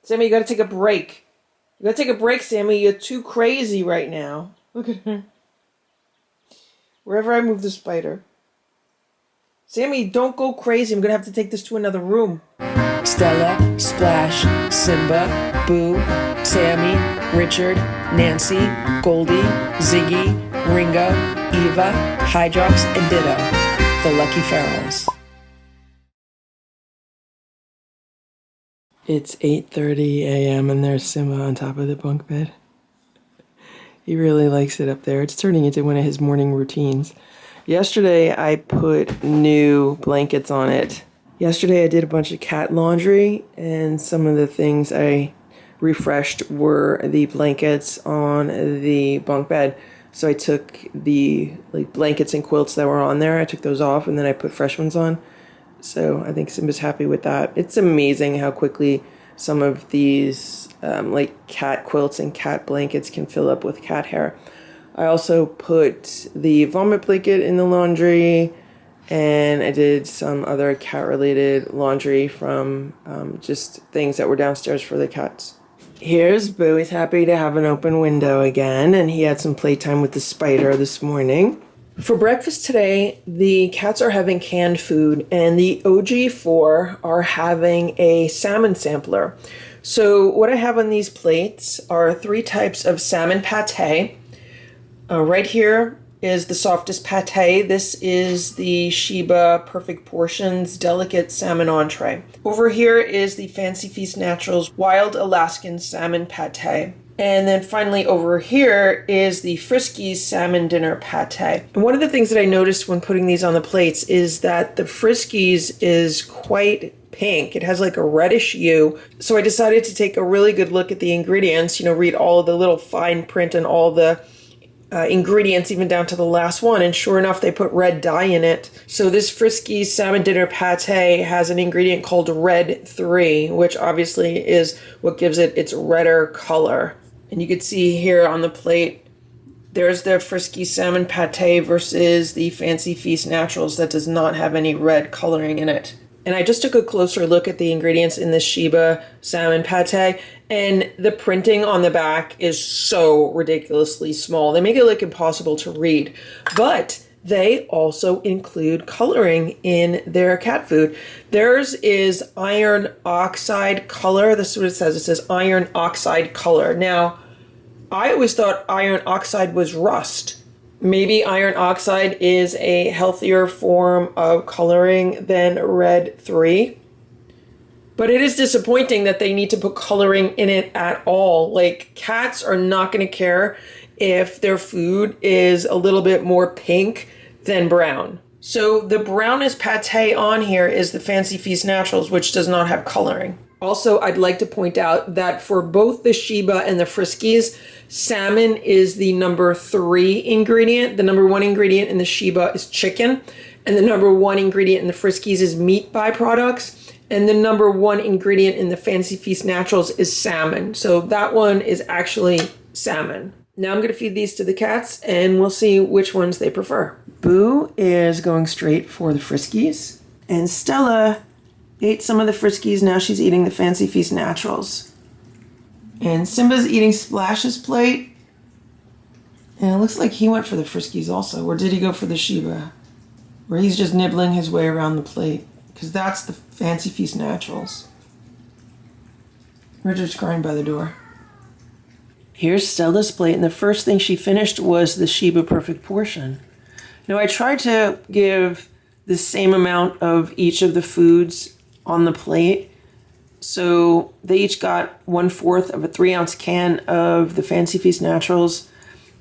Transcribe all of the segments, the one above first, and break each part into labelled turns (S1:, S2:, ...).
S1: Sammy, you gotta take a break. You gotta take a break, Sammy. You're too crazy right now. Look at her. Wherever I move the spider. Sammy, don't go crazy. I'm gonna have to take this to another room.
S2: Stella, Splash, Simba, Boo, Sammy, Richard, Nancy, Goldie, Ziggy, Ringo, Eva, Hydrox, and Ditto, the Lucky Ferals.
S1: It's 8:30 a.m. and there's Simba on top of the bunk bed. He really likes it up there. It's turning into one of his morning routines. Yesterday, I put new blankets on it. Yesterday, I did a bunch of cat laundry, and some of the things I refreshed were the blankets on the bunk bed. So I took the blankets and quilts that were on there. I took those off, and then I put fresh ones on. So I think Simba's happy with that. It's amazing how quickly some of these cat quilts and cat blankets can fill up with cat hair. I also put the vomit blanket in the laundry, and I did some other cat-related laundry from just things that were downstairs for the cats. Here's Boo. He's happy to have an open window again, and he had some playtime with the spider this morning. For breakfast today, the cats are having canned food, and the OG4 are having a salmon sampler. So what I have on these plates are 3 types of salmon pate. Right here is the softest pate. This is the Sheba Perfect Portions Delicate Salmon Entree. Over here is the Fancy Feast Naturals Wild Alaskan Salmon Pate. And then finally over here is the Friskies Salmon Dinner Pate. And one of the things that I noticed when putting these on the plates is that the Friskies is quite pink. It has like a reddish hue. So I decided to take a really good look at the ingredients, read all of the little fine print and all the ingredients, even down to the last one, and sure enough, they put red dye in it. So this Friskies Salmon Dinner Pate has an ingredient called Red 3, which obviously is what gives it its redder color. And you can see here on the plate, there's the Friskies Salmon Pate versus the Fancy Feast Naturals that does not have any red coloring in it. And I just took a closer look at the ingredients in the Sheba Salmon Pate, and the printing on the back is so ridiculously small. They make it look impossible to read, but they also include coloring in their cat food. Theirs is iron oxide color. This is what it says. It says iron oxide color. Now, I always thought iron oxide was rust. Maybe iron oxide is a healthier form of coloring than Red 3. But it is disappointing that they need to put coloring in it at all. Like, cats are not going to care if their food is a little bit more pink than brown. So the brownest pate on here is the Fancy Feast Naturals, which does not have coloring. Also, I'd like to point out that for both the Sheba and the Friskies, salmon is the number 3 ingredient. The number 1 ingredient in the Sheba is chicken, and the number 1 ingredient in the Friskies is meat byproducts. And the number 1 ingredient in the Fancy Feast Naturals is salmon. So that one is actually salmon. Now I'm going to feed these to the cats, and we'll see which ones they prefer. Boo is going straight for the Friskies. And Stella ate some of the Friskies. Now she's eating the Fancy Feast Naturals. And Simba's eating Splash's plate. And it looks like he went for the Friskies also. Or did he go for the Sheba? Or he's just nibbling his way around the plate. Because that's the Fancy Feast Naturals. Richard's crying by the door. Here's Stella's plate, and the first thing she finished was the Sheba Perfect Portion. Now, I tried to give the same amount of each of the foods on the plate. So they each got 1/4 of a 3-ounce can of the Fancy Feast Naturals.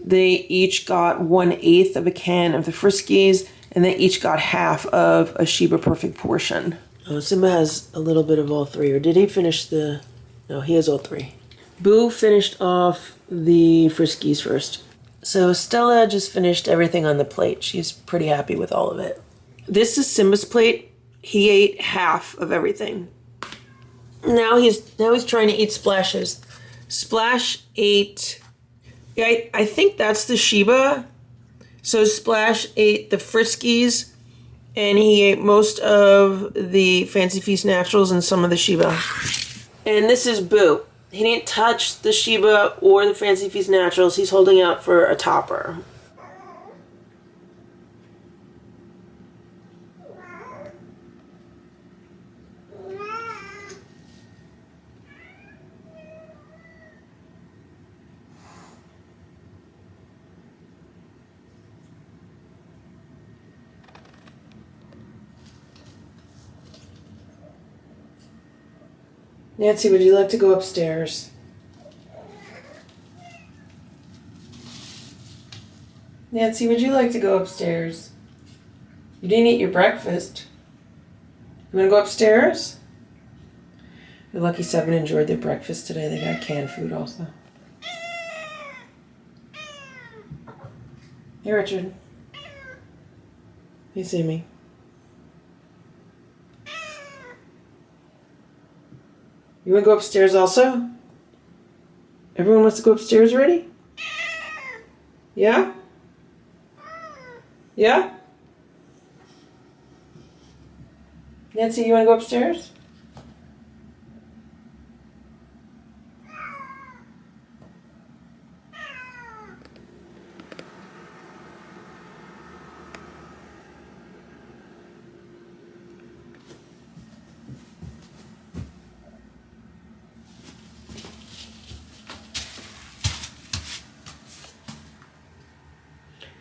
S1: They each got 1/8 of a can of the Friskies, and they each got half of a Sheba Perfect Portion. Oh, Simba has a little bit of all 3, or did he finish the... No, he has all 3. Boo finished off the Friskies first. So Stella just finished everything on the plate. She's pretty happy with all of it. This is Simba's plate. He ate half of everything. Now he's trying to eat Splash's. Splash ate... I think that's the Sheba. So Splash ate the Friskies, and he ate most of the Fancy Feast Naturals and some of the Sheba. And this is Boo. He didn't touch the Sheba or the Fancy Feast Naturals. He's holding out for a topper. Nancy, would you like to go upstairs? Nancy, would you like to go upstairs? You didn't eat your breakfast. You want to go upstairs? The Lucky Seven enjoyed their breakfast today. They got canned food also. Hey, Richard. You see me? You want to go upstairs also? Everyone wants to go upstairs already? Yeah? Yeah? Nancy, you want to go upstairs?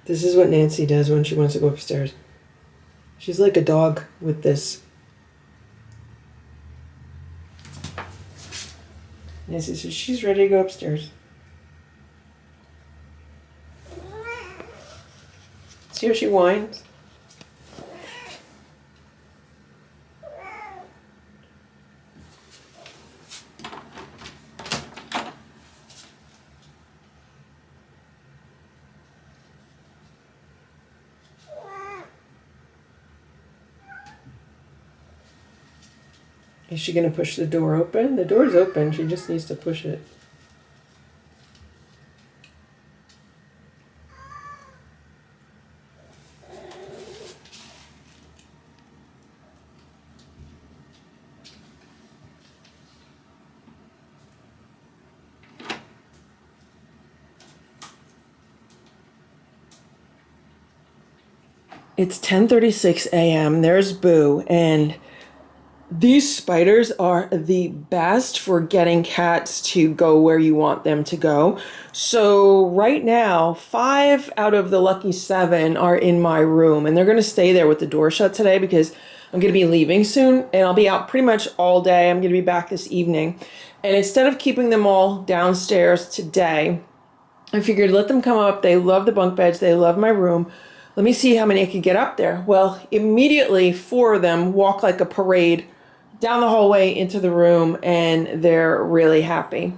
S1: This is what Nancy does when she wants to go upstairs. She's like a dog with this. Nancy says she's ready to go upstairs. See how she whines? Is she going to push the door open? The door's open. She just needs to push it. It's 10:36 a.m. There's Boo, and these spiders are the best for getting cats to go where you want them to go. So right now, 5 out of the lucky 7 are in my room, and they're going to stay there with the door shut today because I'm going to be leaving soon, and I'll be out pretty much all day. I'm going to be back this evening. And instead of keeping them all downstairs today, I figured let them come up. They love the bunk beds. They love my room. Let me see how many I could get up there. Well, immediately 4 of them walk like a parade down the hallway into the room, and they're really happy.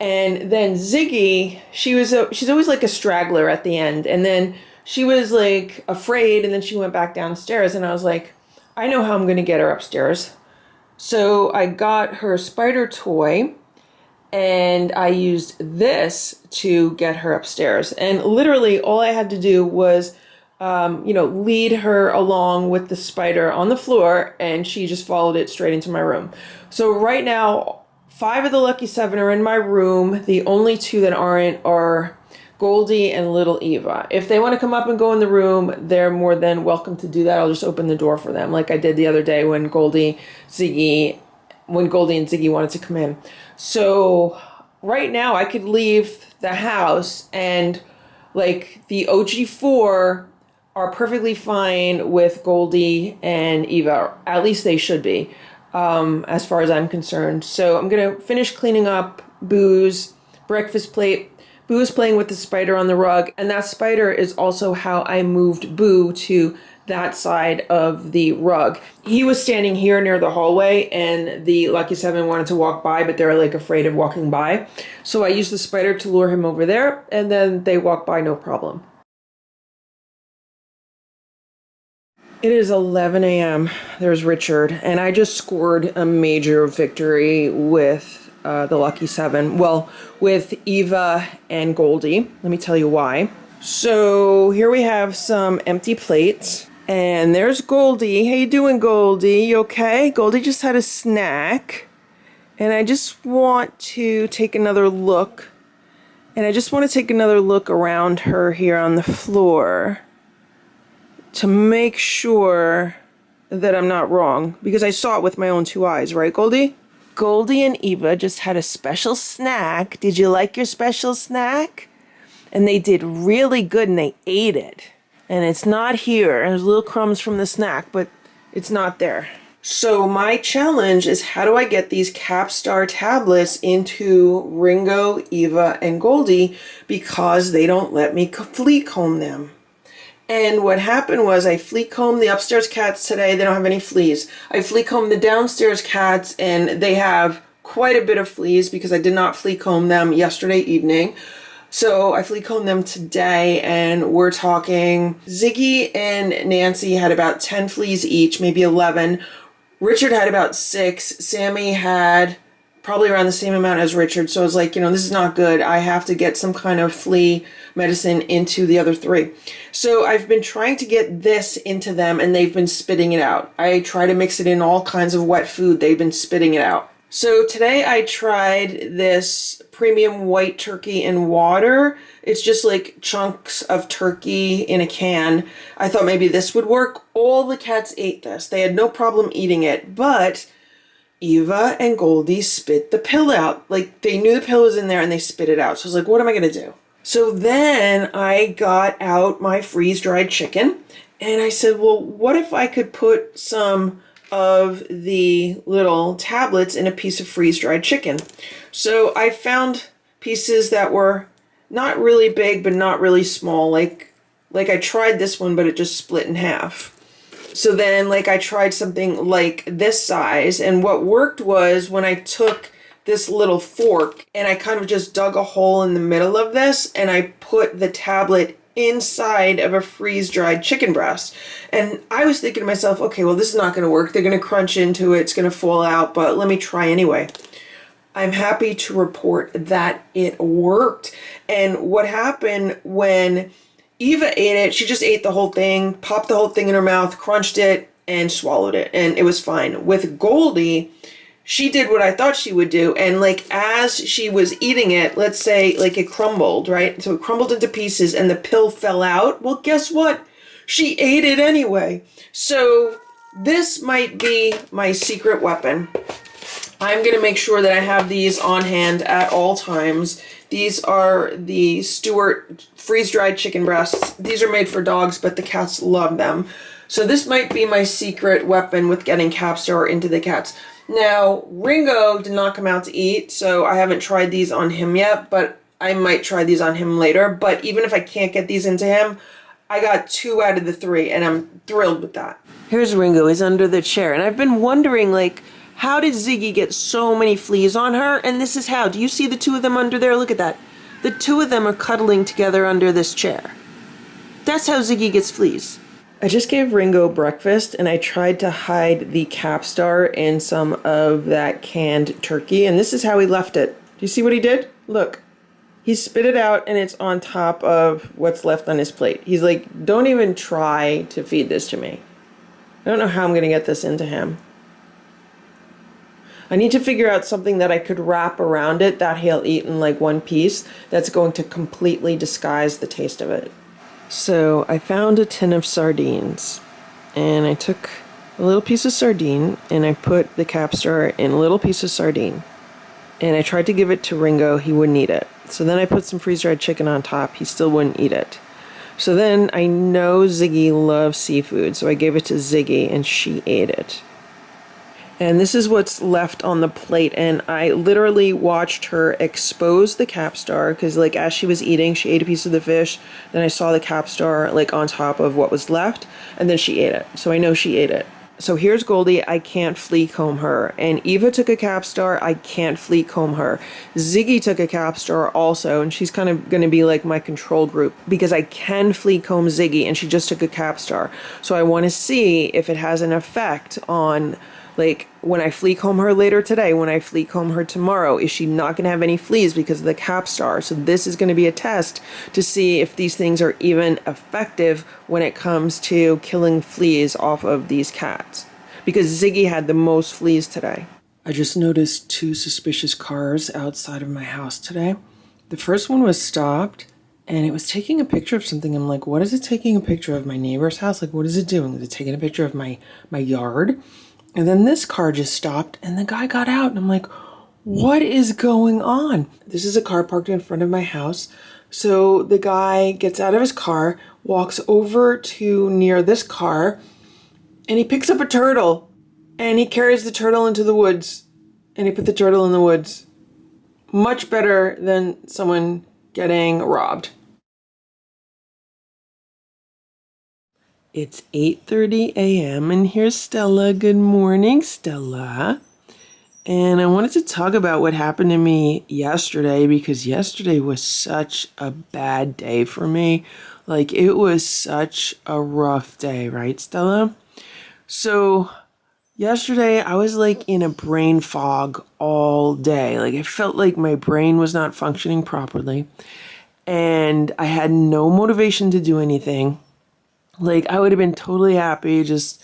S1: And then Ziggy, she's always like a straggler at the end, and then she was like afraid, and then she went back downstairs, and I was like, I know how I'm going to get her upstairs. So I got her spider toy, and I used this to get her upstairs. And literally all I had to do was lead her along with the spider on the floor, and she just followed it straight into my room. So right now, 5 of the lucky 7 are in my room. The only 2 that aren't are Goldie and little Eva. If they want to come up and go in the room, they're more than welcome to do that. I'll just open the door for them like I did the other day when Goldie and Ziggy wanted to come in. So right now I could leave the house, and like the OG4 are perfectly fine with Goldie and Eva. At least they should be, as far as I'm concerned. So I'm going to finish cleaning up Boo's breakfast plate. Boo is playing with the spider on the rug, and that spider is also how I moved Boo to that side of the rug. He was standing here near the hallway, and the lucky 7 wanted to walk by, but they're like afraid of walking by. So I used the spider to lure him over there, and then they walk by no problem. It is 11 a.m. There's Richard, and I just scored a major victory with the lucky 7. Well, with Eva and Goldie. Let me tell you why. So here we have some empty plates, and there's Goldie. How you doing, Goldie? You okay? Goldie just had a snack, And I just want to take another look. And I just want to take another look around her here on the floor to make sure that I'm not wrong. Because I saw it with my own 2 eyes, right, Goldie? Goldie and Eva just had a special snack. Did you like your special snack? And they did really good and they ate it. And it's not here. There's little crumbs from the snack, but it's not there. So my challenge is, how do I get these Capstar tablets into Ringo, Eva, and Goldie, because they don't let me flea comb them. And what happened was, I flea combed the upstairs cats today. They don't have any fleas. I flea combed the downstairs cats and they have quite a bit of fleas because I did not flea comb them yesterday evening. So I flea combed them today, and we're talking Ziggy and Nancy had about 10 fleas each, maybe 11. Richard had about 6. Sammy had probably around the same amount as Richard. So I was like, this is not good. I have to get some kind of flea medicine into the other 3. So I've been trying to get this into them, and they've been spitting it out. I try to mix it in all kinds of wet food. They've been spitting it out. So today I tried this premium white turkey in water. It's just like chunks of turkey in a can. I thought maybe this would work. All the cats ate this. They had no problem eating it, but Eva and Goldie spit the pill out. Like, they knew the pill was in there and they spit it out. So I was like, what am I going to do? So then I got out my freeze-dried chicken and I said, well, what if I could put some of the little tablets in a piece of freeze-dried chicken? So I found pieces that were not really big, but not really small. Like I tried this one, but it just split in half. So then, I tried something like this size, and what worked was when I took this little fork and I kind of just dug a hole in the middle of this, and I put the tablet inside of a freeze-dried chicken breast. And I was thinking to myself, okay, well, this is not going to work. They're going to crunch into it. It's going to fall out, but let me try anyway. I'm happy to report that it worked. And what happened when Eva ate it, she just ate the whole thing, popped the whole thing in her mouth, crunched it, and swallowed it. And it was fine. With Goldie, she did what I thought she would do. And as she was eating it, let's say it crumbled, right? So it crumbled into pieces and the pill fell out. Well, guess what? She ate it anyway. So this might be my secret weapon. I'm going to make sure that I have these on hand at all times. These are the Stewart freeze-dried chicken breasts. These are made for dogs, but the cats love them. So this might be my secret weapon with getting Capstar into the cats. Now, Ringo did not come out to eat, so I haven't tried these on him yet, but I might try these on him later. But even if I can't get these into him, I got 2 out of the 3, and I'm thrilled with that. Here's Ringo. He's under the chair, and I've been wondering, how did Ziggy get so many fleas on her? And this is how. Do you see the 2 of them under there? Look at that. The 2 of them are cuddling together under this chair. That's how Ziggy gets fleas. I just gave Ringo breakfast, and I tried to hide the Capstar in some of that canned turkey, and this is how he left it. Do you see what he did? Look. He spit it out, and it's on top of what's left on his plate. He's like, don't even try to feed this to me. I don't know how I'm going to get this into him. I need to figure out something that I could wrap around it that he'll eat in one piece that's going to completely disguise the taste of it. So I found a tin of sardines, and I took a little piece of sardine and I put the Capstar in a little piece of sardine. And I tried to give it to Ringo. He wouldn't eat it. So then I put some freeze-dried chicken on top. He still wouldn't eat it. So then I know Ziggy loves seafood, so I gave it to Ziggy and she ate it. And this is what's left on the plate, and I literally watched her expose the Capstar, because as she was eating, she ate a piece of the fish, then I saw the Capstar on top of what was left, and then she ate it. So I know she ate it. So here's Goldie. I can't flea comb her. And Eva took a Capstar. I can't flea comb her. Ziggy took a Capstar also, and she's kind of going to be my control group, because I can flea comb Ziggy, and she just took a Capstar. So I want to see if it has an effect on when I flea comb her later today, when I flea comb her tomorrow, is she not going to have any fleas because of the Capstar? So this is going to be a test to see if these things are even effective when it comes to killing fleas off of these cats. Because Ziggy had the most fleas today. I just noticed two suspicious cars outside of my house today. The first one was stopped and it was taking a picture of something. I'm like, what is it taking a picture of? My neighbor's house? Like, what is it doing? Is it taking a picture of my yard? And then this car just stopped and the guy got out and I'm like, what is going on? This is a car parked in front of my house. So the guy gets out of his car, walks over to near this car, and he picks up a turtle and he carries the turtle into the woods and he put the turtle in the woods. Much better than someone getting robbed. It's 8:30 a.m. and here's Stella. Good morning, Stella. And I wanted to talk about what happened to me yesterday because yesterday was such a bad day for me. Like, it was such a rough day, right, Stella? So yesterday I was like in a brain fog all day. Like, I felt like my brain was not functioning properly and I had no motivation to do anything. Like, I would have been totally happy just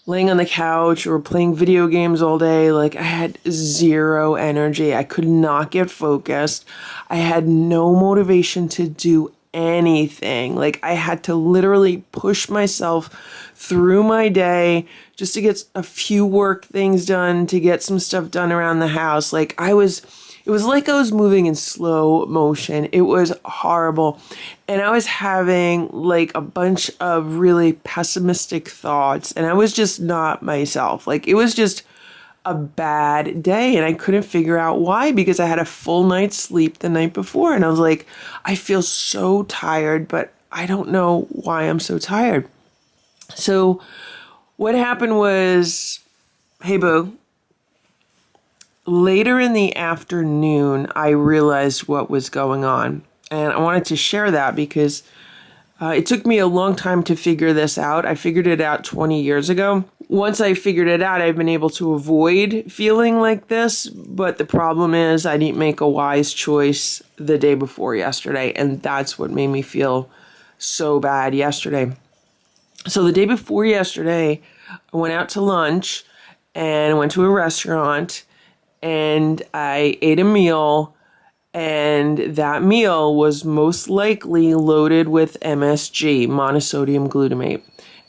S1: laying on the couch or playing video games all day. Like, I had zero energy. I could not get focused. I had no motivation to do anything. Like, I had to literally push myself through my day just to get a few work things done, to get some stuff done around the house. Like, it was like I was moving in slow motion. It was horrible. And I was having like a bunch of really pessimistic thoughts and I was just not myself. Like, it was just a bad day and I couldn't figure out why because I had a full night's sleep the night before and I was like, I feel so tired, but I don't know why I'm so tired. So what happened was, hey boo, later in the afternoon, I realized what was going on. And I wanted to share that because it took me a long time to figure this out. I figured it out 20 years ago. Once I figured it out, I've been able to avoid feeling like this. But the problem is I didn't make a wise choice the day before yesterday. And that's what made me feel so bad yesterday. So the day before yesterday, I went out to lunch and went to a restaurant and I ate a meal, and that meal was most likely loaded with MSG, monosodium glutamate.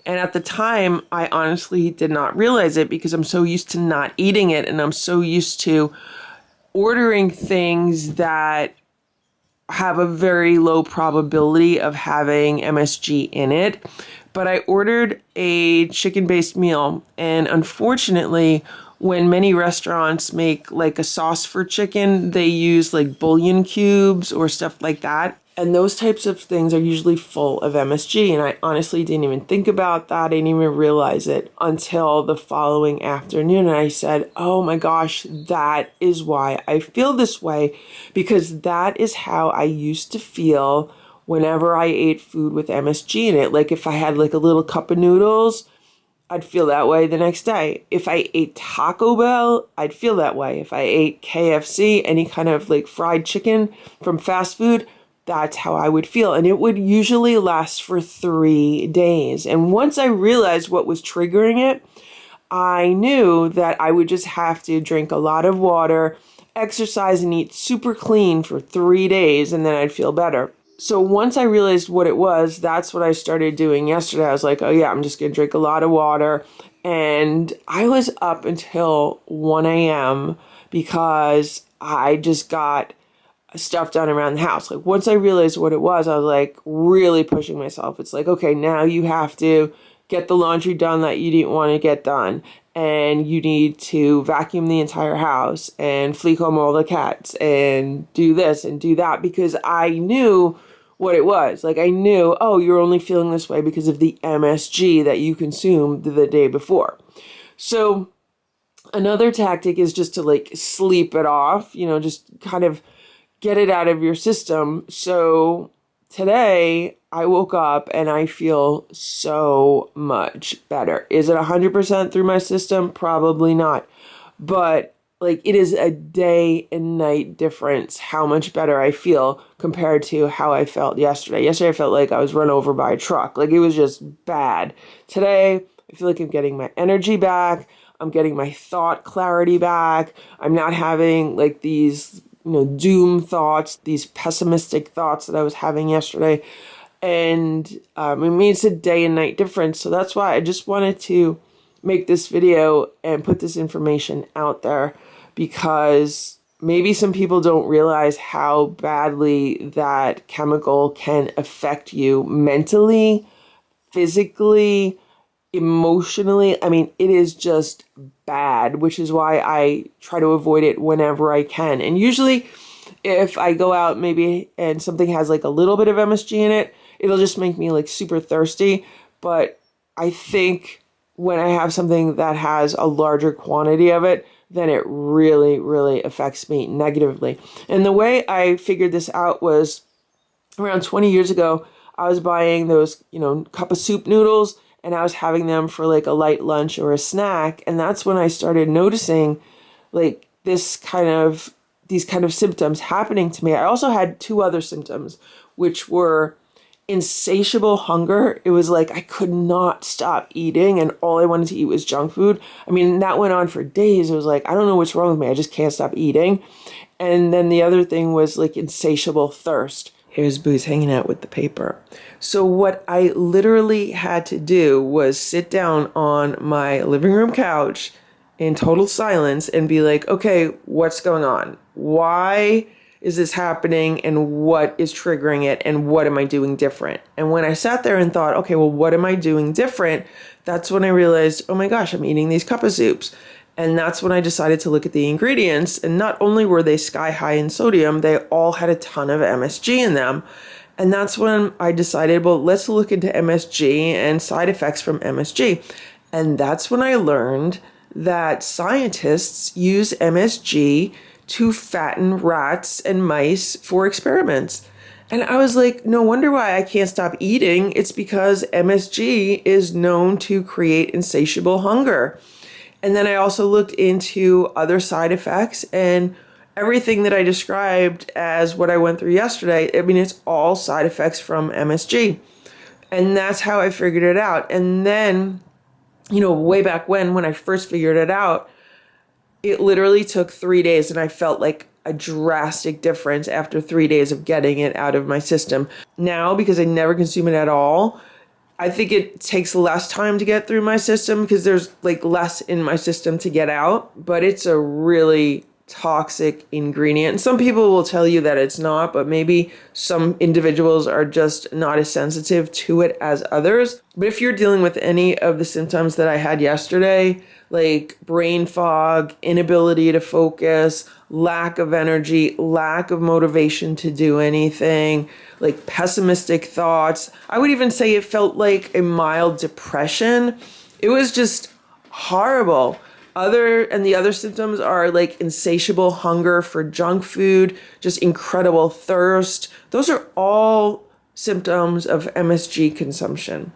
S1: And at the time, I honestly did not realize it because I'm so used to not eating it, and I'm so used to ordering things that have a very low probability of having MSG in it. But I ordered a chicken-based meal, and unfortunately, when many restaurants make like a sauce for chicken, they use like bouillon cubes or stuff like that. And those types of things are usually full of MSG. And I honestly didn't even think about that. I didn't even realize it until the following afternoon. And I said, oh my gosh, that is why I feel this way. Because that is how I used to feel whenever I ate food with MSG in it. Like if I had like a little cup of noodles, I'd feel that way the next day. If I ate Taco Bell, I'd feel that way. If I ate KFC, any kind of like fried chicken from fast food, that's how I would feel. And it would usually last for 3 days. And once I realized what was triggering it, I knew that I would just have to drink a lot of water, exercise, and eat super clean for 3 days, and then I'd feel better. So once I realized what it was, that's what I started doing yesterday. I was like, oh yeah, I'm just going to drink a lot of water. And I was up until 1 a.m. because I just got stuff done around the house. Like once I realized what it was, I was like really pushing myself. It's like, okay, now you have to get the laundry done that you didn't want to get done. And you need to vacuum the entire house and flea comb all the cats and do this and do that because I knew what it was. Like I knew, oh, you're only feeling this way because of the MSG that you consumed the day before. So another tactic is just to like sleep it off, just kind of get it out of your system. So today I woke up and I feel so much better. Is it 100% through my system? Probably not. But like it is a day and night difference how much better I feel compared to how I felt yesterday. Yesterday I felt like I was run over by a truck. Like it was just bad. Today I feel like I'm getting my energy back. I'm getting my thought clarity back. I'm not having like these, doom thoughts, these pessimistic thoughts that I was having yesterday. And it makes a day and night difference. So that's why I just wanted to make this video and put this information out there, because maybe some people don't realize how badly that chemical can affect you mentally, physically, emotionally. I mean, it is just bad, which is why I try to avoid it whenever I can. And usually if I go out maybe and something has like a little bit of MSG in it, it'll just make me like super thirsty. But I think when I have something that has a larger quantity of it, then it really, really affects me negatively. And the way I figured this out was around 20 years ago. I was buying those, cup of soup noodles, and I was having them for like a light lunch or a snack. And that's when I started noticing like these kind of symptoms happening to me. I also had two other symptoms, which were insatiable hunger. It was like I could not stop eating, and all I wanted to eat was junk food. I mean, that went on for days. It was like, I don't know what's wrong with me. I just can't stop eating. And then the other thing was like insatiable thirst. Here's Boo's hanging out with the paper. So what I literally had to do was sit down on my living room couch in total silence and be like, okay, what's going on? Why is this happening, and what is triggering it, and what am I doing different? And when I sat there and thought, okay, well, what am I doing different? That's when I realized, oh my gosh, I'm eating these cup of soups. And that's when I decided to look at the ingredients. And not only were they sky high in sodium, they all had a ton of MSG in them. And that's when I decided, well, let's look into MSG and side effects from MSG. And that's when I learned that scientists use MSG to fatten rats and mice for experiments. And I was like, no wonder why I can't stop eating. It's because MSG is known to create insatiable hunger. And then I also looked into other side effects, and everything that I described as what I went through yesterday, I mean, it's all side effects from MSG. And that's how I figured it out. And then, way back when I first figured it out, it literally took 3 days, and I felt like a drastic difference after 3 days of getting it out of my system. Now, because I never consume it at all, I think it takes less time to get through my system because there's like less in my system to get out, but it's a really toxic ingredient. And some people will tell you that it's not, but maybe some individuals are just not as sensitive to it as others. But if you're dealing with any of the symptoms that I had yesterday, like brain fog, inability to focus, lack of energy, lack of motivation to do anything, like pessimistic thoughts. I would even say it felt like a mild depression. It was just horrible. The other symptoms are like insatiable hunger for junk food, just incredible thirst. Those are all symptoms of MSG consumption.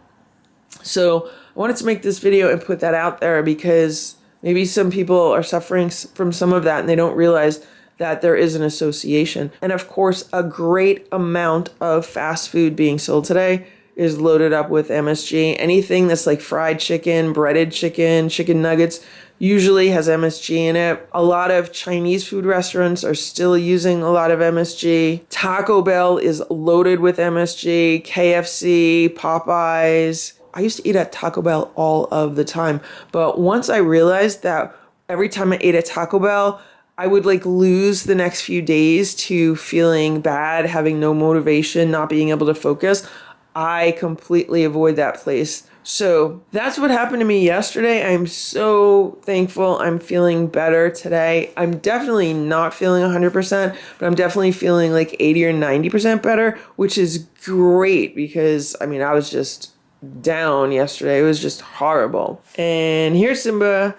S1: So I wanted to make this video and put that out there because maybe some people are suffering from some of that and they don't realize that there is an association. And of course, a great amount of fast food being sold today is loaded up with MSG. Anything that's like fried chicken, breaded chicken, chicken nuggets usually has MSG in it. A lot of Chinese food restaurants are still using a lot of MSG. Taco Bell is loaded with MSG, KFC, Popeyes. I used to eat at Taco Bell all of the time. But once I realized that every time I ate at Taco Bell, I would like lose the next few days to feeling bad, having no motivation, not being able to focus, I completely avoid that place. So that's what happened to me yesterday. I'm so thankful I'm feeling better today. I'm definitely not feeling 100%, but I'm definitely feeling like 80 or 90% better, which is great because, I mean, I was just down yesterday. It was just horrible. And here's Simba,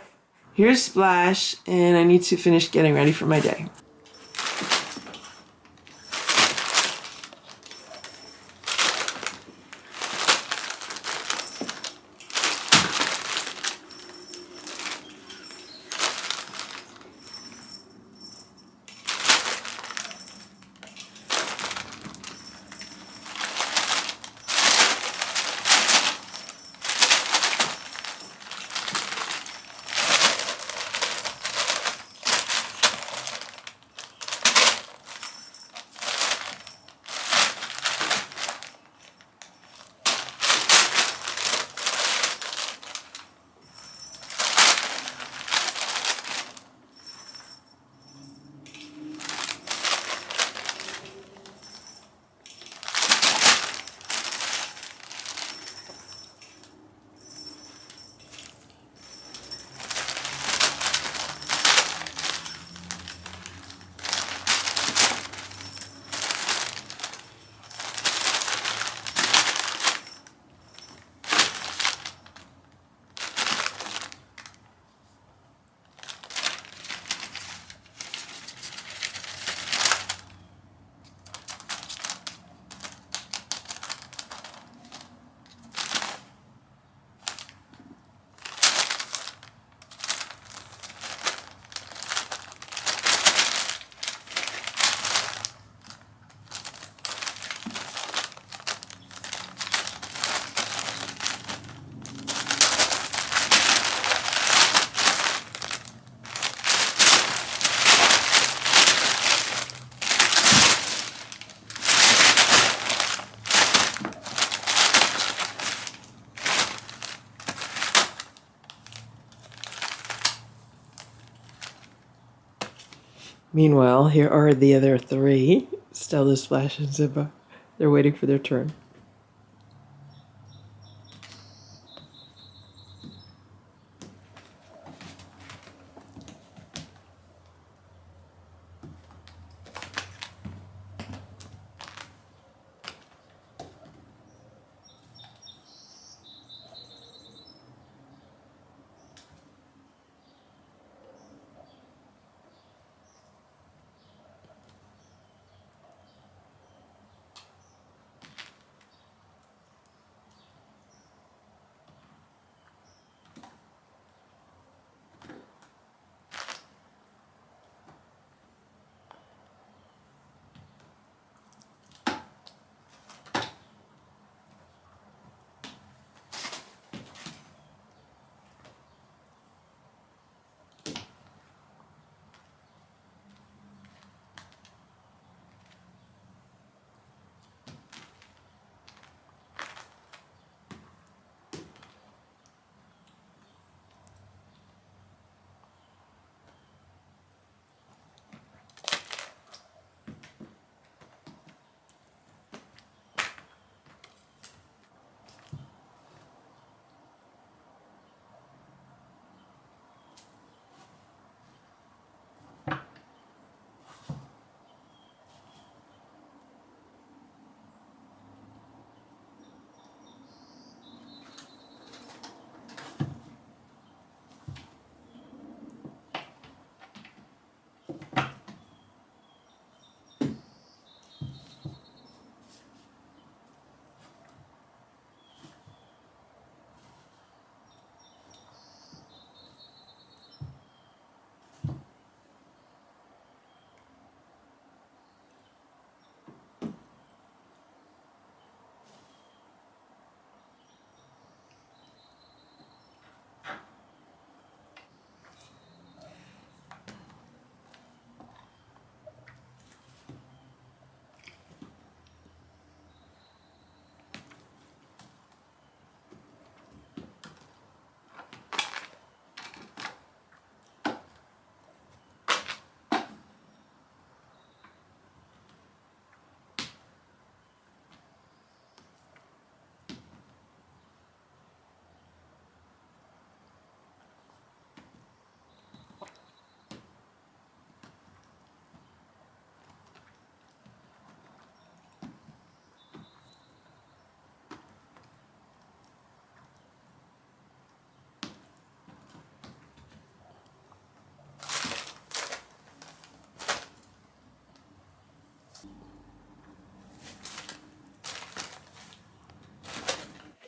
S1: here's Splash, and I need to finish getting ready for my day. Meanwhile, here are the other three, Stella, Splash, and Simba. They're waiting for their turn.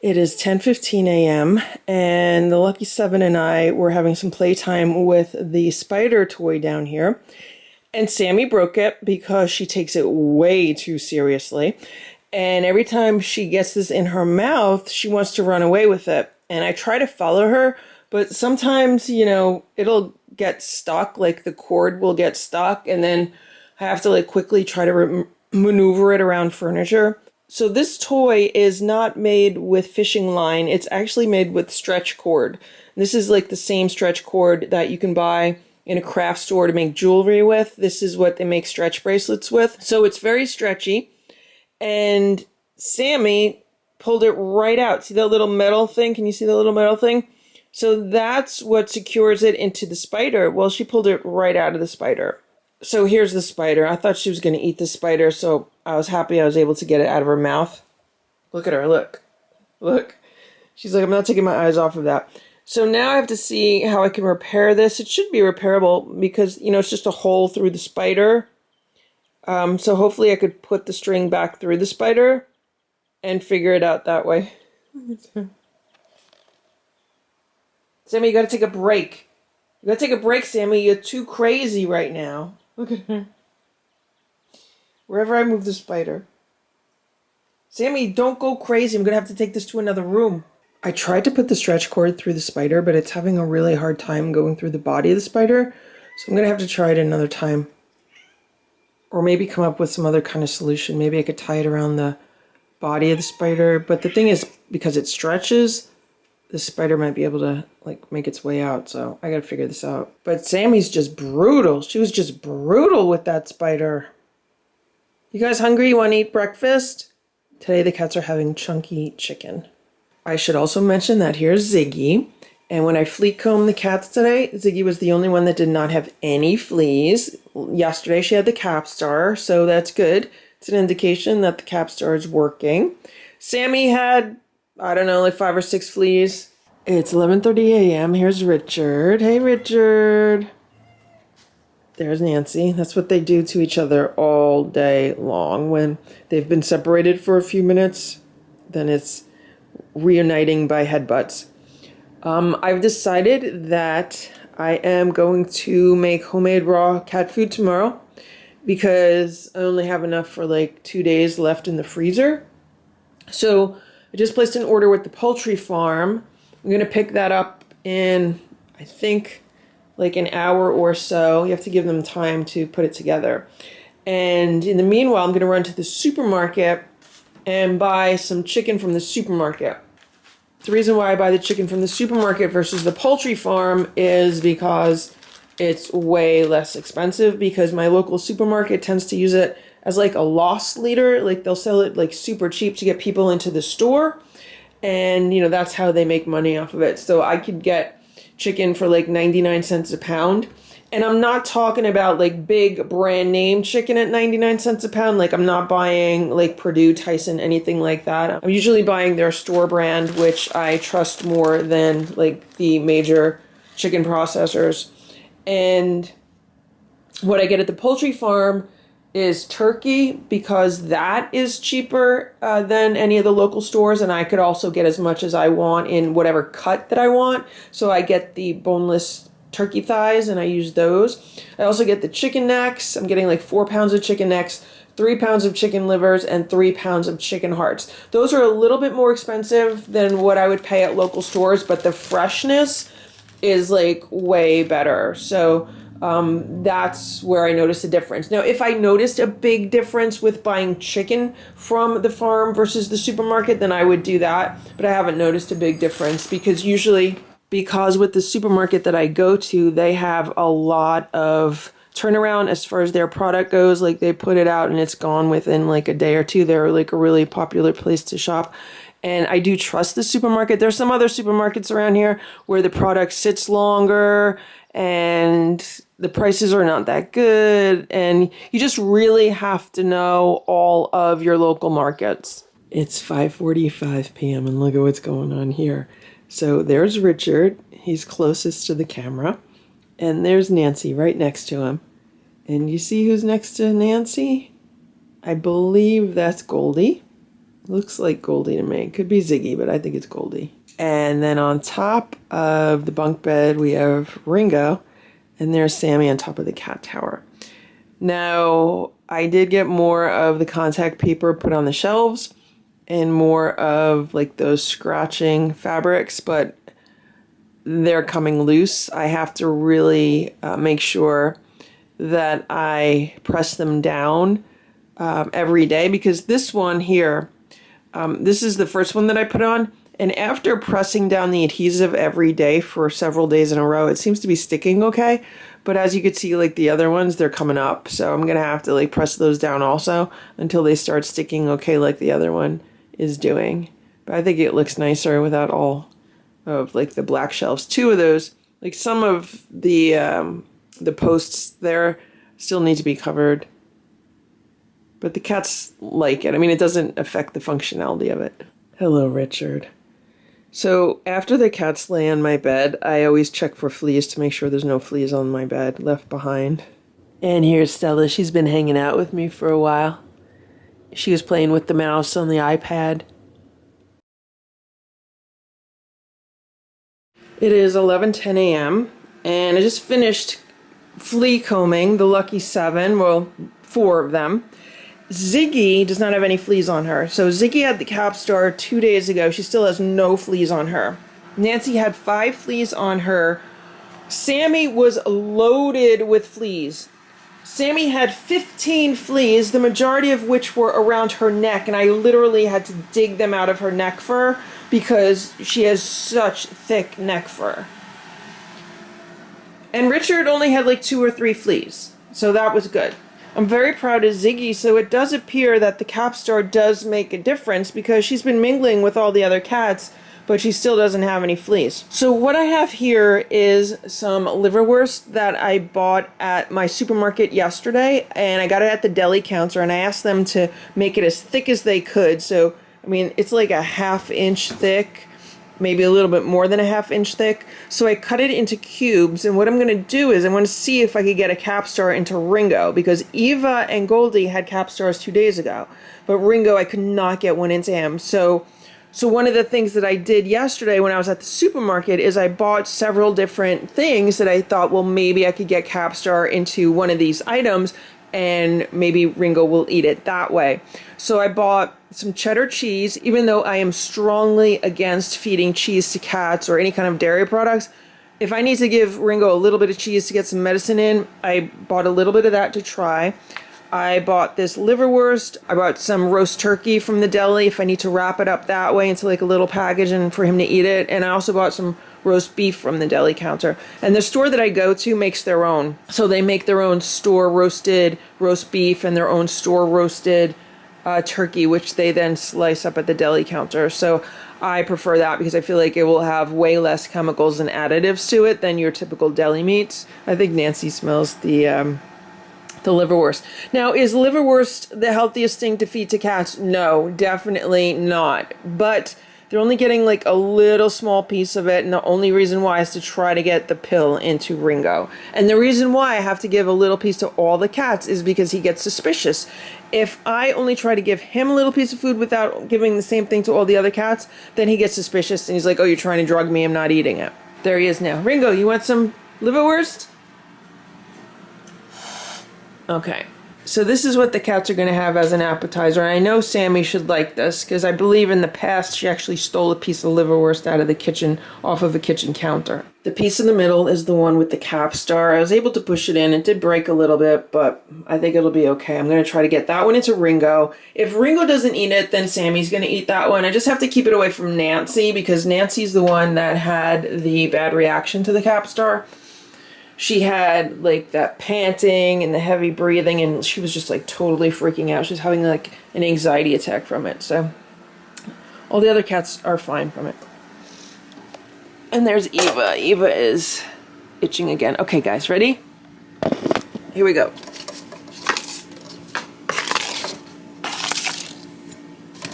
S1: It is 10:15 a.m. and the Lucky Seven and I were having some playtime with the spider toy down here. And Sammy broke it because she takes it way too seriously. And every time she gets this in her mouth, she wants to run away with it. And I try to follow her, but sometimes, it'll get stuck, like the cord will get stuck, and then I have to quickly try to maneuver it around furniture. So this toy is not made with fishing line. It's actually made with stretch cord. This is like the same stretch cord that you can buy in a craft store to make jewelry with. This is what they make stretch bracelets with. So it's very stretchy. And Sammy pulled it right out. See that little metal thing? Can you see the little metal thing? So that's what secures it into the spider. Well, she pulled it right out of the spider. So here's the spider. I thought she was going to eat the spider, so I was happy I was able to get it out of her mouth. Look at her, look. Look. She's like, I'm not taking my eyes off of that. So now I have to see how I can repair this. It should be repairable because, it's just a hole through the spider. So hopefully I could put the string back through the spider and figure it out that way. Sammy, you gotta take a break. You gotta take a break, Sammy. You're too crazy right now. Look at her. Wherever I move the spider. Sammy, don't go crazy. I'm gonna have to take this to another room. I tried to put the stretch cord through the spider, but it's having a really hard time going through the body of the spider. So I'm gonna have to try it another time. Or maybe come up with some other kind of solution. Maybe I could tie it around the body of the spider. But the thing is, because it stretches, the spider might be able to like make its way out, so I gotta figure this out. But Sammy's just brutal. She was just brutal with that spider. You guys hungry? You want to eat breakfast? Today the cats are having chunky chicken. I should also mention that here's Ziggy. And when I fleet combed the cats today, Ziggy was the only one that did not have any fleas. Yesterday she had the Capstar, so that's good. It's an indication that the Capstar is working. Sammy had, I don't know, like 5 or 6 fleas. It's 11:30 a.m. Here's Richard. Hey, Richard. There's Nancy. That's what they do to each other all day long. When they've been separated for a few minutes, then it's reuniting by headbutts. I've decided that I am going to make homemade raw cat food tomorrow because I only have enough for like 2 days left in the freezer. So I just placed an order with the poultry farm. I'm going to pick that up in, I think, like an hour or so. You have to give them time to put it together. And in the meanwhile, I'm going to run to the supermarket and buy some chicken from the supermarket. The reason why I buy the chicken from the supermarket versus the poultry farm is because it's way less expensive, because my local supermarket tends to use it as like a loss leader. Like they'll sell it like super cheap to get people into the store. And, you know, that's how they make money off of it. So I could get chicken for like 99 cents a pound. And I'm not talking about like big brand name chicken at 99 cents a pound. Like I'm not buying like Purdue, Tyson, anything like that. I'm usually buying their store brand, which I trust more than like the major chicken processors. And what I get at the poultry farm is turkey, because that is cheaper than any of the local stores. And I could also get as much as I want in whatever cut that I want. So I get the boneless turkey thighs and I use those. I also get the chicken necks. I'm getting like 4 pounds of chicken necks, 3 pounds of chicken livers, and 3 pounds of chicken hearts. Those are a little bit more expensive than what I would pay at local stores, but the freshness is like way better. So that's where I noticed a difference. Now, if I noticed a big difference with buying chicken from the farm versus the supermarket, then I would do that. But I haven't noticed a big difference because with the supermarket that I go to, they have a lot of turnaround as far as their product goes. Like they put it out and it's gone within like a day or two. They're like a really popular place to shop. And I do trust the supermarket. There's some other supermarkets around here where the product sits longer and the prices are not that good. And you just really have to know all of your local markets. It's 5:45 p.m. and look at what's going on here. So there's Richard. He's closest to the camera. And there's Nancy right next to him. And you see who's next to Nancy? I believe that's Goldie. Looks like Goldie to me. Could be Ziggy, but I think it's Goldie. And then on top of the bunk bed, we have Ringo. And there's Sammy on top of the cat tower. Now, I did get more of the contact paper put on the shelves and more of like those scratching fabrics, but they're coming loose. I have to really make sure that I press them down every day, because this one here, this is the first one that I put on. And after pressing down the adhesive every day for several days in a row, it seems to be sticking okay. But as you can see, like the other ones, they're coming up. So I'm going to have to like press those down also until they start sticking okay like the other one is doing. But I think it looks nicer without all of like the black shelves. 2 of those, like some of the posts there still need to be covered. But the cats like it. I mean, it doesn't affect the functionality of it. Hello, Richard. So after the cats lay on my bed, I always check for fleas to make sure there's no fleas on my bed left behind. And here's Stella. She's been hanging out with me for a while. She was playing with the mouse on the iPad. It is 11:10 a.m. and I just finished flea combing the lucky 7, well, 4 of them. Ziggy does not have any fleas on her. So Ziggy had the Capstar 2 days ago. She still has no fleas on her. Nancy had 5 fleas on her. Sammy was loaded with fleas. Sammy had 15 fleas, the majority of which were around her neck, and I literally had to dig them out of her neck fur because she has such thick neck fur. And Richard only had like 2 or 3 fleas, so that was good. I'm very proud of Ziggy, so it does appear that the capstar does make a difference because she's been mingling with all the other cats, but she still doesn't have any fleas. So what I have here is some liverwurst that I bought at my supermarket yesterday, and I got it at the deli counter, and I asked them to make it as thick as they could. So, I mean, it's like a 1/2 inch thick, maybe a little bit more than a 1/2 inch thick. So I cut it into cubes, and what I'm going to do is I want to see if I could get a capstar into Ringo, because Eva and Goldie had capstars 2 days ago, but Ringo, I could not get one into him. So one of the things that I did yesterday when I was at the supermarket is I bought several different things that I thought, well, maybe I could get capstar into one of these items, and maybe Ringo will eat it that way. So I bought some cheddar cheese, even though I am strongly against feeding cheese to cats or any kind of dairy products. If I need to give Ringo a little bit of cheese to get some medicine in, I bought a little bit of that to try. I bought this liverwurst. I bought some roast turkey from the deli if I need to wrap it up that way into like a little package and for him to eat it. And I also bought some roast beef from the deli counter. And the store that I go to makes their own. So they make their own store roasted roast beef and their own store roasted turkey, which they then slice up at the deli counter. So I prefer that because I feel like it will have way less chemicals and additives to it than your typical deli meats. I think Nancy smells the liverwurst. Now, is liverwurst the healthiest thing to feed to cats? No, definitely not. But they're only getting like a little small piece of it, and the only reason why is to try to get the pill into Ringo. And the reason why I have to give a little piece to all the cats is because he gets suspicious. If I only try to give him a little piece of food without giving the same thing to all the other cats, then he gets suspicious and he's like, oh, you're trying to drug me, I'm not eating it. There he is now. Ringo, you want some liverwurst? Okay, so this is what the cats are going to have as an appetizer. And I know Sammy should like this because I believe in the past she actually stole a piece of liverwurst out of the kitchen, off of a kitchen counter. The piece in the middle is the one with the capstar. I was able to push it in. It did break a little bit, but I think it'll be okay. I'm going to try to get that one into Ringo. If Ringo doesn't eat it, then Sammy's going to eat that one. I just have to keep it away from Nancy because Nancy's the one that had the bad reaction to the capstar. She had like that panting and the heavy breathing, and she was just like totally freaking out. She was having like an anxiety attack from it. So all the other cats are fine from it. And there's Eva. Eva is itching again. Okay, guys, ready? Here we go.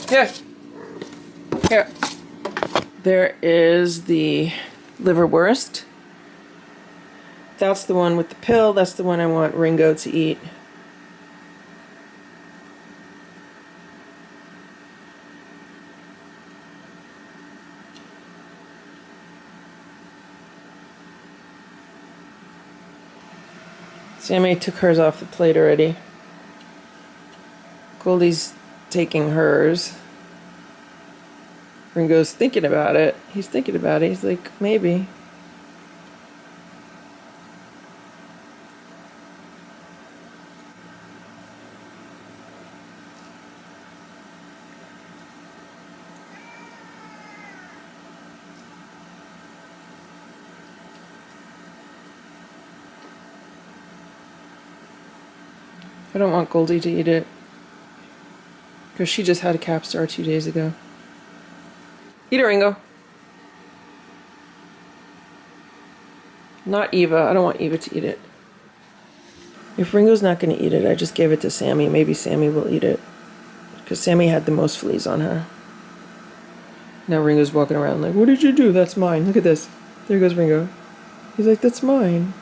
S1: Here. Here. There is the liverwurst. That's the one with the pill. That's the one I want Ringo to eat. Sammy took hers off the plate already. Goldie's taking hers. Ringo's thinking about it. He's thinking about it. He's like, maybe. I don't want Goldie to eat it because she just had a capstar 2 days ago. Eat it, Ringo. Not Eva. I don't want Eva to eat it. If Ringo's not going to eat it, I just gave it to Sammy. Maybe Sammy will eat it because Sammy had the most fleas on her. Now Ringo's walking around like, what did you do? That's mine. Look at this. There goes Ringo. He's like, that's mine.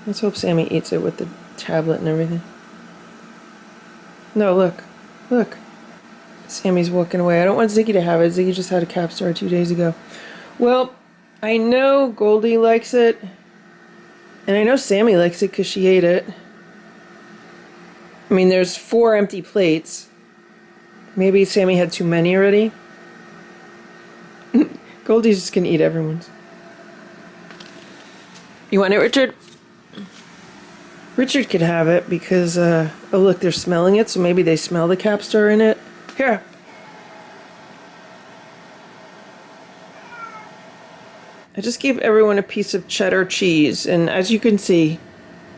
S1: Let's hope Sammy eats it with the tablet and everything. No, look. Look. Sammy's walking away. I don't want Ziggy to have it. Ziggy just had a capstar 2 days ago. Well, I know Goldie likes it. And I know Sammy likes it because she ate it. I mean, there's 4 empty plates. Maybe Sammy had too many already. Goldie's just going to eat everyone's. You want it, Richard? Richard could have it because, oh look, they're smelling it, so maybe they smell the capstar in it. Here. I just gave everyone a piece of cheddar cheese, and as you can see,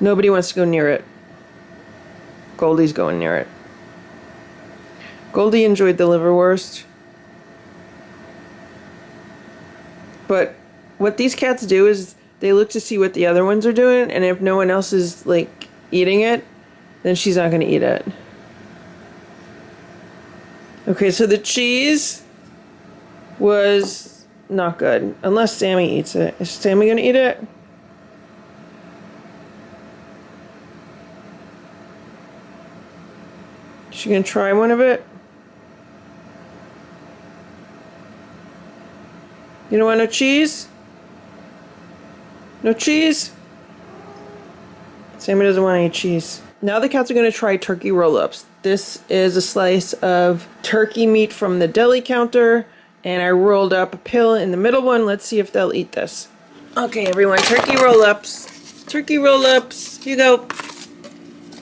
S1: nobody wants to go near it. Goldie's going near it. Goldie enjoyed the liverwurst. But what these cats do is they look to see what the other ones are doing, and if no one else is, like, eating it, then she's not going to eat it. Okay, so the cheese was not good. Unless Sammy eats it. Is Sammy going to eat it? Is she going to try one of it? You don't want no cheese? No cheese? Sammy doesn't want any cheese. Now the cats are going to try turkey roll-ups. This is a slice of turkey meat from the deli counter, and I rolled up a pill in the middle one. Let's see if they'll eat this. Okay, everyone, turkey roll-ups. Turkey roll-ups. Here you go.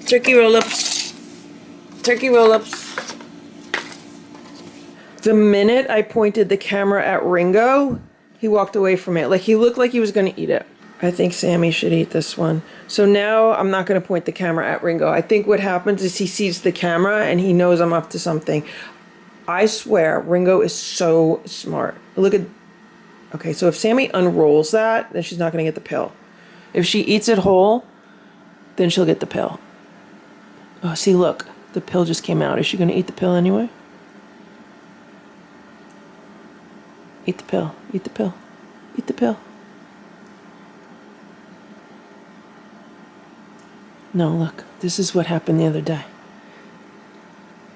S1: Turkey roll-ups. Turkey roll-ups. The minute I pointed the camera at Ringo, he walked away from it. Like, he looked like he was going to eat it. I think Sammy should eat this one. So now I'm not going to point the camera at Ringo. I think what happens is he sees the camera and he knows I'm up to something. I swear, Ringo is so smart. Look at... Okay, so if Sammy unrolls that, then she's not going to get the pill. If she eats it whole, then she'll get the pill. Oh, see, look. The pill just came out. Is she going to eat the pill anyway? Eat the pill. Eat the pill. Eat the pill. No, look. This is what happened the other day.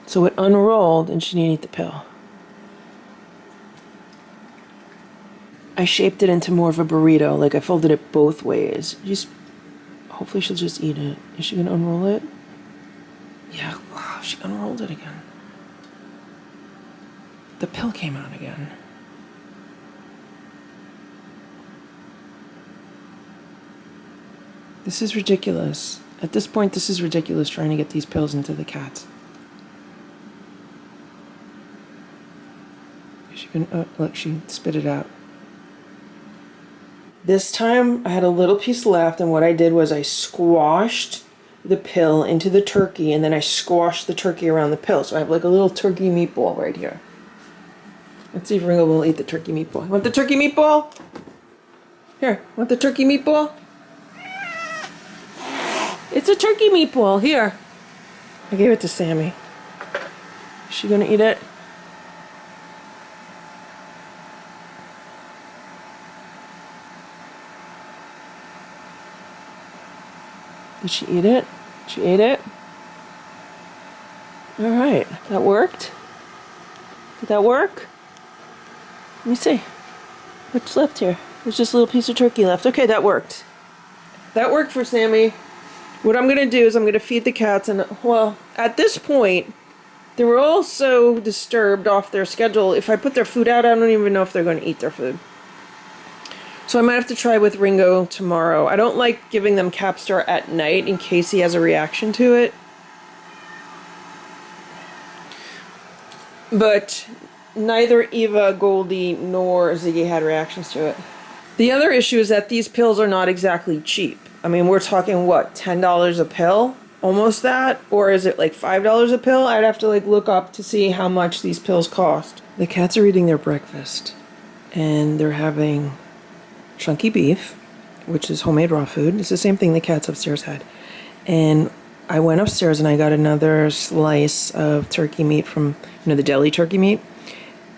S1: So it unrolled and she didn't eat the pill. I shaped it into more of a burrito. Like I folded it both ways. Hopefully she'll just eat it. Is she going to unroll it? Yeah, wow, she unrolled it again. The pill came out again. This is ridiculous. At this point, this is ridiculous trying to get these pills into the cats. She can, look, she spit it out. This time, I had a little piece left, and what I did was I squashed the pill into the turkey, and then I squashed the turkey around the pill. So I have like a little turkey meatball right here. Let's see if Ringo will eat the turkey meatball. Want the turkey meatball? Here, want the turkey meatball? It's a turkey meatball. Here. I gave it to Sammy. Is she gonna eat it? Did she eat it? She ate it? Alright. That worked? Did that work? Let me see. What's left here? There's just a little piece of turkey left. Okay, that worked. That worked for Sammy. What I'm going to do is I'm going to feed the cats, and, well, at this point, they were all so disturbed off their schedule. If I put their food out, I don't even know if they're going to eat their food. So I might have to try with Ringo tomorrow. I don't like giving them Capstar at night in case he has a reaction to it. But neither Eva, Goldie, nor Ziggy had reactions to it. The other issue is that these pills are not exactly cheap. I mean, we're talking, what, $10 a pill? Almost that? Or is it like $5 a pill? I'd have to like look up to see how much these pills cost. The cats are eating their breakfast, and they're having chunky beef, which is homemade raw food. It's the same thing the cats upstairs had. And I went upstairs and I got another slice of turkey meat from, the deli turkey meat.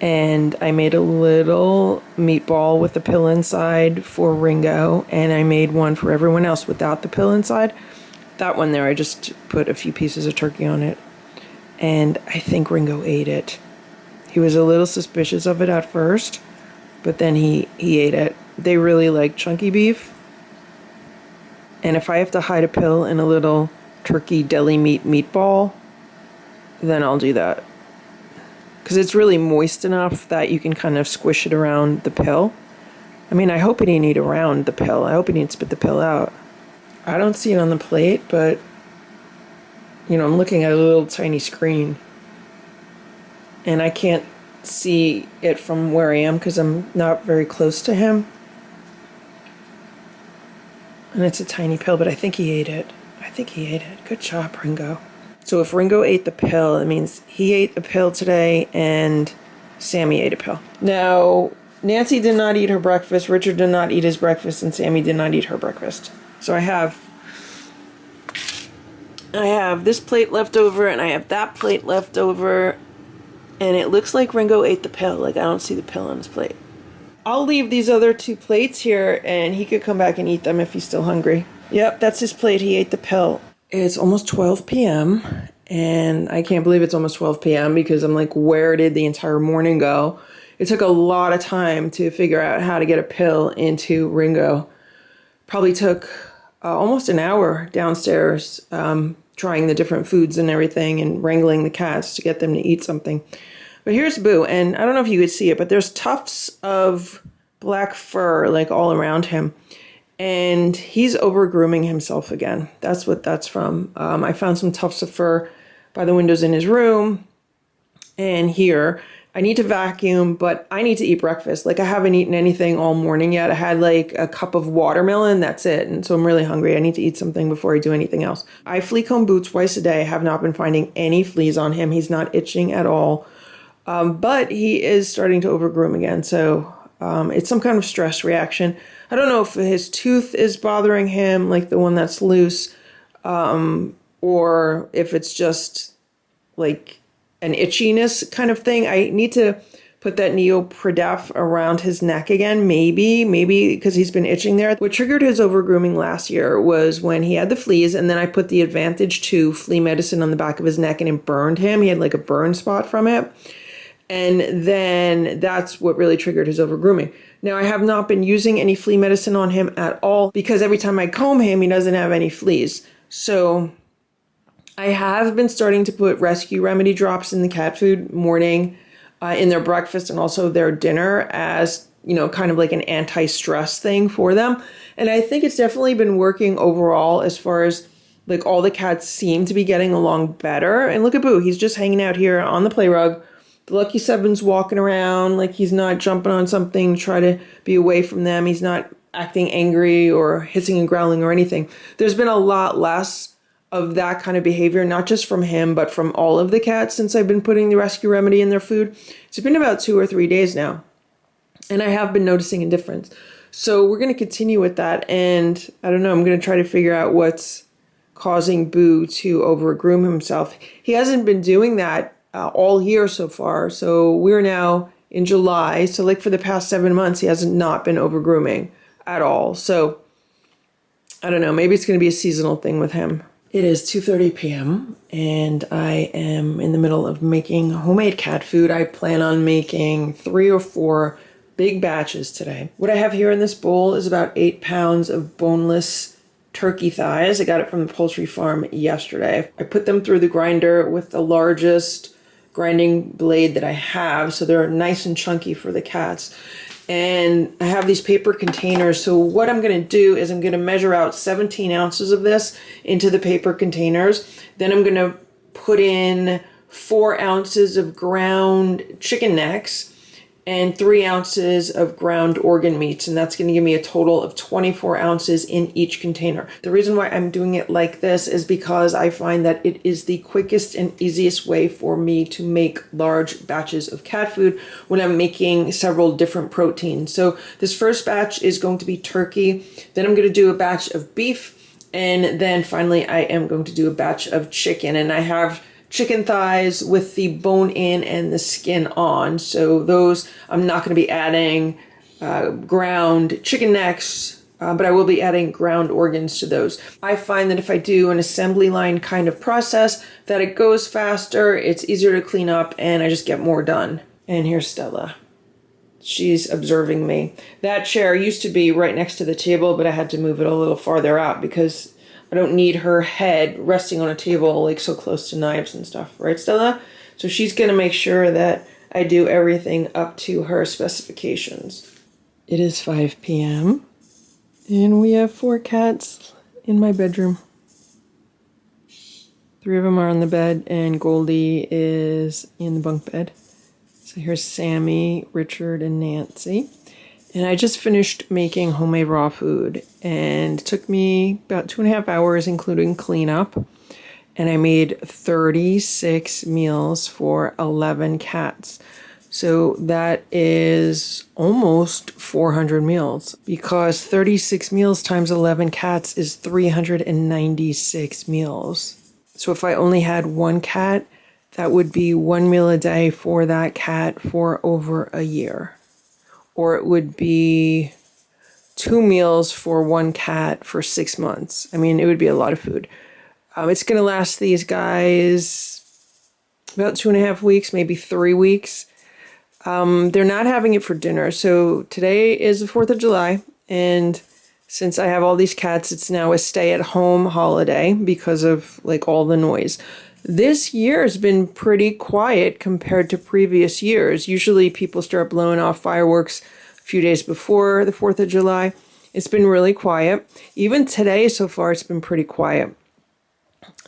S1: And I made a little meatball with the pill inside for Ringo, and I made one for everyone else without the pill inside. That one there, I just put a few pieces of turkey on it. And I think Ringo ate it. He was a little suspicious of it at first, but then he ate it. They really like chunky beef. And if I have to hide a pill in a little turkey deli meat meatball, then I'll do that. Because it's really moist enough that you can kind of squish it around the pill. I mean, I hope he didn't eat around the pill. I hope he didn't spit the pill out. I don't see it on the plate, but, I'm looking at a little tiny screen. and I can't see it from where I am because I'm not very close to him. And it's a tiny pill, but I think he ate it. I think he ate it. Good job, Ringo. So if Ringo ate the pill, it means he ate a pill today and Sammy ate a pill. Now, Nancy did not eat her breakfast, Richard did not eat his breakfast, and Sammy did not eat her breakfast. So I have this plate left over, and I have that plate left over, and it looks like Ringo ate the pill. Like, I don't see the pill on his plate. I'll leave these other 2 plates here, and he could come back and eat them if he's still hungry. Yep, that's his plate. He ate the pill. It's almost 12 p.m., and I can't believe it's almost 12 p.m. because I'm like, where did the entire morning go? It took a lot of time to figure out how to get a pill into Ringo. Probably took almost an hour downstairs trying the different foods and everything and wrangling the cats to get them to eat something. But here's Boo, and I don't know if you could see it, but there's tufts of black fur like all around him. And he's over-grooming himself again. That's what that's from. I found some tufts of fur by the windows in his room and here. I need to vacuum, but I need to eat breakfast. Like, I haven't eaten anything all morning yet. I had like a cup of watermelon, that's it. And so I'm really hungry. I need to eat something before I do anything else. I flea comb Boo twice a day. I have not been finding any fleas on him. He's not itching at all. But he is starting to overgroom again. So it's some kind of stress reaction. I don't know if his tooth is bothering him, like the one that's loose, or if it's just like an itchiness kind of thing. I need to put that neopredaf around his neck again, maybe because he's been itching there. What triggered his overgrooming last year was when he had the fleas, and then I put the Advantage 2 flea medicine on the back of his neck, and it burned him. He had like a burn spot from it. And then that's what really triggered his overgrooming. Now, I have not been using any flea medicine on him at all because every time I comb him, he doesn't have any fleas. So I have been starting to put rescue remedy drops in the cat food morning, in their breakfast and also their dinner as, you know, kind of like an anti-stress thing for them. And I think it's definitely been working overall as far as like all the cats seem to be getting along better. And look at Boo. He's just hanging out here on the play rug. The Lucky Seven's walking around like he's not jumping on something to try to be away from them. He's not acting angry or hissing and growling or anything. There's been a lot less of that kind of behavior, not just from him, but from all of the cats since I've been putting the rescue remedy in their food. It's been about 2 or 3 days now, and I have been noticing a difference. So we're going to continue with that, and I don't know, I'm going to try to figure out what's causing Boo to overgroom himself. He hasn't been doing that all year so far. So we're now in July. So like for the past 7 months, he has not been overgrooming at all. So I don't know, maybe it's going to be a seasonal thing with him. It is 2:30 p.m. and I am in the middle of making homemade cat food. I plan on making 3 or 4 big batches today. What I have here in this bowl is about 8 pounds of boneless turkey thighs. I got it from the poultry farm yesterday. I put them through the grinder with the largest grinding blade that I have, so they're nice and chunky for the cats. And I have these paper containers, so what I'm going to do is I'm going to measure out 17 ounces of this into the paper containers. Then I'm going to put in 4 ounces of ground chicken necks and 3 ounces of ground organ meats, and that's going to give me a total of 24 ounces in each container. The reason why I'm doing it like this is because I find that it is the quickest and easiest way for me to make large batches of cat food when I'm making several different proteins. So this first batch is going to be turkey, then I'm going to do a batch of beef, and then finally I am going to do a batch of chicken. And I have chicken thighs with the bone in and the skin on. So those, I'm not going to be adding ground chicken necks, but I will be adding ground organs to those. I find that if I do an assembly line kind of process, that it goes faster, it's easier to clean up, and I just get more done. And here's Stella. She's observing me. That chair used to be right next to the table, but I had to move it a little farther out because I don't need her head resting on a table like so close to knives and stuff. Right, Stella? So she's going to make sure that I do everything up to her specifications. It is 5 p.m. and we have 4 cats in my bedroom. 3 of them are on the bed and Goldie is in the bunk bed. So here's Sammy, Richard, and Nancy. And I just finished making homemade raw food, and it took me about 2.5 hours, including cleanup. And I made 36 meals for 11 cats. So that is almost 400 meals, because 36 meals times 11 cats is 396 meals. So if I only had one cat, that would be 1 meal a day for that cat for over a year. Or it would be 2 meals for one cat for 6 months. I mean, it would be a lot of food. It's going to last these guys about 2.5 weeks, maybe 3 weeks. They're not having it for dinner. So today is the 4th of July. And since I have all these cats, it's now a stay-at-home holiday because of like all the noise. This year has been pretty quiet compared to previous years. Usually people start blowing off fireworks a few days before the 4th of July. It's been really quiet. Even today so far, it's been pretty quiet.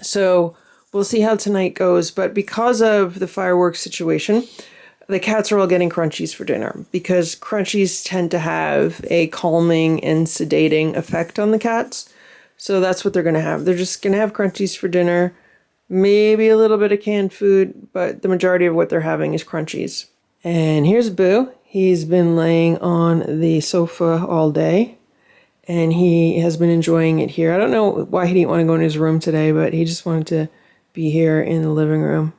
S1: So we'll see how tonight goes. But because of the fireworks situation, the cats are all getting crunchies for dinner, because crunchies tend to have a calming and sedating effect on the cats. So that's what they're going to have. They're just going to have crunchies for dinner. Maybe a little bit of canned food, but the majority of what they're having is crunchies. And here's Boo. He's been laying on the sofa all day, and he has been enjoying it here. I don't know why he didn't want to go in his room today, but he just wanted to be here in the living room.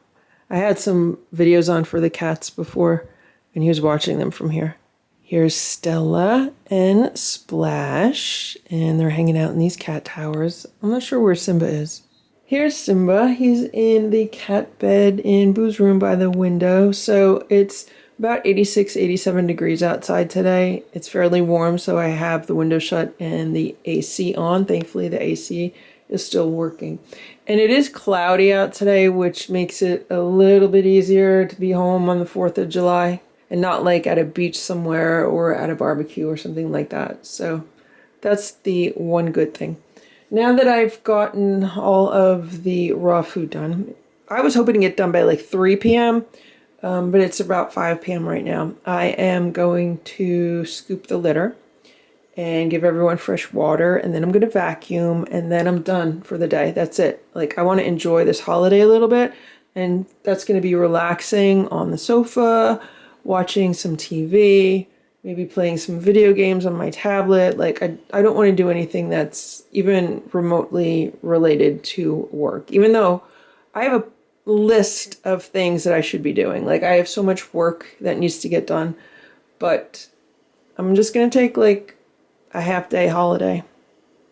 S1: I had some videos on for the cats before, and he was watching them from here. Here's Stella and Splash, and they're hanging out in these cat towers. I'm not sure where Simba is. Here's Simba. He's in the cat bed in Boo's room by the window. So it's about 86, 87 degrees outside today. It's fairly warm, so I have the window shut and the AC on. Thankfully, the AC is still working. And it is cloudy out today, which makes it a little bit easier to be home on the 4th of July and not like at a beach somewhere or at a barbecue or something like that. So that's the one good thing. Now that I've gotten all of the raw food done, I was hoping to get done by like 3 p.m., but it's about 5 p.m. right now. I am going to scoop the litter and give everyone fresh water, and then I'm going to vacuum, and then I'm done for the day. That's it. Like, I want to enjoy this holiday a little bit, and that's going to be relaxing on the sofa, watching some TV, maybe playing some video games on my tablet. Like, I don't want to do anything that's even remotely related to work, even though I have a list of things that I should be doing. Like, I have so much work that needs to get done, but I'm just going to take like a half-day holiday.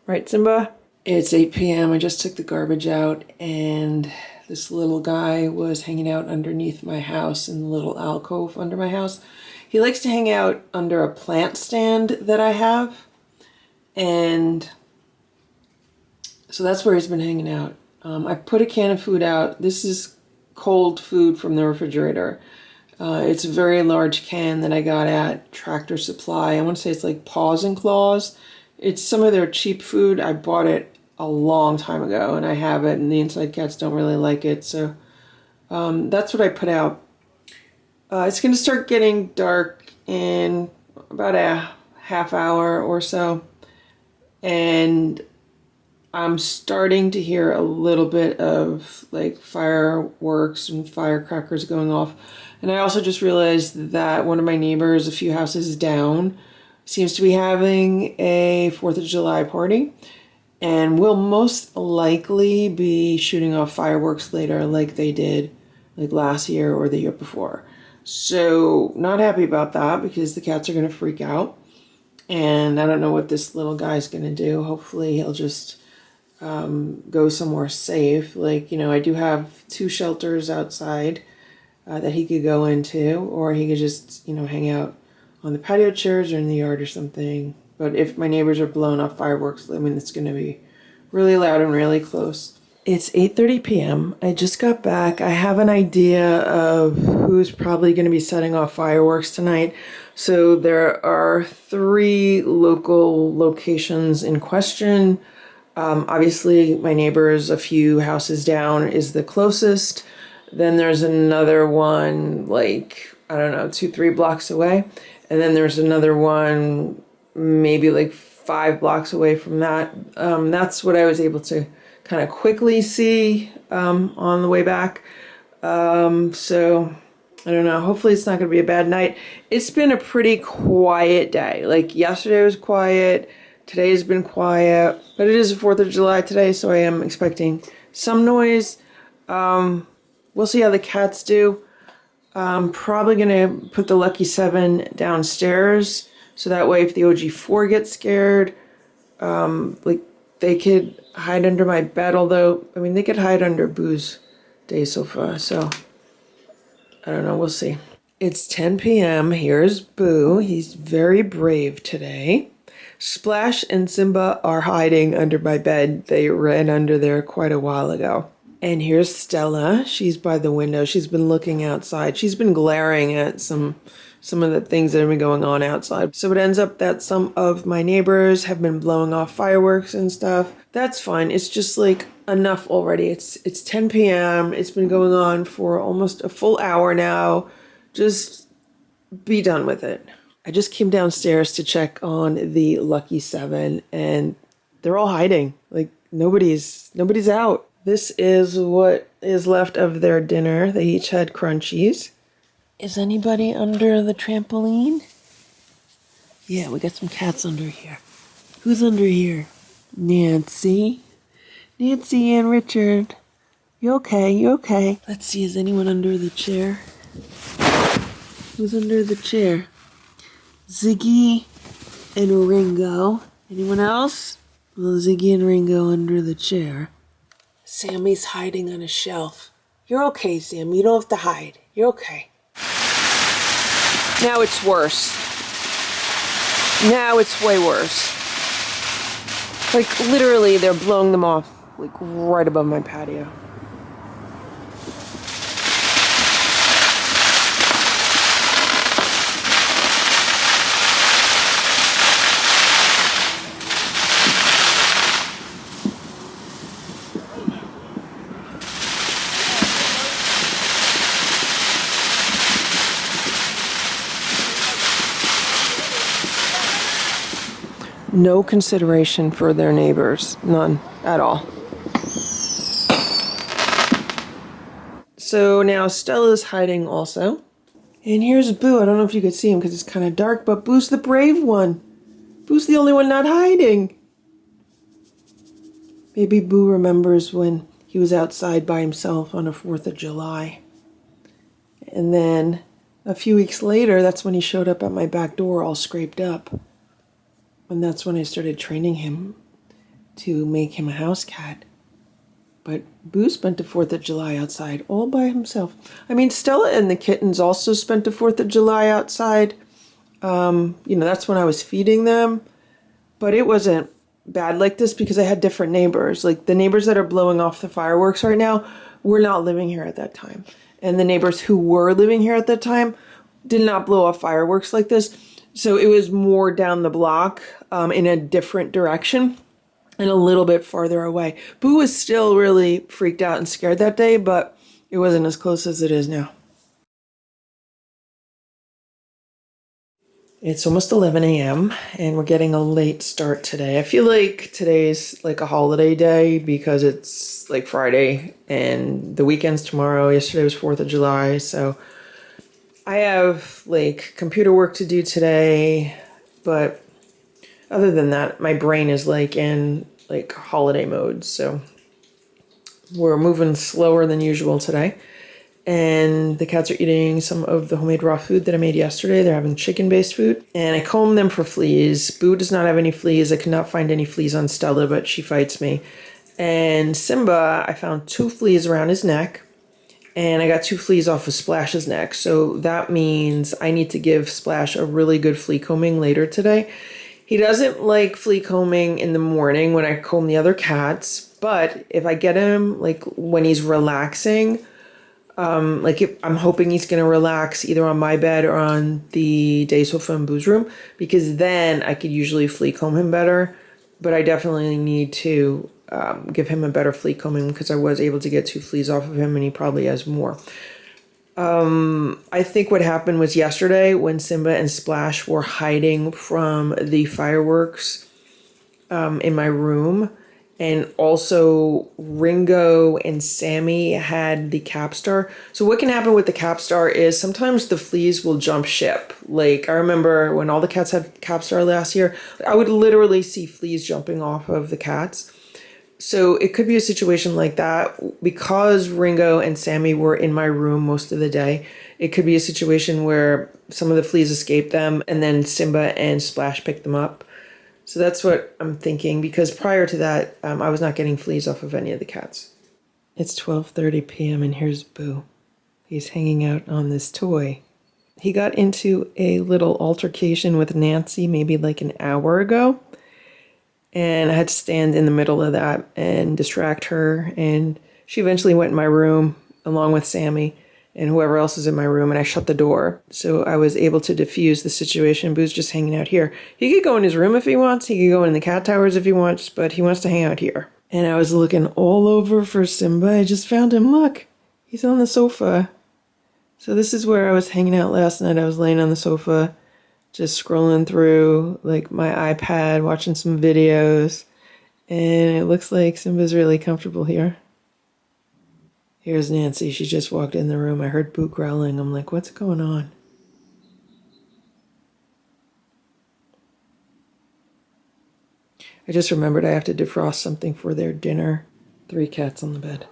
S1: Right, Simba? It's 8 p.m. I just took the garbage out, and this little guy was hanging out underneath my house in the little alcove under my house. He likes to hang out under a plant stand that I have, and so that's where he's been hanging out. I put a can of food out. This is cold food from the refrigerator. It's a very large can that I got at Tractor Supply. I want to say it's like Paws and Claws. It's some of their cheap food. I bought it a long time ago, and I have it, and the inside cats don't really like it, so that's what I put out. It's going to start getting dark in about a half hour or so, and I'm starting to hear a little bit of like fireworks and firecrackers going off. And I also just realized that one of my neighbors a few houses down seems to be having a 4th of July party, and will most likely be shooting off fireworks later like they did like last year or the year before. So not happy about that, because the cats are going to freak out, and I don't know what this little guy's going to do. Hopefully he'll just go somewhere safe. Like, you know, I do have 2 shelters outside that he could go into, or he could just, you know, hang out on the patio chairs or in the yard or something. But if my neighbors are blowing off fireworks, I mean, it's going to be really loud and really close. It's 8:30 p.m. I just got back. I have an idea of who's probably going to be setting off fireworks tonight. So there are 3 local locations in question. Obviously, my neighbors a few houses down is the closest. Then there's another one like I don't know, 2-3 blocks away. And then there's another one maybe like 5 blocks away from that. That's what I was able to kind of quickly see on the way back. So I don't know. Hopefully it's not going to be a bad night. It's been a pretty quiet day. Like yesterday was quiet. Today has been quiet. But it is the 4th of July today, so I am expecting some noise. We'll see how the cats do. I'm probably going to put the Lucky 7 downstairs. So that way if the OG4 gets scared, like they could hide under my bed. Although, I mean, they could hide under Boo's day sofa. So I don't know. We'll see. It's 10 p.m. Here's Boo. He's very brave today. Splash and Simba are hiding under my bed. They ran under there quite a while ago. And here's Stella. She's by the window. She's been looking outside. She's been glaring at some of the things that have been going on outside. So it ends up that some of my neighbors have been blowing off fireworks and stuff. That's fine. It's just like enough already. It's 10 p.m. It's been going on for almost a full hour now. Just be done with it. I just came downstairs to check on the Lucky 7 and they're all hiding. Like nobody's out. This is what is left of their dinner. They each had crunchies. Is anybody under the trampoline? Yeah, we got some cats under here. Who's under here? Nancy. Nancy and Richard. You okay? You okay? Let's see, is anyone under the chair? Who's under the chair? Ziggy and Ringo. Anyone else? Well, Ziggy and Ringo under the chair. Sammy's hiding on a shelf. You're okay, Sammy. You don't have to hide. You're okay. Now it's worse. Now it's way worse. Like, literally, they're blowing them off, like, right above my patio. No consideration for their neighbors. None at all. So now Stella's hiding also. And here's Boo. I don't know if you could see him because it's kind of dark, but Boo's the brave one. Boo's the only one not hiding. Maybe Boo remembers when he was outside by himself on a 4th of July. And then a few weeks later, that's when he showed up at my back door all scraped up. And that's when I started training him to make him a house cat. But Boo spent the 4th of July outside all by himself. I mean, Stella and the kittens also spent the 4th of July outside. That's when I was feeding them. But it wasn't bad like this because I had different neighbors. Like the neighbors that are blowing off the fireworks right now were not living here at that time. And the neighbors who were living here at that time did not blow off fireworks like this. So it was more down the block in a different direction and a little bit farther away. Boo was still really freaked out and scared that day, but it wasn't as close as it is now. It's almost 11 a.m. and we're getting a late start today. I feel like today's like a holiday day because it's like Friday and the weekend's tomorrow. Yesterday was 4th of July, so I have like computer work to do today, but other than that, my brain is like in like holiday mode. So we're moving slower than usual today. And the cats are eating some of the homemade raw food that I made yesterday. They're having chicken-based food. And I comb them for fleas. Boo does not have any fleas. I could not find any fleas on Stella, but she fights me. And Simba, I found 2 fleas around his neck. And I got 2 fleas off of Splash's neck. So that means I need to give Splash a really good flea combing later today. He doesn't like flea combing in the morning when I comb the other cats. But if I get him like when he's relaxing, I'm hoping he's going to relax either on my bed or on the day sofa in Boo's room. Because then I could usually flea comb him better. But I definitely need to give him a better flea combing because I was able to get 2 fleas off of him and he probably has more. I think what happened was yesterday when Simba and Splash were hiding from the fireworks in my room. And also Ringo and Sammy had the Capstar. So what can happen with the Capstar is sometimes the fleas will jump ship. Like I remember when all the cats had Capstar last year, I would literally see fleas jumping off of the cats. So it could be a situation like that because Ringo and Sammy were in my room most of the day. It could be a situation where some of the fleas escaped them and then Simba and Splash picked them up. So that's what I'm thinking, because prior to that, I was not getting fleas off of any of the cats. It's 12:30 p.m. and here's Boo. He's hanging out on this toy. He got into a little altercation with Nancy maybe like an hour ago. And I had to stand in the middle of that and distract her. And she eventually went in my room along with Sammy and whoever else is in my room, and I shut the door. So I was able to diffuse the situation. Boo's just hanging out here. He could go in his room if he wants. He could go in the cat towers if he wants, but he wants to hang out here. And I was looking all over for Simba. I just found him. Look, he's on the sofa. So this is where I was hanging out last night. I was laying on the sofa, just scrolling through like my iPad, watching some videos. And it looks like Simba's really comfortable here. Here's Nancy. She just walked in the room. I heard Boo growling. I'm like, what's going on? I just remembered I have to defrost something for their dinner. 3 cats on the bed.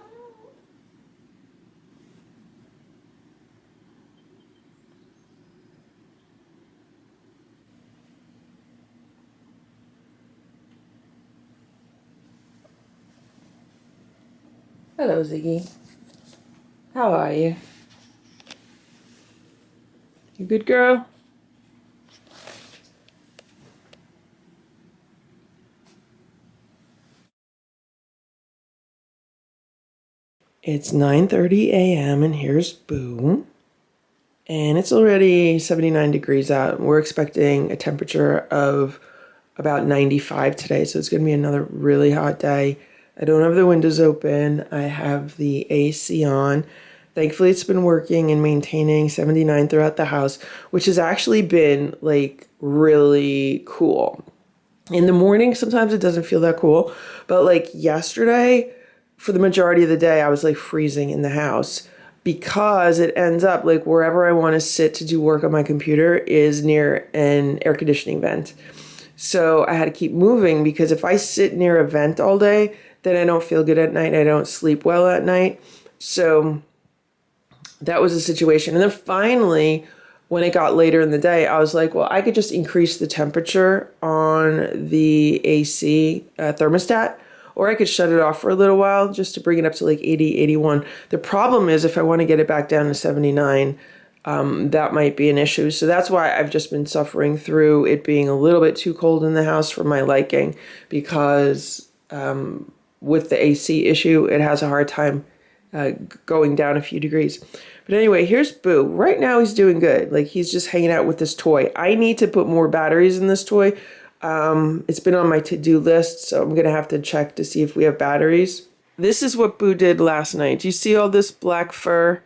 S1: Hello, Ziggy. How are you? You good girl? It's 9:30 a.m. and here's Boo. And it's already 79 degrees out. We're expecting a temperature of about 95 today, so it's going to be another really hot day. I don't have the windows open. I have the AC on. Thankfully, it's been working and maintaining 79 throughout the house, which has actually been like really cool. In the morning, sometimes it doesn't feel that cool, but like yesterday, for the majority of the day, I was like freezing in the house because it ends up like wherever I want to sit to do work on my computer is near an air conditioning vent. So I had to keep moving because if I sit near a vent all day, then I don't feel good at night. I don't sleep well at night. So that was a situation. And then finally, when it got later in the day, I was like, well, I could just increase the temperature on the AC thermostat, or I could shut it off for a little while just to bring it up to like 80, 81. The problem is if I want to get it back down to 79, that might be an issue. So that's why I've just been suffering through it being a little bit too cold in the house for my liking, because with the AC issue, it has a hard time going down a few degrees. But anyway, here's Boo. Right now he's doing good. Like he's just hanging out with this toy. I need to put more batteries in this toy. It's been on my to-do list, so I'm going to have to check to see if we have batteries. This is what Boo did last night. Do you see all this black fur?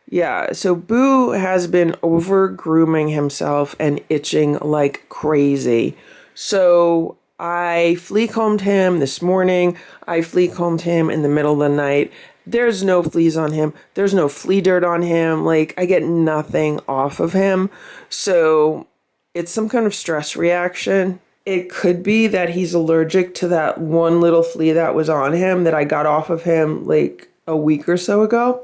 S1: Yeah, so Boo has been over-grooming himself and itching like crazy. So I flea combed him this morning. I flea combed him in the middle of the night. There's no fleas on him. There's no flea dirt on him. Like, I get nothing off of him. So it's some kind of stress reaction. It could be that he's allergic to that one little flea that was on him that I got off of him like a week or so ago.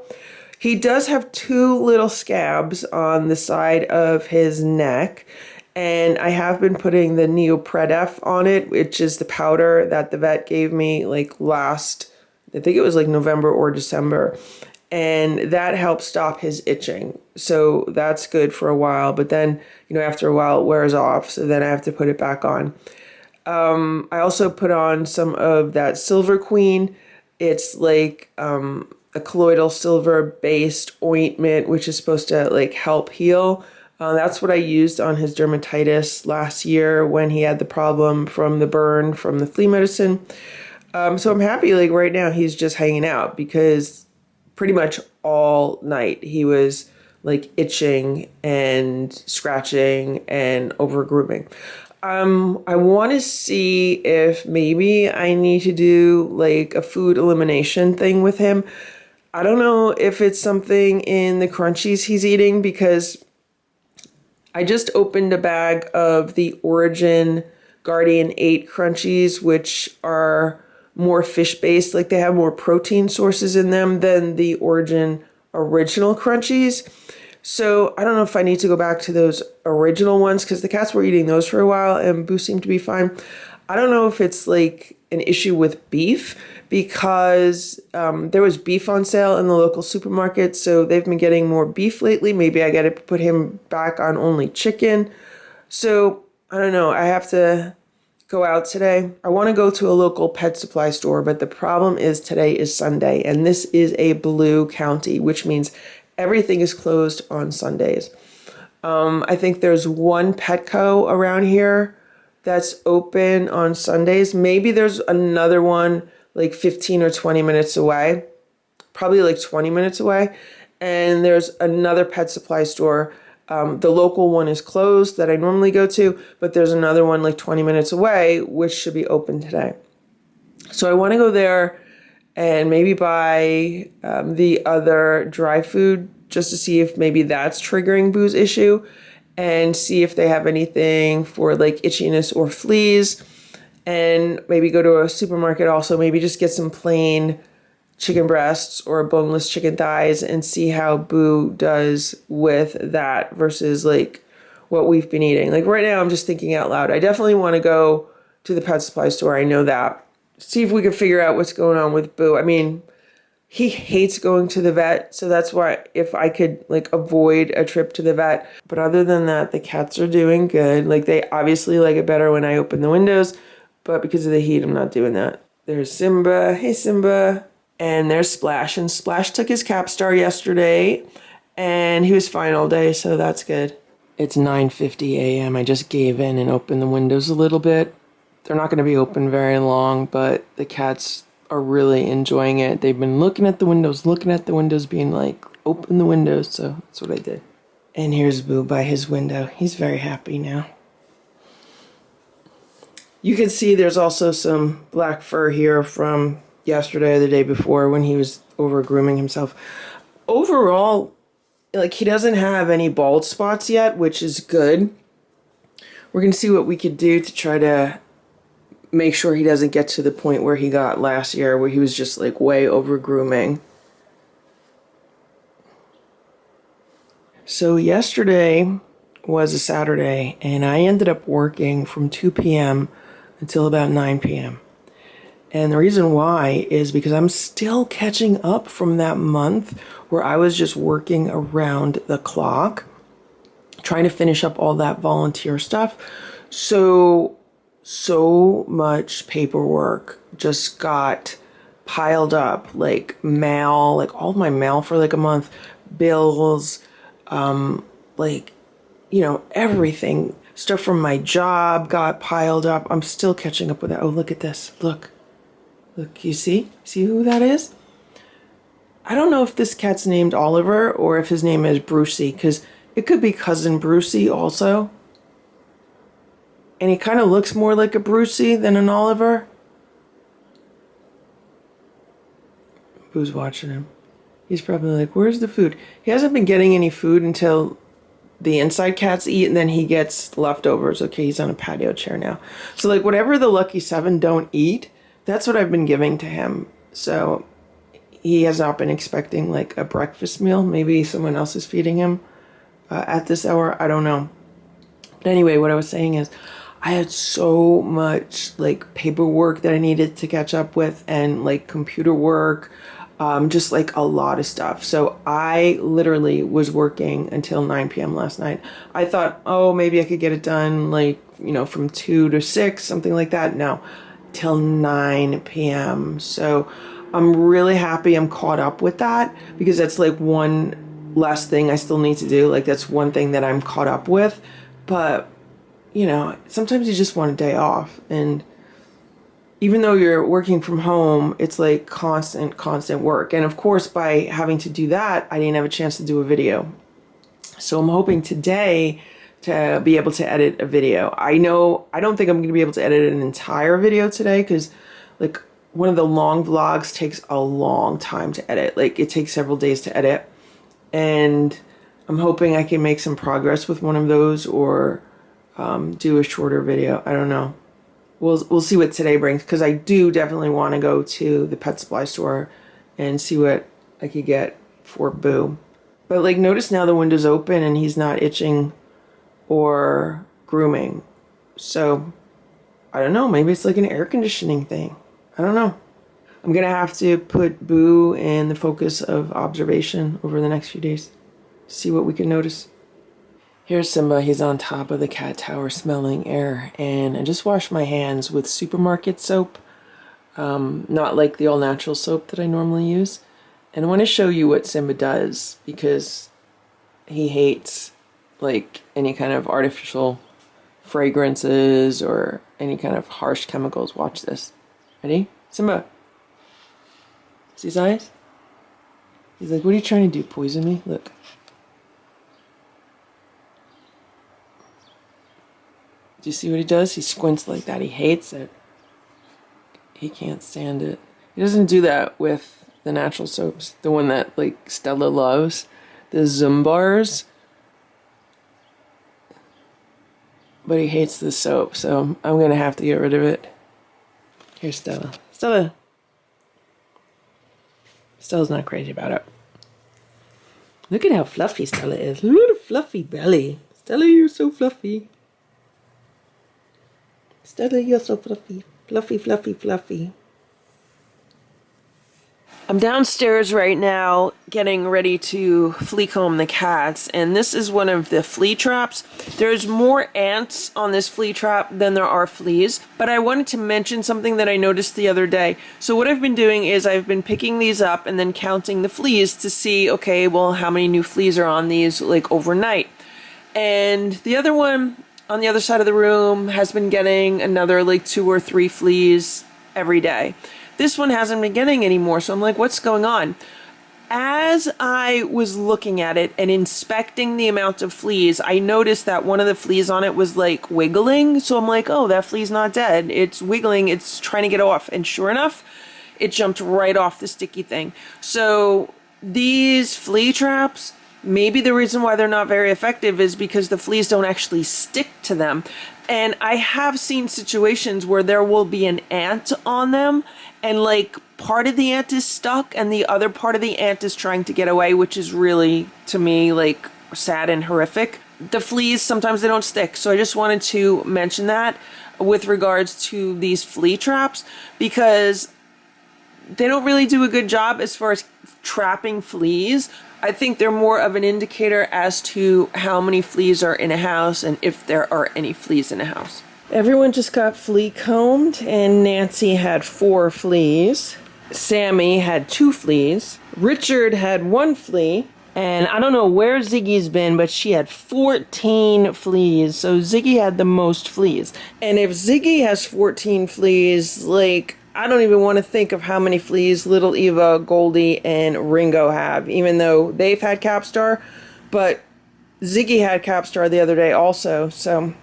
S1: He does have 2 little scabs on the side of his neck. And I have been putting the Neopredef on it, which is the powder that the vet gave me like last, I think it was like November or December. And that helps stop his itching. So that's good for a while. But then, after a while it wears off. So then I have to put it back on. I also put on some of that Silver Queen. It's like a colloidal silver based ointment, which is supposed to like help heal. That's what I used on his dermatitis last year when he had the problem from the burn from the flea medicine. So I'm happy right now he's just hanging out because pretty much all night he was like itching and scratching and over grooming. I want to see if maybe I need to do like a food elimination thing with him. I don't know if it's something in the crunchies he's eating, because I just opened a bag of the Origin Guardian 8 crunchies, which are more fish-based. Like, they have more protein sources in them than the Origin original crunchies. So I don't know if I need to go back to those original ones, because the cats were eating those for a while and Boo seemed to be fine. I don't know if it's like an issue with beef, because there was beef on sale in the local supermarket, so they've been getting more beef lately. Maybe I got to put him back on only chicken. So I don't know. I have to go out today. I want to go to a local pet supply store, but the problem is today is Sunday, and this is a blue county, which means everything is closed on Sundays. I think there's one Petco around here that's open on Sundays. Maybe there's another one like 15 or 20 minutes away, probably like 20 minutes away. And there's another pet supply store. The local one is closed that I normally go to, but there's another one like 20 minutes away, which should be open today. So I want to go there and maybe buy the other dry food, just to see if maybe that's triggering Boo's issue, and see if they have anything for like itchiness or fleas. And maybe go to a supermarket also, maybe just get some plain chicken breasts or boneless chicken thighs and see how Boo does with that versus like what we've been eating. Like right now, I'm just thinking out loud. I definitely want to go to the pet supply store. I know that. See if we can figure out what's going on with Boo. I mean, he hates going to the vet, so that's why if I could like avoid a trip to the vet. But other than that, the cats are doing good. Like, they obviously like it better when I open the windows, but because of the heat, I'm not doing that. There's Simba. Hey, Simba. And there's Splash. And Splash took his Capstar yesterday, and he was fine all day, so that's good. It's 9:50 a.m. I just gave in and opened the windows a little bit. They're not going to be open very long, but the cats are really enjoying it. They've been looking at the windows, being like, open the windows. So that's what I did. And here's Boo by his window. He's very happy now. You can see there's also some black fur here from yesterday or the day before when he was over grooming himself. Overall, like, he doesn't have any bald spots yet, which is good. We're going to see what we could do to try to make sure he doesn't get to the point where he got last year, where he was just like way over grooming. So yesterday was a Saturday, and I ended up working from 2 p.m. until about 9 p.m. And the reason why is because I'm still catching up from that month where I was just working around the clock, trying to finish up all that volunteer stuff. So much paperwork just got piled up, like mail, like all of my mail for like a month, bills, like, you know, everything. Stuff from my job got piled up. I'm still catching up with that. Oh, look at this. Look, you see? See who that is? I don't know if this cat's named Oliver or if his name is Brucey, because it could be cousin Brucey also. And he kind of looks more like a Brucey than an Oliver. Who's watching him? He's probably like, where's the food? He hasn't been getting any food until the inside cats eat, and then he gets leftovers. Okay, he's on a patio chair now. So like whatever the lucky seven don't eat, that's what I've been giving to him. So he has not been expecting like a breakfast meal. Maybe someone else is feeding him at this hour. I don't know. But anyway, what I was saying is I had so much like paperwork that I needed to catch up with, and like computer work, just like a lot of stuff. So I literally was working until 9 p.m. last night. I thought, oh, maybe I could get it done like, you know, from 2 to 6, something like that. No, till 9 p.m. So I'm really happy I'm caught up with that, because that's like one less thing I still need to do. Like, that's one thing that I'm caught up with. But, you know, sometimes you just want a day off. And even though you're working from home, it's like constant work. And of course, by having to do that, I didn't have a chance to do a video. So I'm hoping today to be able to edit a video. I don't think I'm going to be able to edit an entire video today because like one of the long vlogs takes a long time to edit. Like it takes several days to edit. And I'm hoping I can make some progress with one of those or do a shorter video. I don't know. We'll see what today brings because I do definitely want to go to the pet supply store and see what I could get for Boo. But like notice now the window's open and he's not itching or grooming. So I don't know, maybe it's like an air conditioning thing. I don't know. I'm gonna have to put Boo in the focus of observation over the next few days. See what we can notice. Here's Simba, he's on top of the cat tower smelling air, and I just washed my hands with supermarket soap, not like the all-natural soap that I normally use. And I want to show you what Simba does because he hates like any kind of artificial fragrances or any kind of harsh chemicals. Watch this. Ready? Simba. See his eyes? He's like, what are you trying to do? Poison me? Look. Do you see what he does? He squints like that. He hates it. He can't stand it. He doesn't do that with the natural soaps. The one that like Stella loves. The Zoom bars. But he hates the soap, so I'm going to have to get rid of it. Here's Stella. Stella! Stella's not crazy about it. Look at how fluffy Stella is. Look at a fluffy belly. Stella, you're so fluffy. Stella, you're so fluffy. Fluffy, fluffy, fluffy. I'm downstairs right now getting ready to flea comb the cats, and this is one of the flea traps. There's more ants on this flea trap than there are fleas, but I wanted to mention something that I noticed the other day. So what I've been doing is I've been picking these up and then counting the fleas to see, okay, well, how many new fleas are on these like overnight. And the other one on the other side of the room has been getting another like 2 or 3 fleas every day. This one hasn't been getting any more, so I'm like, what's going on? As I was looking at it and inspecting the amount of fleas, I noticed that one of the fleas on it was like wiggling. So I'm like, oh, that flea's not dead. It's wiggling. It's trying to get off. And sure enough, it jumped right off the sticky thing. So these flea traps, maybe the reason why they're not very effective is because the fleas don't actually stick to them. And I have seen situations where there will be an ant on them and like part of the ant is stuck and the other part of the ant is trying to get away, which is really, to me, like sad and horrific. The fleas, sometimes they don't stick. So I just wanted to mention that with regards to these flea traps because they don't really do a good job as far as trapping fleas. I think they're more of an indicator as to how many fleas are in a house and if there are any fleas in a house. Everyone just got flea combed and Nancy had 4 fleas. Sammy had 2 fleas. Richard had 1 flea. And I don't know where Ziggy's been, but she had 14 fleas. So Ziggy had the most fleas. And if Ziggy has 14 fleas, like, I don't even want to think of how many fleas little Eva, Goldie, and Ringo have, even though they've had Capstar. But Ziggy had Capstar the other day also, so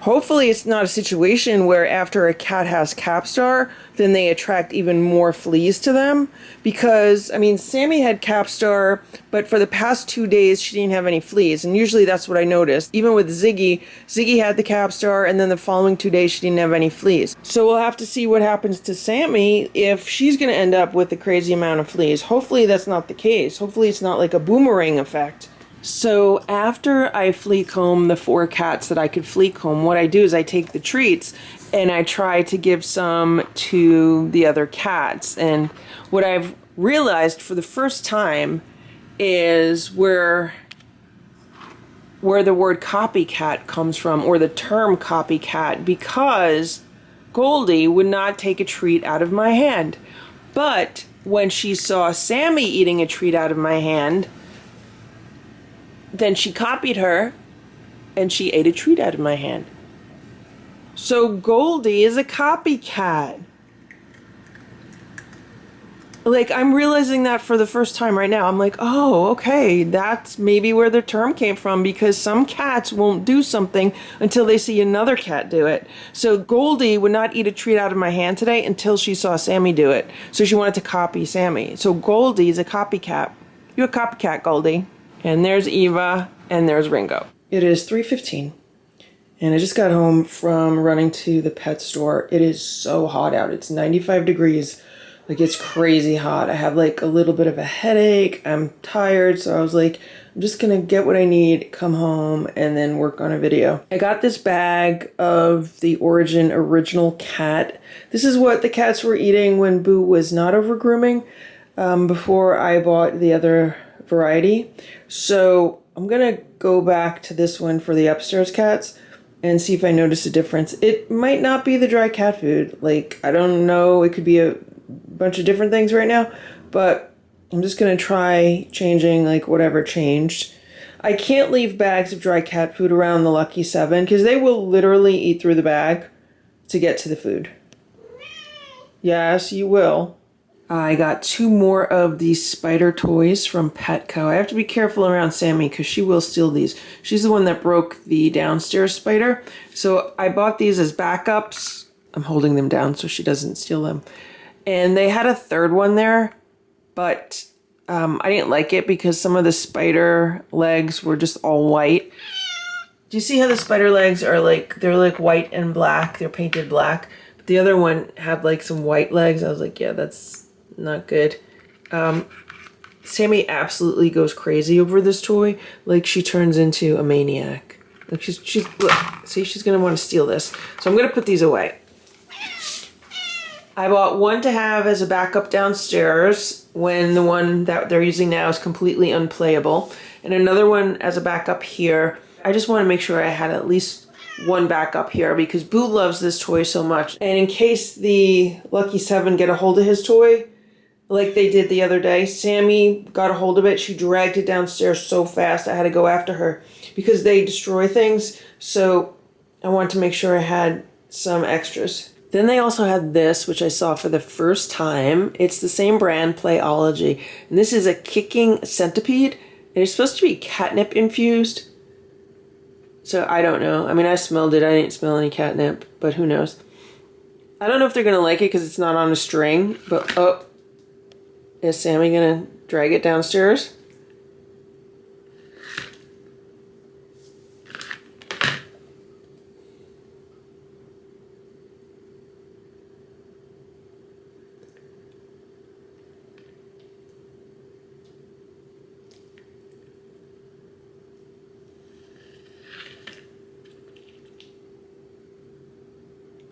S1: hopefully it's not a situation where after a cat has Capstar, then they attract even more fleas to them. Because, I mean, Sammy had Capstar, but for the past 2 days, she didn't have any fleas. And usually that's what I noticed. Even with Ziggy, Ziggy had the Capstar, and then the following 2 days, she didn't have any fleas. So we'll have to see what happens to Sammy if she's going to end up with a crazy amount of fleas. Hopefully that's not the case. Hopefully it's not like a boomerang effect. So after I flea comb the 4 cats that I could flea comb, what I do is I take the treats and I try to give some to the other cats. And what I've realized for the first time is where the word copycat comes from, or the term copycat, because Goldie would not take a treat out of my hand. But when she saw Sammy eating a treat out of my hand, then she copied her and she ate a treat out of my hand. So Goldie is a copycat. Like, I'm realizing that for the first time right now. I'm like, oh, okay, that's maybe where the term came from, because some cats won't do something until they see another cat do it. So Goldie would not eat a treat out of my hand today until she saw Sammy do it. So she wanted to copy Sammy. So Goldie's a copycat. You're a copycat, Goldie. And there's Eva, and there's Ringo. It is 3:15. And I just got home from running to the pet store. It is so hot out. It's 95 degrees. Like, it's crazy hot. I have like a little bit of a headache. I'm tired. So I was like, I'm just going to get what I need, come home, and then work on a video. I got this bag of the Origin Original Cat. This is what the cats were eating when Boo was not over grooming, before I bought the other variety. So I'm going to go back to this one for the upstairs cats and see if I notice a difference. It might not be the dry cat food. Like, I don't know. It could be a bunch of different things right now, but I'm just going to try changing like whatever changed. I can't leave bags of dry cat food around the Lucky 7 because they will literally eat through the bag to get to the food. Yes, you will. I got 2 more of these spider toys from Petco. I have to be careful around Sammy because she will steal these. She's the one that broke the downstairs spider. So I bought these as backups. I'm holding them down so she doesn't steal them. And they had a third one there, but I didn't like it because some of the spider legs were just all white. Do you see how the spider legs are like, they're like white and black. They're painted black. But the other one had like some white legs. I was like, yeah, that's not good. Sammy absolutely goes crazy over this toy. Like, she turns into a maniac. Like, she's look, see, she's gonna want to steal this. So I'm gonna put these away. I bought one to have as a backup downstairs when the one that they're using now is completely unplayable, and another one as a backup here. I just want to make sure I had at least one backup here because Boo loves this toy so much. And in case the Lucky 7 get a hold of his toy, like they did the other day, Sammy got a hold of it. She dragged it downstairs so fast I had to go after her because they destroy things. So I wanted to make sure I had some extras. Then they also had this, which I saw for the first time. It's the same brand, Playology. And this is a kicking centipede. And it's supposed to be catnip infused. So I don't know. I mean, I smelled it. I didn't smell any catnip, but who knows? I don't know if they're going to like it because it's not on a string. But, oh, is Sammy going to drag it downstairs?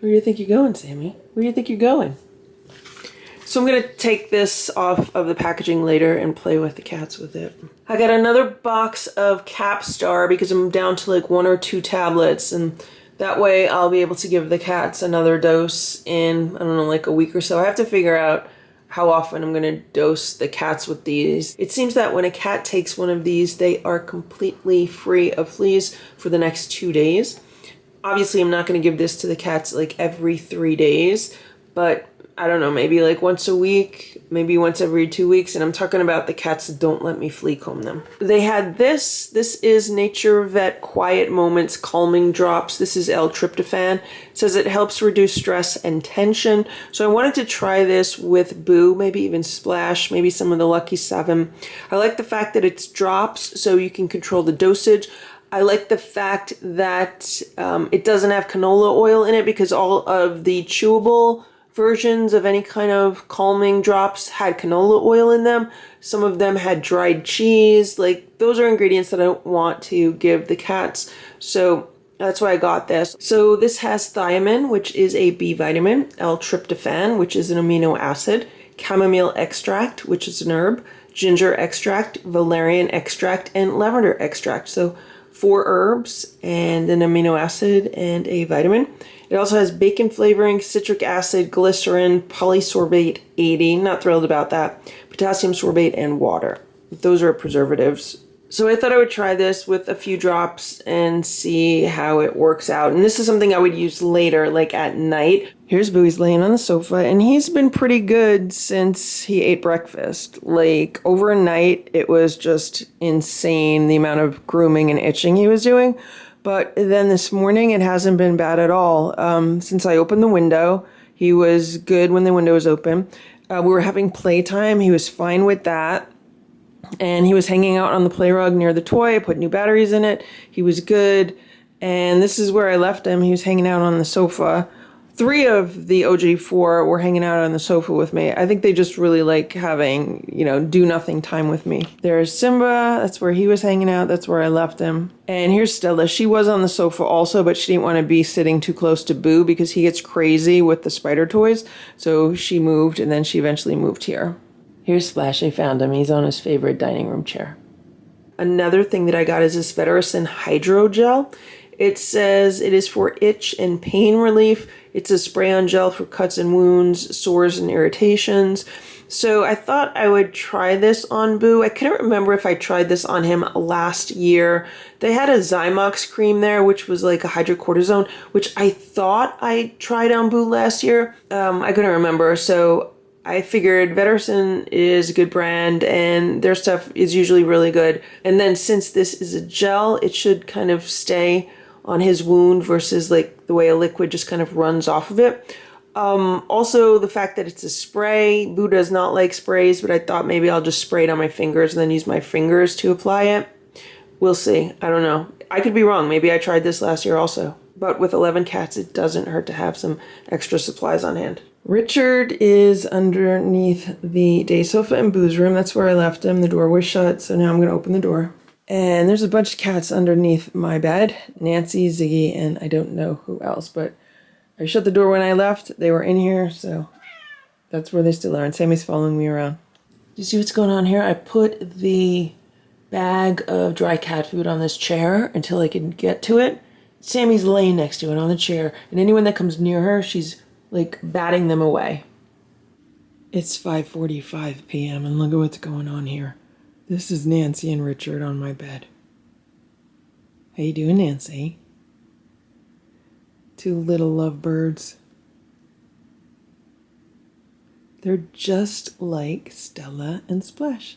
S1: Where do you think you're going, Sammy? Where do you think you're going? So I'm going to take this off of the packaging later and play with the cats with it. I got another box of Capstar because I'm down to like 1 or 2 tablets, and that way I'll be able to give the cats another dose in, I don't know, like a week or so. I have to figure out how often I'm going to dose the cats with these. It seems that when a cat takes one of these, they are completely free of fleas for the next 2 days. Obviously, I'm not going to give this to the cats like every 3 days, but I don't know, maybe like once a week, maybe once every 2 weeks. And I'm talking about the cats that don't let me flea comb them. They had this. This is Nature Vet Quiet Moments Calming Drops. This is L-tryptophan. It says it helps reduce stress and tension. So I wanted to try this with Boo, maybe even Splash, maybe some of the Lucky 7. I like the fact that it's drops, so you can control the dosage. I like the fact that it doesn't have canola oil in it because all of the chewable versions of any kind of calming drops had canola oil in them. Some of them had dried cheese. Like, those are ingredients that I don't want to give the cats. So that's why I got this. So this has thiamine, which is a B vitamin, L-tryptophan, which is an amino acid, chamomile extract, which is an herb, ginger extract, valerian extract, and lavender extract. So 4 herbs and an amino acid and a vitamin. It also has bacon flavoring, citric acid, glycerin, polysorbate 80, not thrilled about that, potassium sorbate, and water. Those are preservatives. So I thought I would try this with a few drops and see how it works out. And this is something I would use later, like at night. Here's Boo. He's laying on the sofa, and he's been pretty good since he ate breakfast. Like overnight, it was just insane the amount of grooming and itching he was doing. But then this morning, it hasn't been bad at all. Since I opened the window, he was good when the window was open. We were having playtime. He was fine with that. And he was hanging out on the play rug near the toy. I put new batteries in it. He was good. And this is where I left him. He was hanging out on the sofa. 3 of the OG4 were hanging out on the sofa with me. I think they just really like having, do nothing time with me. There's Simba. That's where he was hanging out. That's where I left him. And here's Stella. She was on the sofa also, but she didn't want to be sitting too close to Boo because he gets crazy with the spider toys. So she moved, and then she eventually moved here. Here's Splash. I found him. He's on his favorite dining room chair. Another thing that I got is this Federicin Hydro Gel. It says it is for itch and pain relief. It's a spray-on gel for cuts and wounds, sores and irritations. So I thought I would try this on Boo. I couldn't remember if I tried this on him last year. They had a Zymox cream there, which was like a hydrocortisone, which I thought I tried on Boo last year. I couldn't remember, so I figured Federicin is a good brand and their stuff is usually really good. And then since this is a gel, it should kind of stay on his wound versus like the way a liquid just kind of runs off of it. Also, the fact that it's a spray. Boo does not like sprays, but I thought maybe I'll just spray it on my fingers and then use my fingers to apply it. We'll see. I don't know. I could be wrong. Maybe I tried this last year also. But with 11 cats, it doesn't hurt to have some extra supplies on hand. Richard is underneath the day sofa in Boo's room. That's where I left him. The door was shut, so now I'm going to open the door. And there's a bunch of cats underneath my bed. Nancy, Ziggy, and I don't know who else, but I shut the door when I left. They were in here, so that's where they still are. And Sammy's following me around. Do you see what's going on here? I put the bag of dry cat food on this chair until I can get to it. Sammy's laying next to it on the chair, and anyone that comes near her, she's like batting them away. It's 5:45 p.m. and look at what's going on here. This is Nancy and Richard on my bed. How you doing, Nancy? 2 little lovebirds. They're just like Stella and Splash.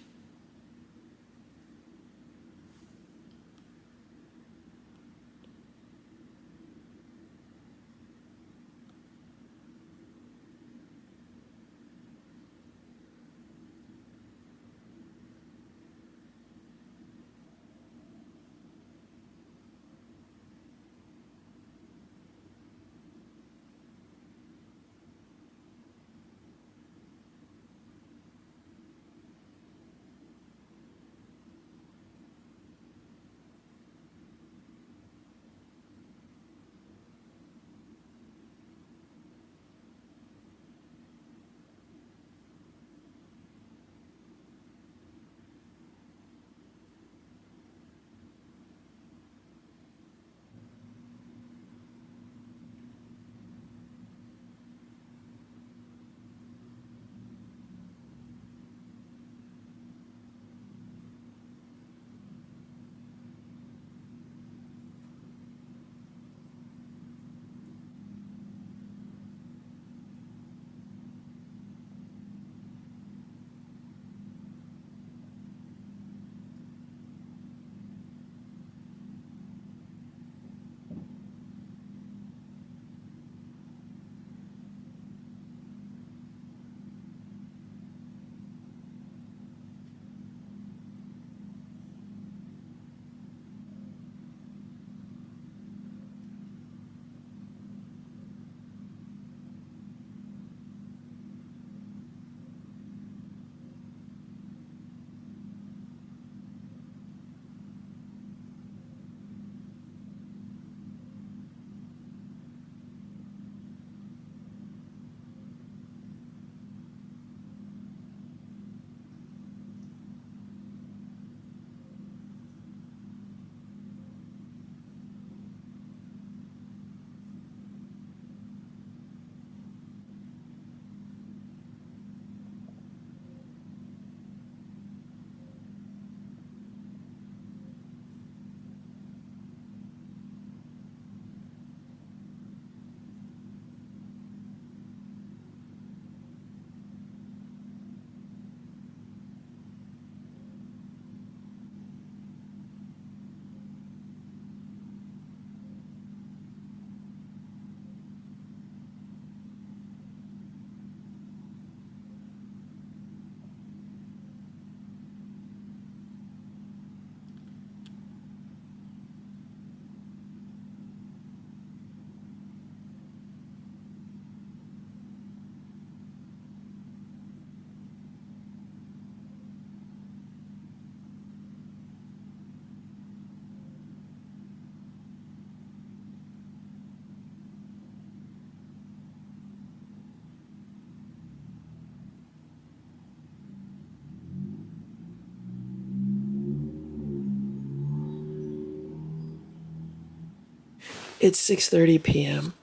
S1: It's 6:30 p.m.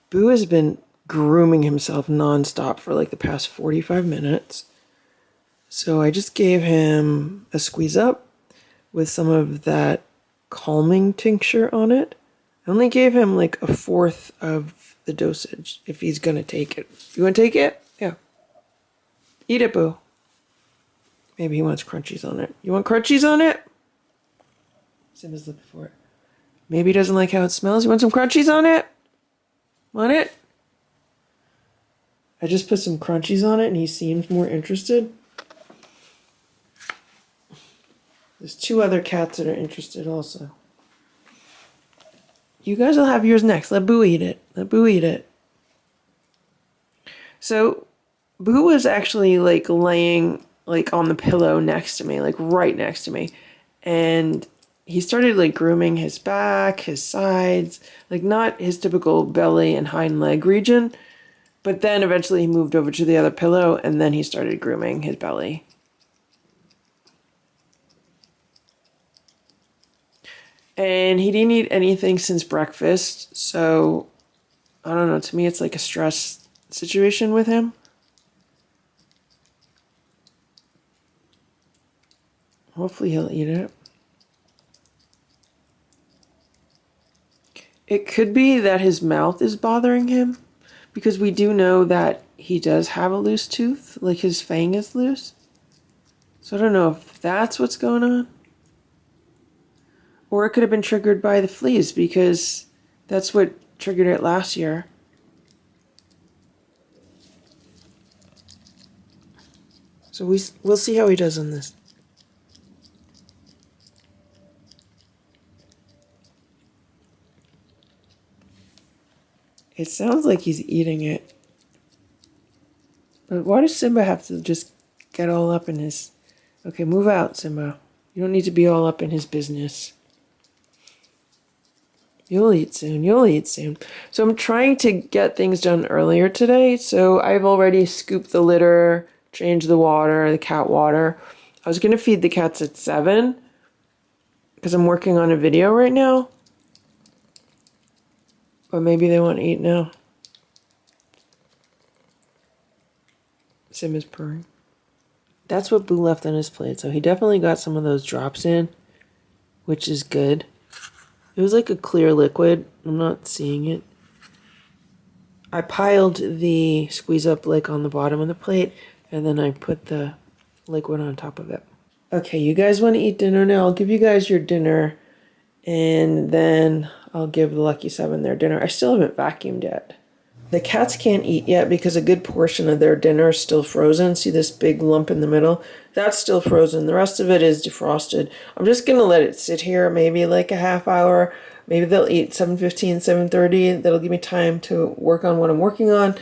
S1: Boo has been grooming himself nonstop for like the past 45 minutes. So I just gave him a squeeze up with some of that calming tincture on it. I only gave him like a fourth of the dosage if he's gonna take it. You wanna take it? Yeah. Eat it, Boo. Maybe he wants crunchies on it. You want crunchies on it? Simba's looking for it. Maybe he doesn't like how it smells. You want some crunchies on it? Want it? I just put some crunchies on it and he seems more interested. There's 2 other cats that are interested also. You guys will have yours next. Let Boo eat it. Let Boo eat it. So, Boo was actually like laying like on the pillow next to me, like right next to me. And he started like grooming his back, his sides, like not his typical belly and hind leg region. But then eventually he moved over to the other pillow and then he started grooming his belly. And he didn't eat anything since breakfast, so I don't know, to me it's like a stress situation with him. Hopefully he'll eat it. It could be that his mouth is bothering him, because we do know that he does have a loose tooth, like his fang is loose. So I don't know if that's what's going on. Or it could have been triggered by the fleas, because that's what triggered it last year. So we'll see how he does on this. It sounds like he's eating it. But why does Simba have to just get all up in his... Okay, move out, Simba. You don't need to be all up in his business. You'll eat soon. You'll eat soon. So I'm trying to get things done earlier today. So I've already scooped the litter, changed the water, the cat water. I was going to feed the cats at 7 because I'm working on a video right now. But maybe they won't eat now. Sim is purring. That's what Boo left on his plate. So he definitely got some of those drops in, which is good. It was like a clear liquid. I'm not seeing it. I piled the squeeze up like on the bottom of the plate, and then I put the liquid on top of it. Okay, you guys want to eat dinner now? I'll give you guys your dinner, and then I'll give the Lucky 7 their dinner. I still haven't vacuumed yet. The cats can't eat yet because a good portion of their dinner is still frozen. See this big lump in the middle? That's still frozen. The rest of it is defrosted. I'm just going to let it sit here maybe like a half hour. Maybe they'll eat 7:15, 7:30. That'll give me time to work on what I'm working on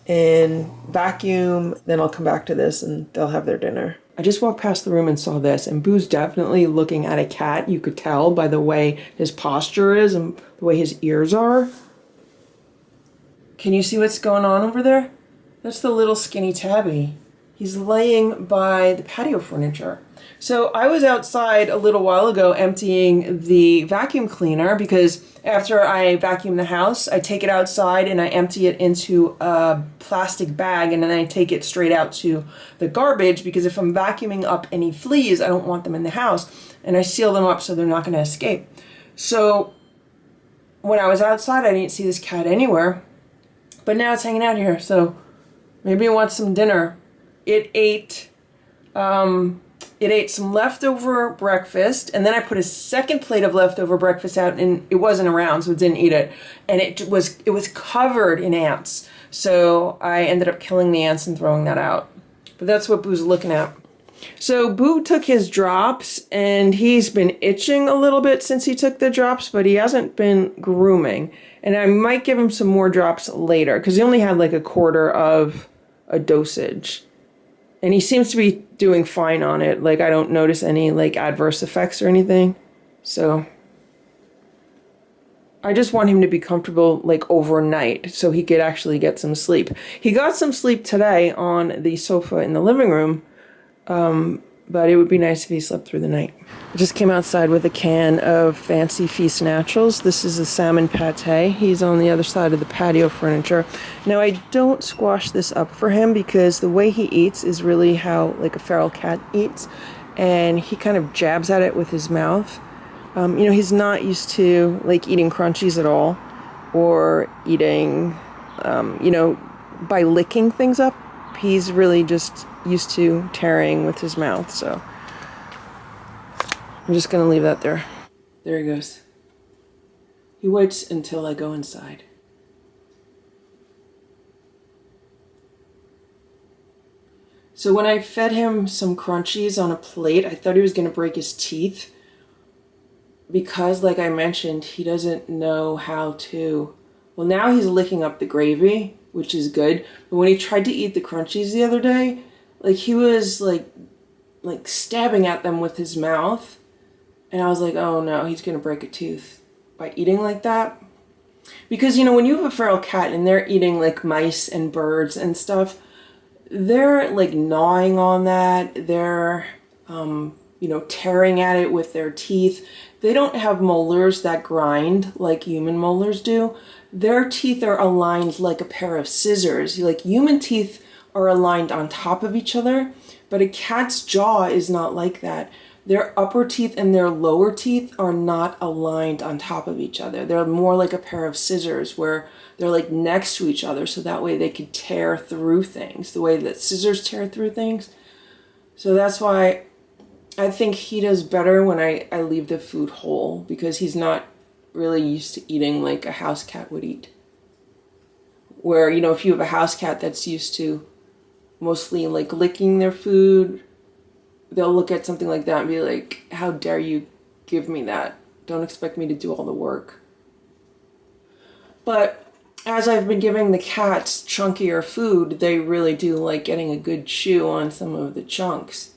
S1: and vacuum. Then I'll come back to this and they'll have their dinner. I just walked past the room and saw this, and Boo's definitely looking at a cat. You could tell by the way his posture is and the way his ears are. Can you see what's going on over there? That's the little skinny tabby. He's laying by the patio furniture. So I was outside a little while ago emptying the vacuum cleaner because after I vacuum the house, I take it outside and I empty it into a plastic bag and then I take it straight out to the garbage because if I'm vacuuming up any fleas, I don't want them in the house. And I seal them up so they're not going to escape. So when I was outside, I didn't see this cat anywhere. But now it's hanging out here, so maybe it wants some dinner. It ate some leftover breakfast, and then I put a second plate of leftover breakfast out, and it wasn't around, so it didn't eat it. And it was covered in ants. So I ended up killing the ants and throwing that out. But that's what Boo's looking at. So Boo took his drops, and he's been itching a little bit since he took the drops, but he hasn't been grooming. And I might give him some more drops later, because he only had like a quarter of a dosage. And he seems to be doing fine on it. Like, I don't notice any like adverse effects or anything. So I just want him to be comfortable like overnight so he could actually get some sleep. He got some sleep today on the sofa in the living room. but it would be nice if he slept through the night. I just came outside with a can of Fancy Feast Naturals. This is a salmon pate. He's on the other side of the patio furniture. Now, I don't squash this up for him because the way he eats is really how like a feral cat eats, and he kind of jabs at it with his mouth. He's not used to like eating crunchies at all, or eating, by licking things up. He's really just used to tearing with his mouth, so I'm just gonna leave that there. There he goes. He waits until I go inside. So when I fed him some crunchies on a plate, I thought he was gonna break his teeth because, like I mentioned, he doesn't know how to. Well, now he's licking up the gravy, which is good. But when he tried to eat the crunchies the other day, like he was like stabbing at them with his mouth. And I was like, oh no, he's gonna break a tooth by eating like that. Because, when you have a feral cat and they're eating like mice and birds and stuff, they're like gnawing on that. They're, tearing at it with their teeth. They don't have molars that grind like human molars do. Their teeth are aligned like a pair of scissors. Like human teeth are aligned on top of each other, but a cat's jaw is not like that. Their upper teeth and their lower teeth are not aligned on top of each other. They're more like a pair of scissors where they're like next to each other, so that way they could tear through things the way that scissors tear through things. So that's why I think he does better when I leave the food whole, because he's not really used to eating like a house cat would eat. Where, if you have a house cat that's used to mostly like licking their food, they'll look at something like that and be like, how dare you give me that? Don't expect me to do all the work. But as I've been giving the cats chunkier food, they really do like getting a good chew on some of the chunks.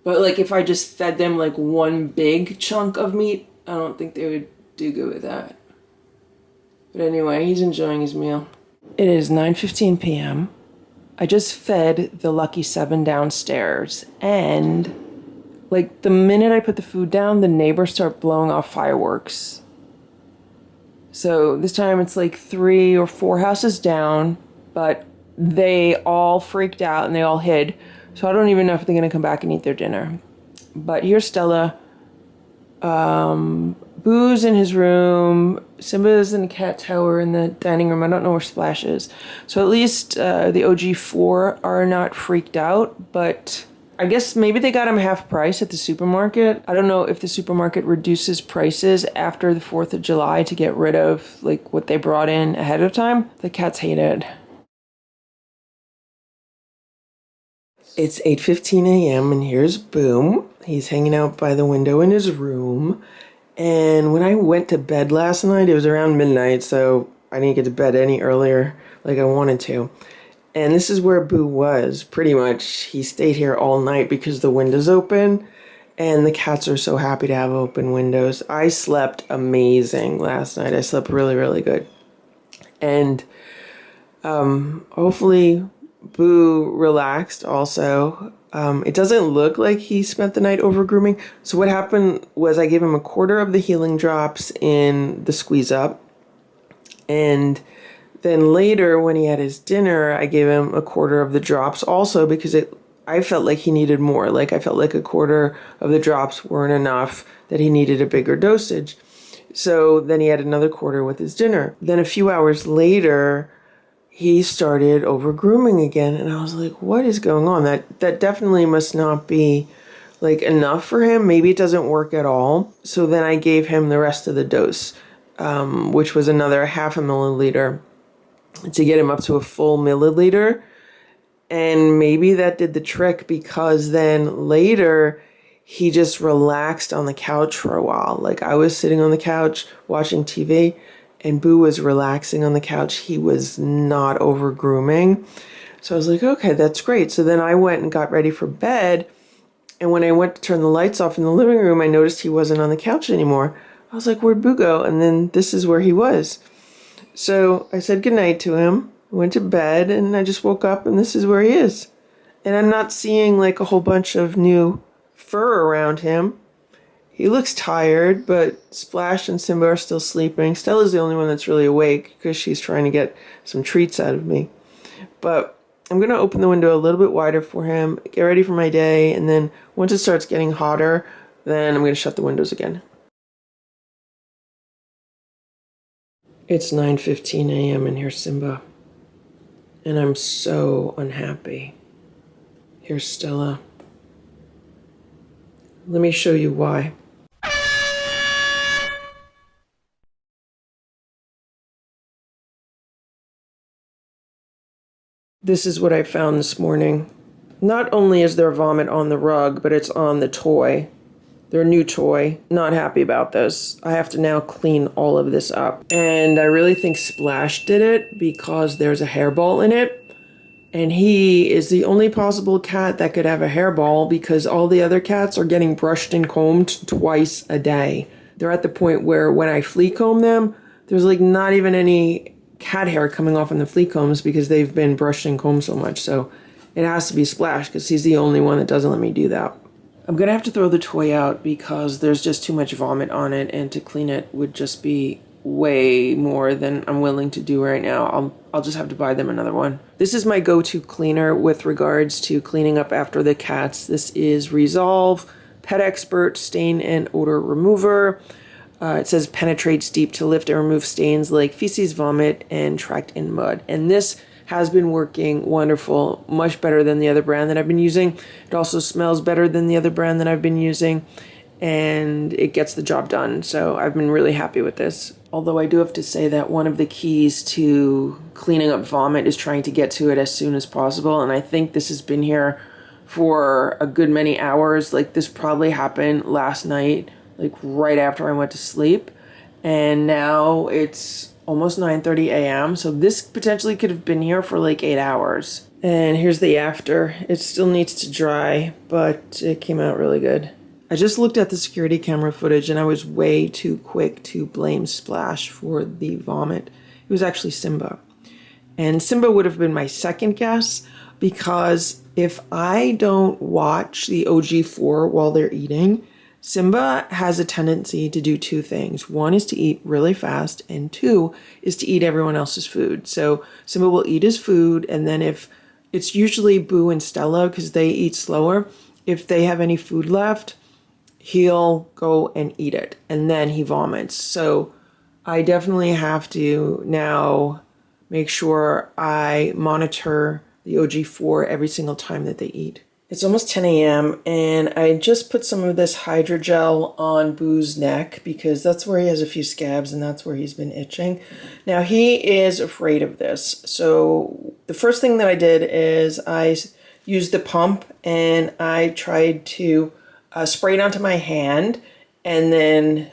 S1: But like if I just fed them like one big chunk of meat, I don't think they would do good with that. But anyway, he's enjoying his meal. It is 9:15 p.m. I just fed the lucky 7 downstairs, and like the minute I put the food down, the neighbors start blowing off fireworks. So this time it's like 3 or 4 houses down, but they all freaked out and they all hid. So I don't even know if they're going to come back and eat their dinner. But here's Stella. Boo's in his room. Simba's in the cat tower in the dining room. I don't know where Splash is. So at least the OG4 are not freaked out. But I guess maybe they got him half price at the supermarket. I don't know if the supermarket reduces prices after the 4th of July to get rid of like what they brought in ahead of time. The cats hate it. It's 8:15 a.m. and here's Boom. He's hanging out by the window in his room. And when I went to bed last night, it was around midnight, so I didn't get to bed any earlier like I wanted to. And this is where Boo was, pretty much. He stayed here all night because the window's open, and the cats are so happy to have open windows. I slept amazing last night. I slept really, really good. And hopefully Boo relaxed also. It doesn't look like he spent the night over grooming. So what happened was I gave him a quarter of the healing drops in the squeeze up. And then later when he had his dinner, I gave him a quarter of the drops also because I felt like he needed more. Like I felt like a quarter of the drops weren't enough, that he needed a bigger dosage. So then he had another quarter with his dinner. Then a few hours later, he started over grooming again, and I was like, what is going on? That definitely must not be like enough for him. Maybe it doesn't work at all. So then I gave him the rest of the dose, which was another 0.5 milliliter to get him up to a full milliliter. And maybe that did the trick, because then later he just relaxed on the couch for a while. Like I was sitting on the couch watching TV, and Boo was relaxing on the couch. He was not over grooming. So I was like, okay, that's great. So then I went and got ready for bed. And when I went to turn the lights off in the living room, I noticed he wasn't on the couch anymore. I was like, where'd Boo go? And then this is where he was. So I said goodnight to him, went to bed, and I just woke up and this is where he is. And I'm not seeing like a whole bunch of new fur around him. He looks tired, but Splash and Simba are still sleeping. Stella's the only one that's really awake because she's trying to get some treats out of me. But I'm going to open the window a little bit wider for him, get ready for my day, and then once it starts getting hotter, then I'm going to shut the windows again. It's 9:15 a.m. and here's Simba. And I'm so unhappy. Here's Stella. Let me show you why. This is what I found this morning. Not only is there vomit on the rug, but it's on the toy. Their new toy. Not happy about this. I have to now clean all of this up. And I really think Splash did it because there's a hairball in it. And he is the only possible cat that could have a hairball because all the other cats are getting brushed and combed twice a day. They're at the point where when I flea comb them, there's like not even any cat hair coming off in the flea combs because they've been brushed and combed so much. So it has to be Splash because he's the only one that doesn't let me do that. I'm going to have to throw the toy out because there's just too much vomit on it, and to clean it would just be way more than I'm willing to do right now. I'll just have to buy them another one. This is my go-to cleaner with regards to cleaning up after the cats. This is Resolve Pet Expert Stain and Odor Remover. It says penetrates deep to lift and remove stains like feces, vomit, and tracked in mud. And this has been working wonderful, much better than the other brand that I've been using. It also smells better than the other brand that I've been using, and it gets the job done. So I've been really happy with this. Although I do have to say that one of the keys to cleaning up vomit is trying to get to it as soon as possible. And I think this has been here for a good many hours. Like this probably happened last night, like right after I went to sleep. And now it's almost 9:30 a.m. So this potentially could have been here for like 8 hours. And here's the after. It still needs to dry, but it came out really good. I just looked at the security camera footage and I was way too quick to blame Splash for the vomit. It was actually Simba. And Simba would have been my second guess because if I don't watch the OG4 while they're eating, Simba has a tendency to do two things. One is to eat really fast, and two is to eat everyone else's food. So Simba will eat his food, and then if it's usually Boo and Stella because they eat slower, if they have any food left, he'll go and eat it, and then he vomits. So I definitely have to now make sure I monitor the OG4 every single time that they eat. It's almost 10 a.m. and I just put some of this hydrogel on Boo's neck because that's where he has a few scabs and that's where he's been itching. Now he is afraid of this. So the first thing that I did is I used the pump and I tried to spray it onto my hand and then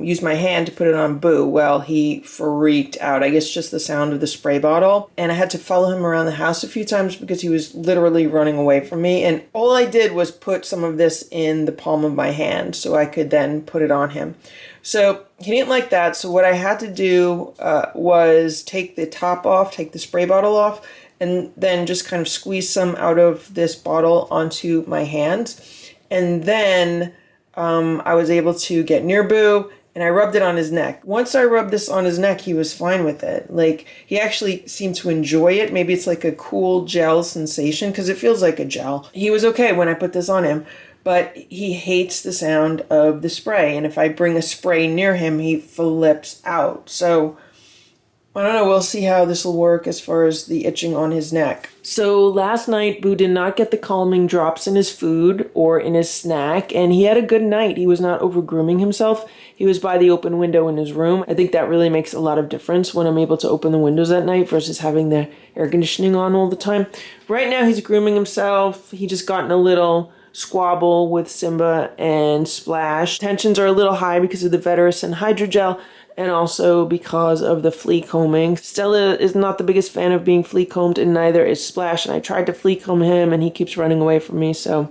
S1: use my hand to put it on Boo. Well, he freaked out. I guess just the sound of the spray bottle. And I had to follow him around the house a few times because he was literally running away from me. And all I did was put some of this in the palm of my hand so I could then put it on him. So he didn't like that. So what I had to do was take the top off, take the spray bottle off, and then just kind of squeeze some out of this bottle onto my hands. And then I was able to get near Boo and I rubbed it on his neck. Once I rubbed this on his neck, he was fine with it. Like, he actually seemed to enjoy it. Maybe it's like a cool gel sensation because it feels like a gel. He was okay when I put this on him, but he hates the sound of the spray. And if I bring a spray near him, he flips out. So I don't know, we'll see how this will work as far as the itching on his neck. So last night, Boo did not get the calming drops in his food or in his snack, and he had a good night. He was not over-grooming himself. He was by the open window in his room. I think that really makes a lot of difference when I'm able to open the windows at night versus having the air conditioning on all the time. Right now, he's grooming himself. He just got in a little squabble with Simba and Splash. Tensions are a little high because of the Veterus and hydrogel, and also because of the flea combing. Stella is not the biggest fan of being flea combed, and neither is Splash, and I tried to flea comb him and he keeps running away from me, so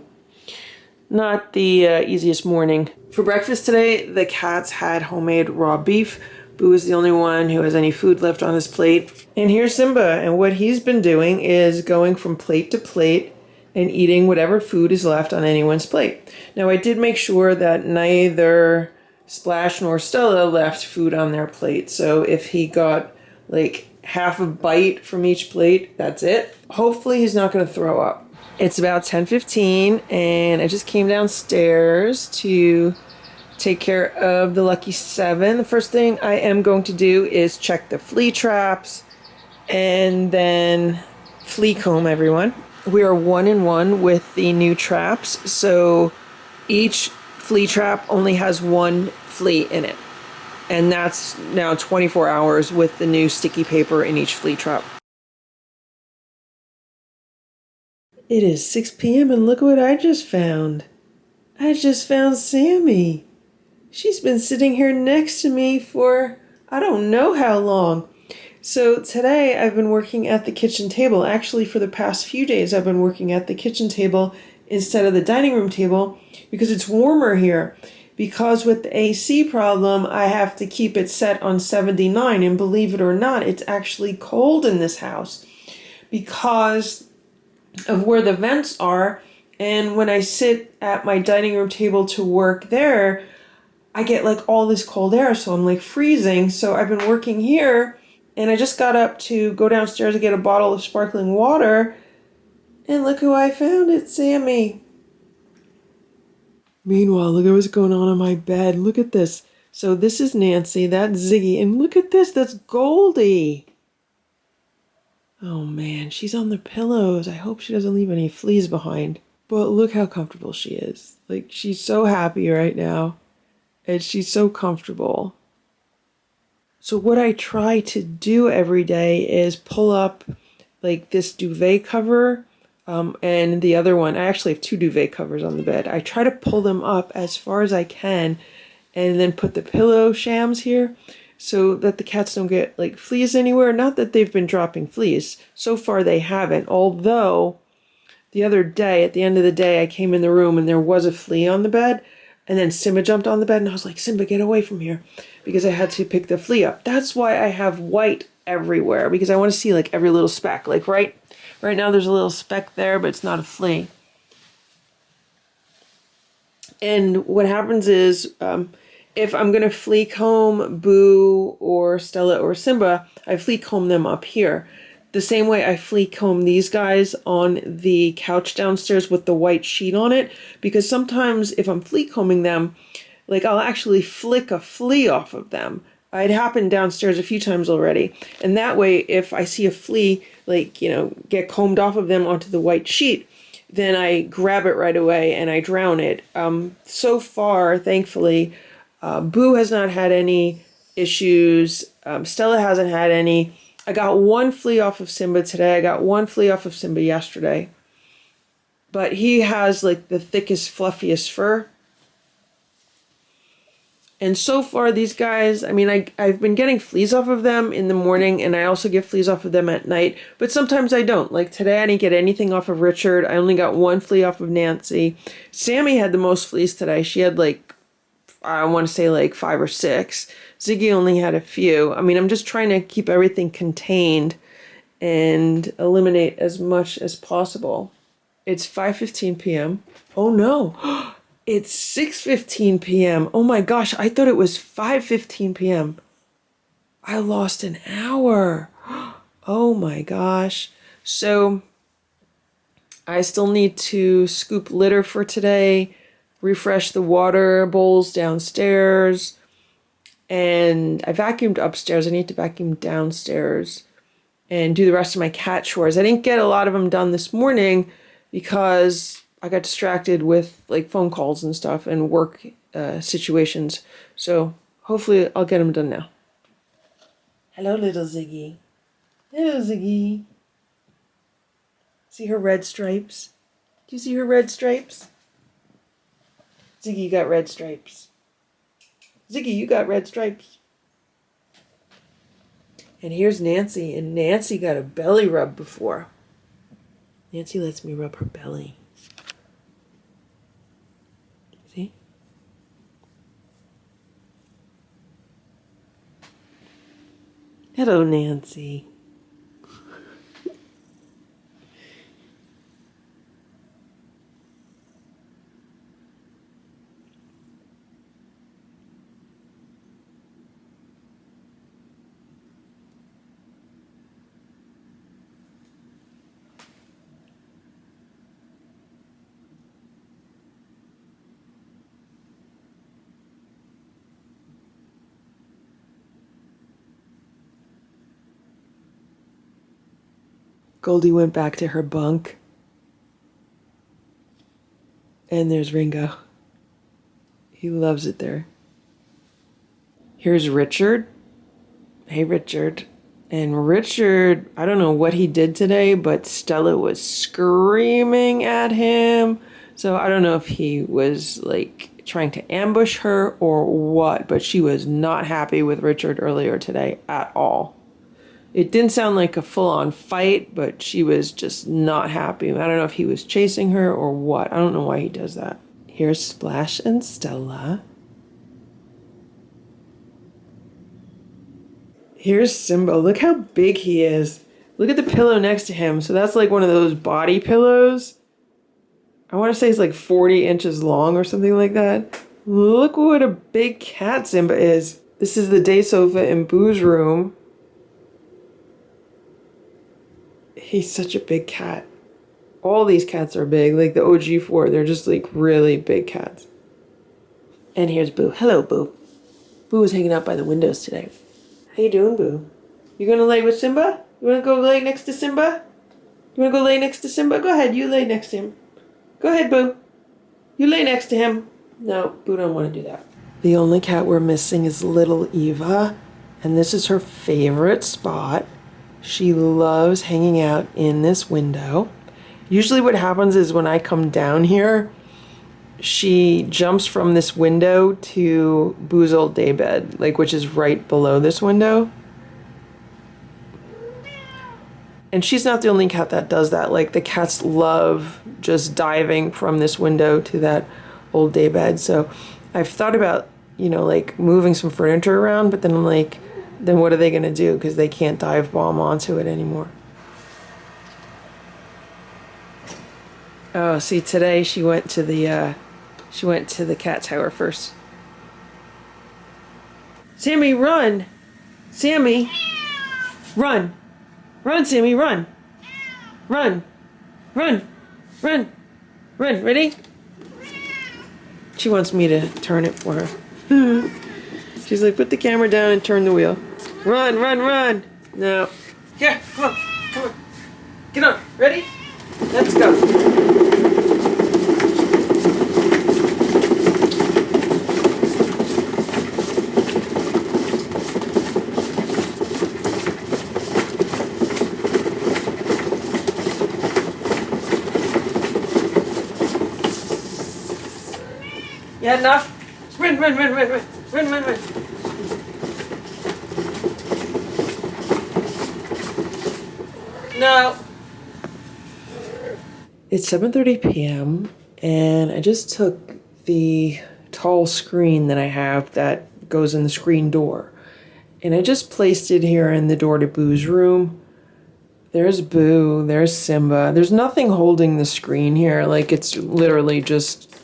S1: not the easiest morning. For breakfast today, the cats had homemade raw beef. Boo is the only one who has any food left on his plate. And here's Simba, and what he's been doing is going from plate to plate, and eating whatever food is left on anyone's plate. Now, I did make sure that neither Splash nor Stella left food on their plate. So if he got like half a bite from each plate, that's it. Hopefully he's not going to throw up. It's about 10:15 and I just came downstairs to take care of the lucky 7. The first thing I am going to do is check the flea traps and then flea comb everyone. We are 1-in-1 with the new traps, so each flea trap only has 1 flea in it. And that's now 24 hours with the new sticky paper in each flea trap. It is 6 p.m. and look what I just found. I just found Sammy. She's been sitting here next to me for I don't know how long. So today I've been working at the kitchen table. Actually, for the past few days I've been working at the kitchen table instead of the dining room table because it's warmer here. Because with the AC problem, I have to keep it set on 79. And believe it or not, it's actually cold in this house because of where the vents are. And when I sit at my dining room table to work there, I get like all this cold air. So I'm like freezing. So I've been working here and I just got up to go downstairs to get a bottle of sparkling water. And look who I found. It's Sammy. Meanwhile, look at what's going on my bed. Look at this. So this is Nancy, that's Ziggy, and look at this, that's Goldie. Oh man, she's on the pillows. I hope she doesn't leave any fleas behind. But look how comfortable she is. Like, she's so happy right now. And she's so comfortable. So what I try to do every day is pull up like this duvet cover and the other one. I actually have 2 duvet covers on the bed. I try to pull them up as far as I can and then put the pillow shams here so that the cats don't get like fleas anywhere. Not that they've been dropping fleas. So far they haven't. Although the other day, at the end of the day, I came in the room and there was a flea on the bed. And then Simba jumped on the bed and I was like, Simba, get away from here. Because I had to pick the flea up. That's why I have white everywhere. Because I want to see like every little speck. Like right now there's a little speck there, but it's not a flea. And what happens is if I'm going to flea comb Boo or Stella or Simba, I flea comb them up here. The same way I flea comb these guys on the couch downstairs with the white sheet on it. Because sometimes if I'm flea combing them, like I'll actually flick a flea off of them. It happened downstairs a few times already. And that way, if I see a flea, like, you know, get combed off of them onto the white sheet, then I grab it right away and I drown it. So far, thankfully, Boo has not had any issues. Stella hasn't had any. I got 1 flea off of Simba today. I got 1 flea off of Simba yesterday. But he has like the thickest, fluffiest fur. And so far these guys, I mean, I've been getting fleas off of them in the morning and I also get fleas off of them at night. But sometimes I don't. Like today I didn't get anything off of Richard. I only got 1 flea off of Nancy. Sammy had the most fleas today. She had like, I want to say like 5 or 6. Ziggy only had a few. I mean, I'm just trying to keep everything contained and eliminate as much as possible. It's 5:15 p.m. Oh no, it's 6:15 p.m. Oh my gosh, I thought it was 5:15 p.m. I lost an hour. Oh my gosh. So I still need to scoop litter for today, refresh the water bowls downstairs, and I vacuumed upstairs. I need to vacuum downstairs and do the rest of my cat chores. I didn't get a lot of them done this morning because I got distracted with like phone calls and stuff and work situations. So hopefully I'll get them done now. Hello, little Ziggy. Hello, Ziggy. See her red stripes? Do you see her red stripes? Ziggy, you got red stripes. Ziggy, you got red stripes. And here's Nancy, and Nancy got a belly rub before. Nancy lets me rub her belly. See? Hello, Nancy. Goldie went back to her bunk. And there's Ringo. He loves it there. Here's Richard. Hey, Richard. And Richard, I don't know what he did today, but Stella was screaming at him. So I don't know if he was like trying to ambush her or what, but she was not happy with Richard earlier today at all. It didn't sound like a full-on fight, but she was just not happy. I don't know if he was chasing her or what. I don't know why he does that. Here's Splash and Stella. Here's Simba. Look how big he is. Look at the pillow next to him. So that's like one of those body pillows. I want to say it's like 40 inches long or something like that. Look what a big cat Simba is. This is the day sofa in Boo's room. He's such a big cat. All these cats are big. Like the OG4, they're just like really big cats. And here's Boo. Hello, Boo. Boo was hanging out by the windows today. How you doing, Boo? You gonna lay with Simba? You wanna go lay next to Simba? You wanna go lay next to Simba? Go ahead, you lay next to him. Go ahead, Boo. You lay next to him. No, Boo don't want to do that. The only cat we're missing is little Eva, and this is her favorite spot. She loves hanging out in this window. Usually what happens is when I come down here, she jumps from this window to Boo's old daybed, like which is right below this window. And she's not the only cat that does that. Like the cats love just diving from this window to that old daybed. So I've thought about, like moving some furniture around, but then I'm like, then what are they going to do? Because they can't dive bomb onto it anymore. Oh, see, today she went to the cat tower first. Sammy, run! Sammy, run! Run, Sammy, run! Run! Run! Run! Run! Ready? She wants me to turn it for her. She's like, put the camera down and turn the wheel. Run, run, run! No. Here, come on, come on. Get on, ready? Let's go. You had enough? Run, run, run, run, run, run, run, run. No. It's 7:30 p.m. and I just took the tall screen that I have that goes in the screen door. And I just placed it here in the door to Boo's room. There's Boo, there's Simba. There's nothing holding the screen here. Like it's literally just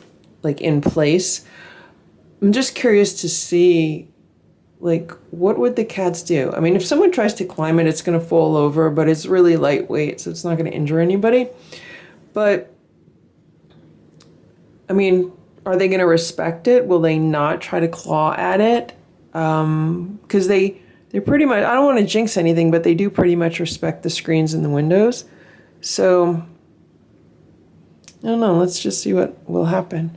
S1: like in place. I'm just curious to see, like, what would the cats do? I mean, if someone tries to climb it, it's going to fall over, but it's really lightweight, so it's not going to injure anybody. But, I mean, are they going to respect it? Will they not try to claw at it? Because they're pretty much, I don't want to jinx anything, but they do pretty much respect the screens and the windows. So, I don't know, let's just see what will happen.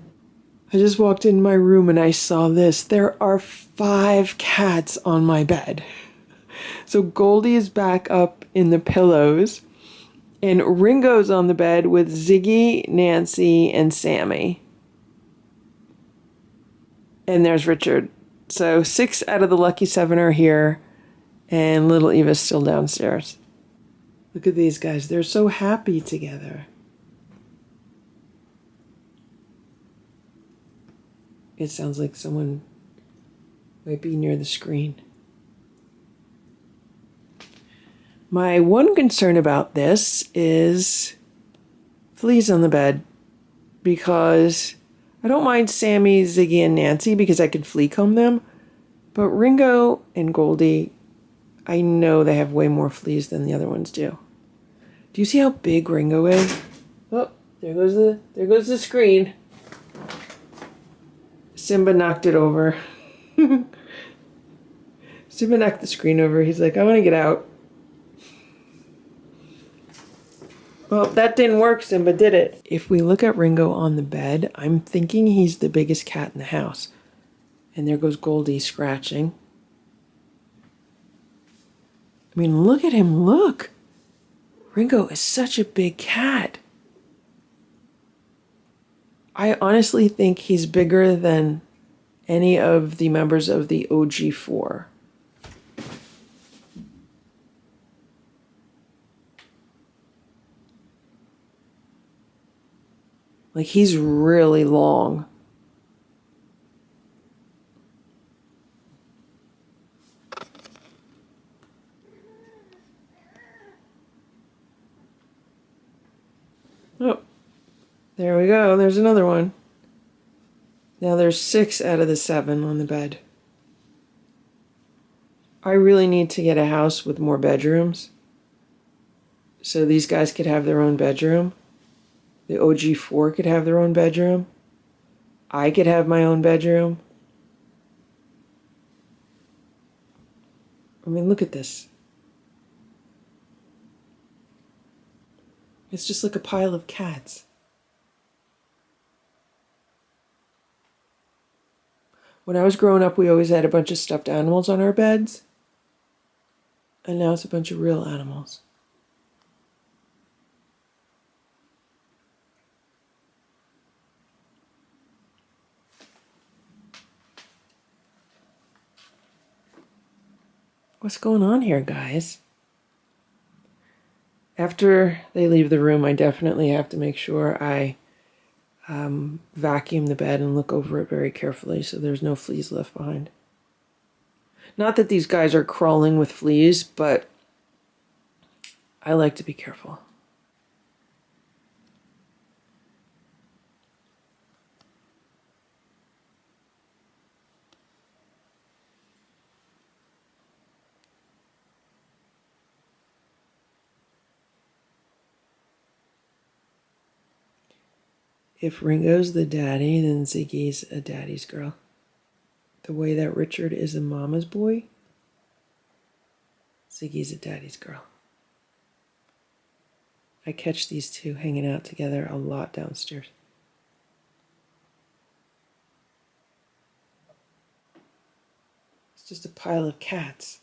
S1: I just walked in my room and I saw this. There are 5 cats on my bed. So Goldie is back up in the pillows. And Ringo's on the bed with Ziggy, Nancy, and Sammy. And there's Richard. So 6 out of the lucky 7 are here. And little Eva's still downstairs. Look at these guys. They're so happy together. It sounds like someone might be near the screen. My one concern about this is fleas on the bed, because I don't mind Sammy, Ziggy, and Nancy because I could flea comb them, but Ringo and Goldie, I know they have way more fleas than the other ones do. Do you see how big Ringo is? Oh, there goes the screen. Simba knocked it over. Simba knocked the screen over. He's like, I want to get out. Well, that didn't work, Simba, did it? If we look at Ringo on the bed, I'm thinking he's the biggest cat in the house. And there goes Goldie scratching. I mean, look at him, look! Ringo is such a big cat. I honestly think he's bigger than any of the members of the OG4. Like, he's really long. Oh, there we go. There's another one. Now there's 6 out of the 7 on the bed. I really need to get a house with more bedrooms, so these guys could have their own bedroom. The OG4 could have their own bedroom. I could have my own bedroom. I mean, look at this. It's just like a pile of cats. When I was growing up, we always had a bunch of stuffed animals on our beds. And now it's a bunch of real animals. What's going on here, guys? After they leave the room, I definitely have to make sure I vacuum the bed and look over it very carefully so there's no fleas left behind. Not that these guys are crawling with fleas, but I like to be careful. If Ringo's the daddy, then Ziggy's a daddy's girl. The way that Richard is a mama's boy, Ziggy's a daddy's girl. I catch these two hanging out together a lot downstairs. It's just a pile of cats.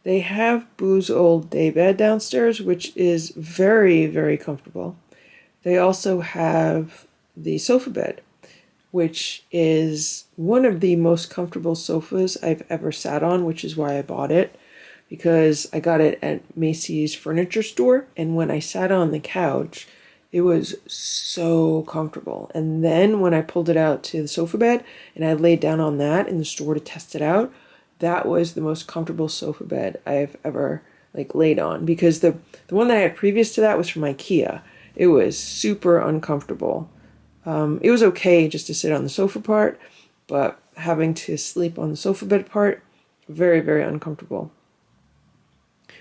S1: They have Boo's old daybed downstairs, which is very, very comfortable. They also have the sofa bed, which is one of the most comfortable sofas I've ever sat on, which is why I bought it, because I got it at Macy's furniture store, and when I sat on the couch, it was so comfortable. And then when I pulled it out to the sofa bed, and I laid down on that in the store to test it out, that was the most comfortable sofa bed I've ever laid on, because the one that I had previous to that was from IKEA. It was super uncomfortable. It was okay just to sit on the sofa part, but having to sleep on the sofa bed part, very, very uncomfortable.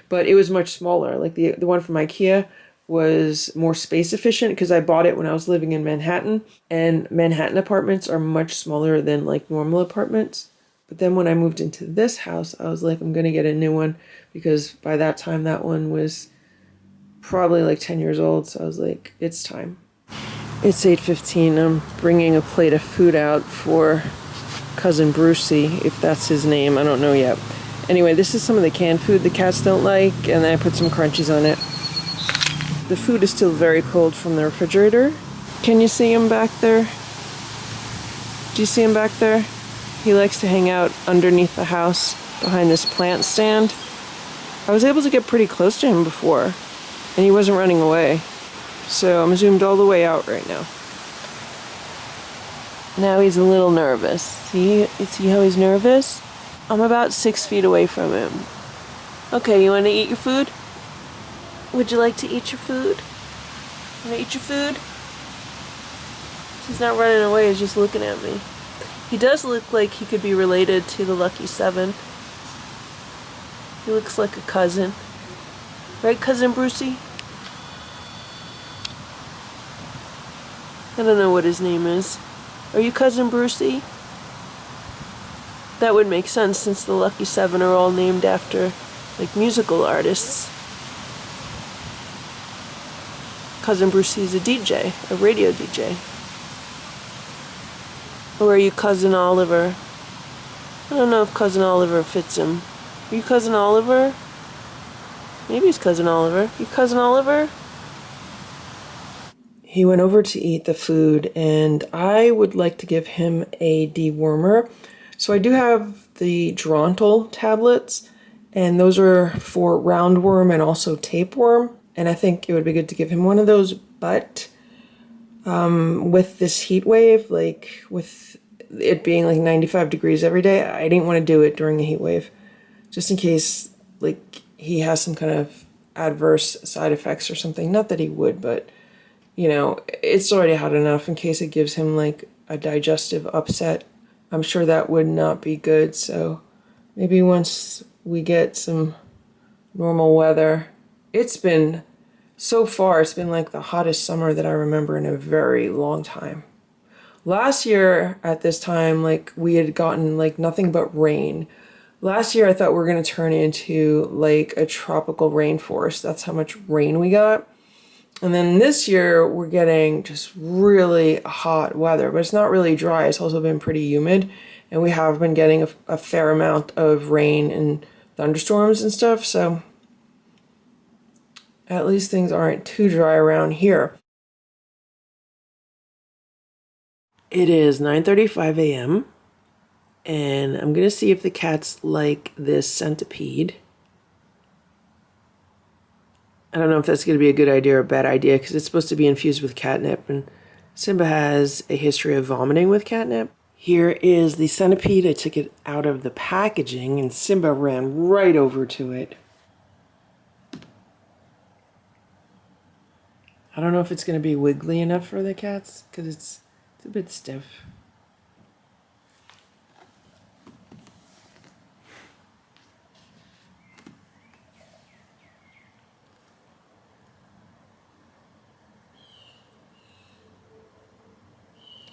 S1: But it was much smaller. Like the one from IKEA was more space efficient because I bought it when I was living in Manhattan, and Manhattan apartments are much smaller than normal apartments. But then when I moved into this house, I was like, I'm going to get a new one, because by that time that one was probably 10 years old. So I was like, it's time. It's 8:15. I'm bringing a plate of food out for cousin Brucey, if that's his name. I don't know yet. Anyway, this is some of the canned food the cats don't like, and then I put some crunchies on it. The food is still very cold from the refrigerator. Can you see him back there? Do you see him back there? He likes to hang out underneath the house behind this plant stand. I was able to get pretty close to him before, and he wasn't running away. So I'm zoomed all the way out right now. Now he's a little nervous. See how he's nervous?
S3: I'm about 6 feet away from him. Okay, you want to eat your food? Would you like to eat your food? Want to eat your food? He's not running away, he's just looking at me. He does look like he could be related to the Lucky Seven. He looks like a cousin. Right, Cousin Brucey? I don't know what his name is. Are you Cousin Brucey? That would make sense since the Lucky Seven are all named after, like, musical artists. Cousin Brucey's a DJ, a radio DJ. Or are you Cousin Oliver? I don't know if Cousin Oliver fits him. Are you Cousin Oliver? Maybe he's Cousin Oliver. You Cousin Oliver?
S1: He went over to eat the food, and I would like to give him a dewormer. So I do have the Drontal tablets, and those are for roundworm and also tapeworm. And I think it would be good to give him one of those, but with this heat wave, like with it being like 95 degrees every day, I didn't want to do it during a heat wave, just in case like he has some kind of adverse side effects or something. Not that he would, but you know, it's already hot enough in case it gives him like a digestive upset. I'm sure that would not be good. So maybe once we get some normal weather, so far, it's been like the hottest summer that I remember in a very long time. Last year at this time, like we had gotten like nothing but rain. Last year I thought we were going to turn into like a tropical rainforest. That's how much rain we got. And then this year we're getting just really hot weather, but it's not really dry. It's also been pretty humid, and we have been getting a fair amount of rain and thunderstorms and stuff. So at least things aren't too dry around here. It is 9:35 a.m. and I'm going to see if the cats like this centipede. I don't know if that's going to be a good idea or a bad idea because it's supposed to be infused with catnip, and Simba has a history of vomiting with catnip. Here is the centipede. I took it out of the packaging and Simba ran right over to it. I don't know if it's going to be wiggly enough for the cats because it's a bit stiff.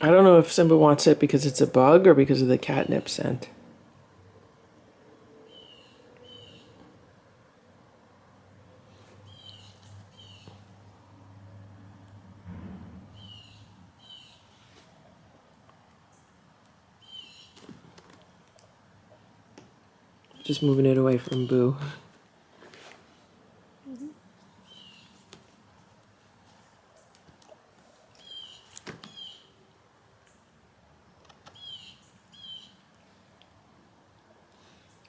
S1: I don't know if Simba wants it because it's a bug or because of the catnip scent. Just moving it away from Boo.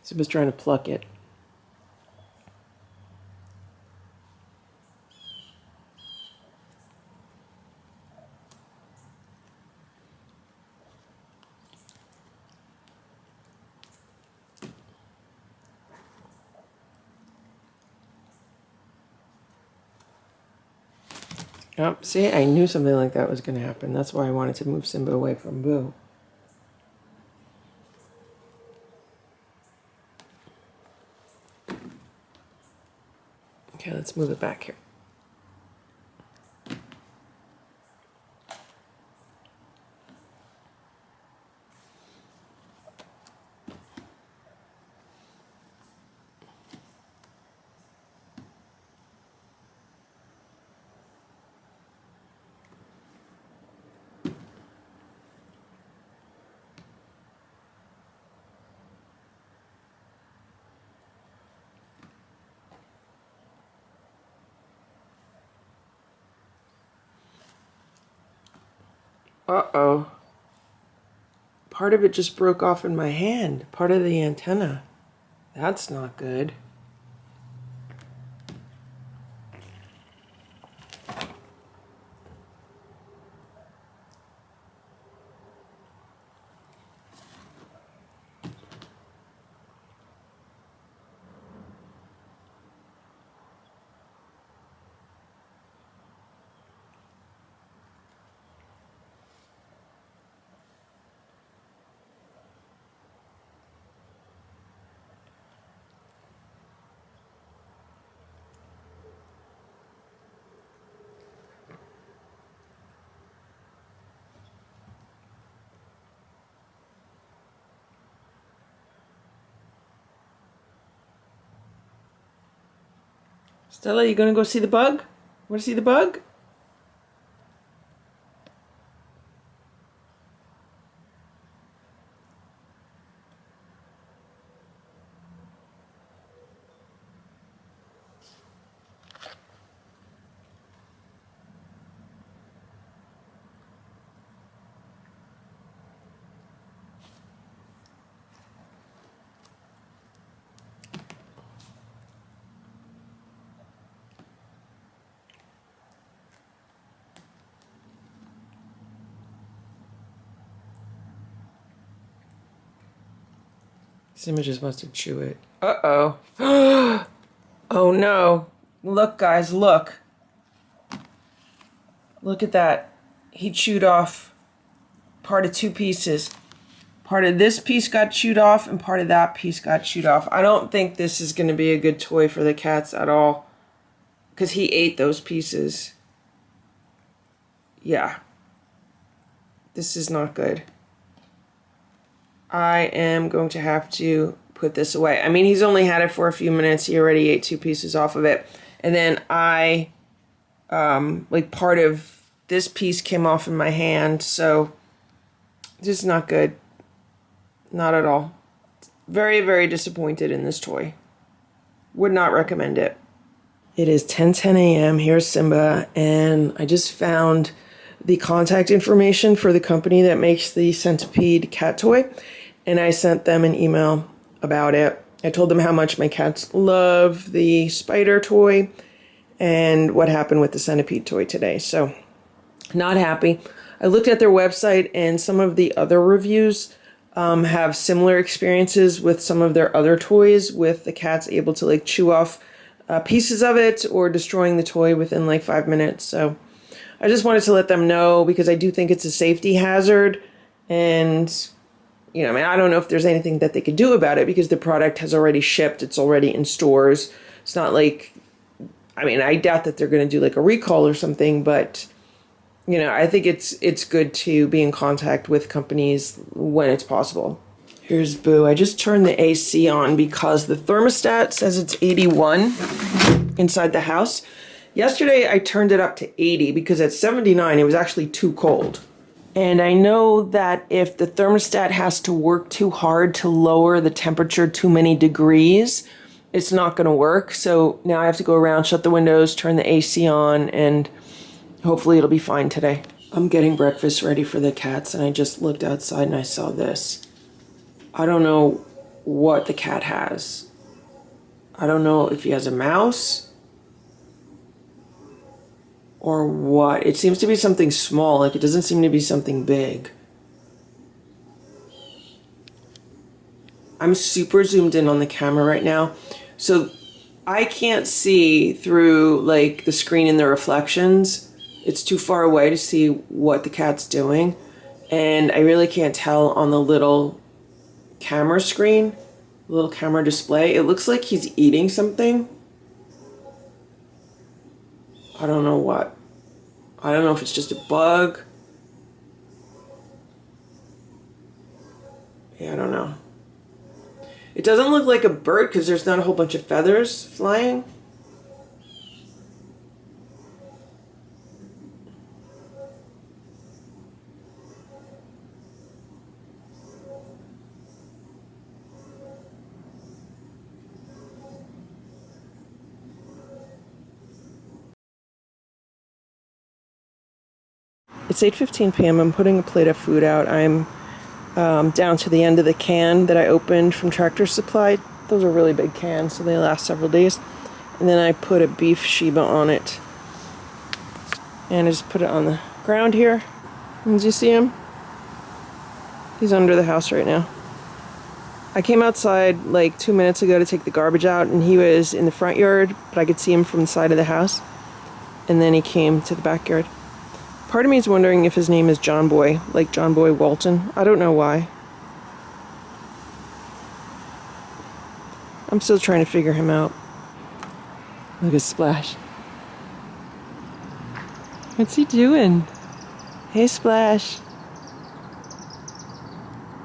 S1: Simba's trying to pluck it. Oh, see, I knew something like that was going to happen. That's why I wanted to move Simba away from Boo. Okay, let's move it back here. Uh-oh. Part of it just broke off in my hand. Part of the antenna. That's not good. Stella, you gonna go see the bug? Want to see the bug? Simba just wants to chew it. Uh-oh. Oh no. Look, guys, look. Look at that. He chewed off part of 2 pieces. Part of this piece got chewed off and part of that piece got chewed off. I don't think this is going to be a good toy for the cats at all. Because he ate those pieces. Yeah. This is not good. I am going to have to put this away. I mean, he's only had it for a few minutes. He already ate 2 pieces off of it. And then like part of this piece came off in my hand. So this is not good. Not at all. Very, very disappointed in this toy. Would not recommend it. It is 10:10 a.m. Here's Simba. And I just found the contact information for the company that makes the Centipede cat toy. And I sent them an email about it. I told them how much my cats love the spider toy and what happened with the centipede toy today. So, not happy. I looked at their website and some of the other reviews have similar experiences with some of their other toys, with the cats able to like chew off pieces of it or destroying the toy within like 5 minutes. So, I just wanted to let them know because I do think it's a safety hazard. And you know, I mean, I don't know if there's anything that they could do about it because the product has already shipped. It's already in stores. It's not like, I mean, I doubt that they're going to do like a recall or something, but, you know, I think it's good to be in contact with companies when it's possible. Here's Boo. I just turned the AC on because the thermostat says it's 81 inside the house. Yesterday, I turned it up to 80 because at 79, it was actually too cold. And I know that if the thermostat has to work too hard to lower the temperature too many degrees, it's not going to work. So now I have to go around, shut the windows, turn the AC on, and hopefully it'll be fine today. I'm getting breakfast ready for the cats, and I just looked outside and I saw this. I don't know what the cat has. I don't know if he has a mouse or what. It seems to be something small, like it doesn't seem to be something big. I'm super zoomed in on the camera right now, so I can't see through like the screen and the reflections. It's too far away to see what the cat's doing, and I really can't tell on the little camera screen, little camera display. It looks like he's eating something. I don't know what. I don't know if it's just a bug. Yeah, I don't know. It doesn't look like a bird because there's not a whole bunch of feathers flying. It's 8:15 p.m. I'm putting a plate of food out. I'm down to the end of the can that I opened from Tractor Supply. Those are really big cans, so they last several days. And then I put a beef Sheba on it. And I just put it on the ground here. And did you see him? He's under the house right now. I came outside like 2 minutes ago to take the garbage out, and he was in the front yard, but I could see him from the side of the house. And then he came to the backyard. Part of me is wondering if his name is John Boy, like John Boy Walton. I don't know why. I'm still trying to figure him out. Look at Splash. What's he doing? Hey, Splash.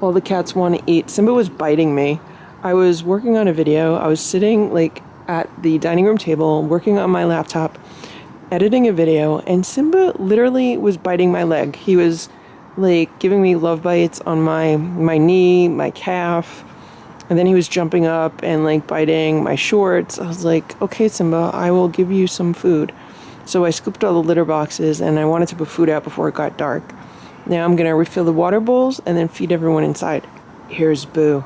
S1: All the cats want to eat. Simba was biting me. I was working on a video. I was sitting like at the dining room table, working on my laptop, editing a video, and Simba literally was biting my leg. He was like giving me love bites on my knee, my calf, and then he was jumping up and like biting my shorts. I was like, okay, Simba, I will give you some food. So I scooped all the litter boxes and I wanted to put food out before it got dark. Now I'm gonna refill the water bowls and then feed everyone inside. Here's Boo.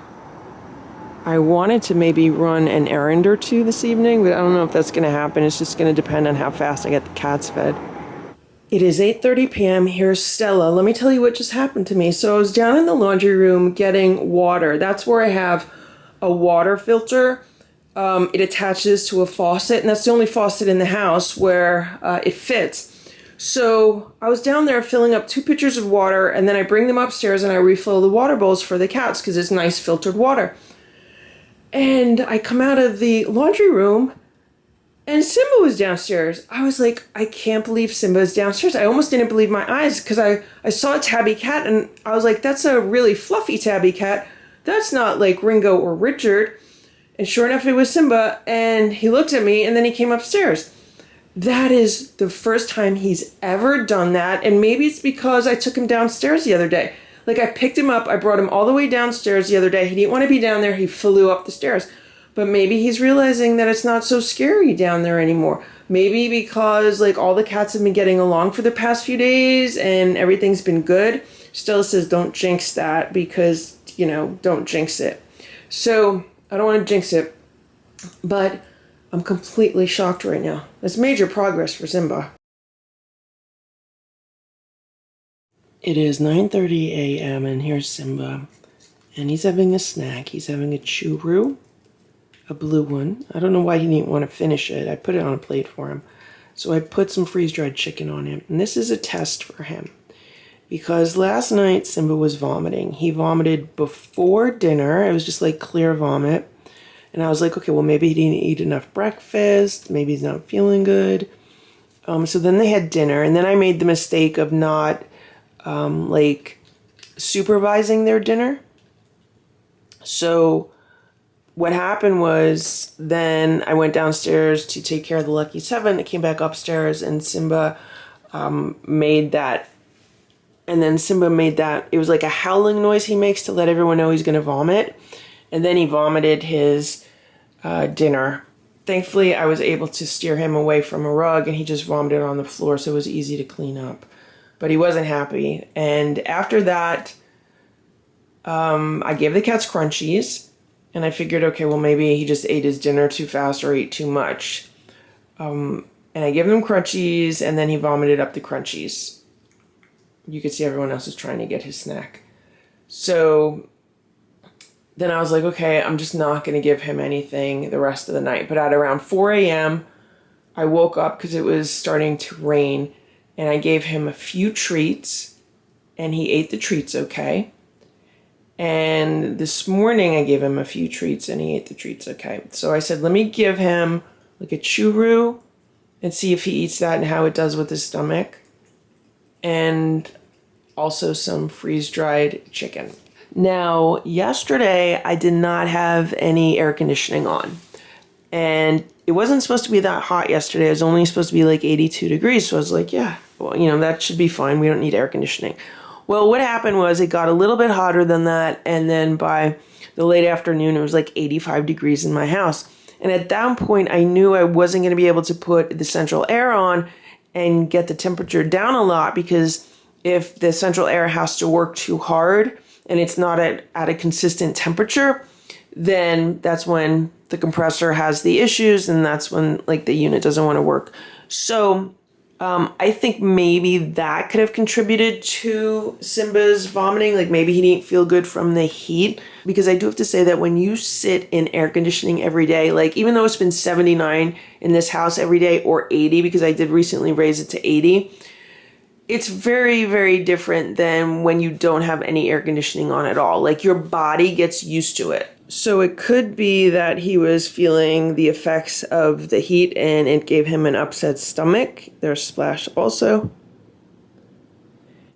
S1: I wanted to maybe run an errand or two this evening, but I don't know if that's gonna happen. It's just gonna depend on how fast I get the cats fed. It is 8:30 p.m. Here's Stella. Let me tell you what just happened to me. So I was down in the laundry room getting water. That's where I have a water filter. It attaches to a faucet, and that's the only faucet in the house where it fits. So I was down there filling up 2 pitchers of water, and then I bring them upstairs and I refill the water bowls for the cats because it's nice filtered water. And I come out of the laundry room and Simba was downstairs. I was like, I can't believe Simba is downstairs. I almost didn't believe my eyes because I saw a tabby cat and I was like, that's a really fluffy tabby cat. That's not like Ringo or Richard. And sure enough, it was Simba, and he looked at me and then he came upstairs. That is the first time he's ever done that, and maybe it's because I took him downstairs the other day. Like, I picked him up, I brought him all the way downstairs the other day. He didn't want to be down there, he flew up the stairs. But maybe he's realizing that it's not so scary down there anymore. Maybe because, like, all the cats have been getting along for the past few days and everything's been good. Stella says don't jinx that because, you know, don't jinx it. So, I don't want to jinx it, but I'm completely shocked right now. That's major progress for Simba. It is 9:30 a.m. and here's Simba. And he's having a snack. He's having a churro, a blue one. I don't know why he didn't want to finish it. I put it on a plate for him. So I put some freeze-dried chicken on him. And this is a test for him. Because last night Simba was vomiting. He vomited before dinner. It was just like clear vomit. And I was like, okay, well, maybe he didn't eat enough breakfast. Maybe he's not feeling good. So then they had dinner. And then I made the mistake of not, supervising their dinner. So what happened was then I went downstairs to take care of the Lucky Seven. I came back upstairs and Simba made that. And then Simba made that. It was like a howling noise he makes to let everyone know he's going to vomit. And then he vomited his dinner. Thankfully, I was able to steer him away from a rug and he just vomited on the floor, so it was easy to clean up. But he wasn't happy. And after that, I gave the cats crunchies. And I figured, okay, well, maybe he just ate his dinner too fast or ate too much. And I gave them crunchies, and then he vomited up the crunchies. You could see everyone else is trying to get his snack. So then I was like, okay, I'm just not going to give him anything the rest of the night. But at around 4 a.m., I woke up because it was starting to rain, and I gave him a few treats, and he ate the treats okay. And this morning I gave him a few treats, and he ate the treats okay. So I said, let me give him like a churro and see if he eats that and how it does with his stomach. And also some freeze-dried chicken. Now, yesterday, I did not have any air conditioning on. And it wasn't supposed to be that hot yesterday. It was only supposed to be like 82 degrees. So I was like, yeah, well, you know, that should be fine. We don't need air conditioning. Well, what happened was it got a little bit hotter than that. And then by the late afternoon, it was like 85 degrees in my house. And at that point, I knew I wasn't going to be able to put the central air on and get the temperature down a lot, because if the central air has to work too hard and it's not at a consistent temperature, then that's when the compressor has the issues, and that's when like the unit doesn't want to work. So I think maybe that could have contributed to Simba's vomiting. Like maybe he didn't feel good from the heat, because I do have to say that when you sit in air conditioning every day, like even though it's been 79 in this house every day, or 80, because I did recently raise it to 80, it's very, very different than when you don't have any air conditioning on at all. Like your body gets used to it. So it could be that he was feeling the effects of the heat and it gave him an upset stomach. There's Splash also.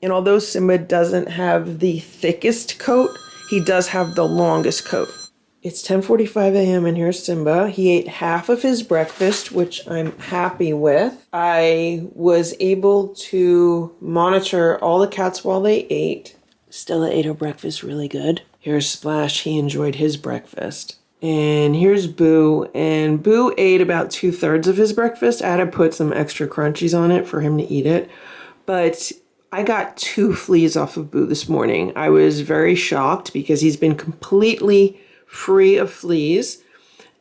S1: And although Simba doesn't have the thickest coat, he does have the longest coat. It's 10:45 a.m. and here's Simba. He ate half of his breakfast, which I'm happy with. I was able to monitor all the cats while they ate. Stella ate her breakfast really good. Here's Splash. He enjoyed his breakfast. And here's Boo. And Boo ate about 2/3 of his breakfast. I had to put some extra crunchies on it for him to eat it. But I got 2 fleas off of Boo this morning. I was very shocked because he's been completely free of fleas,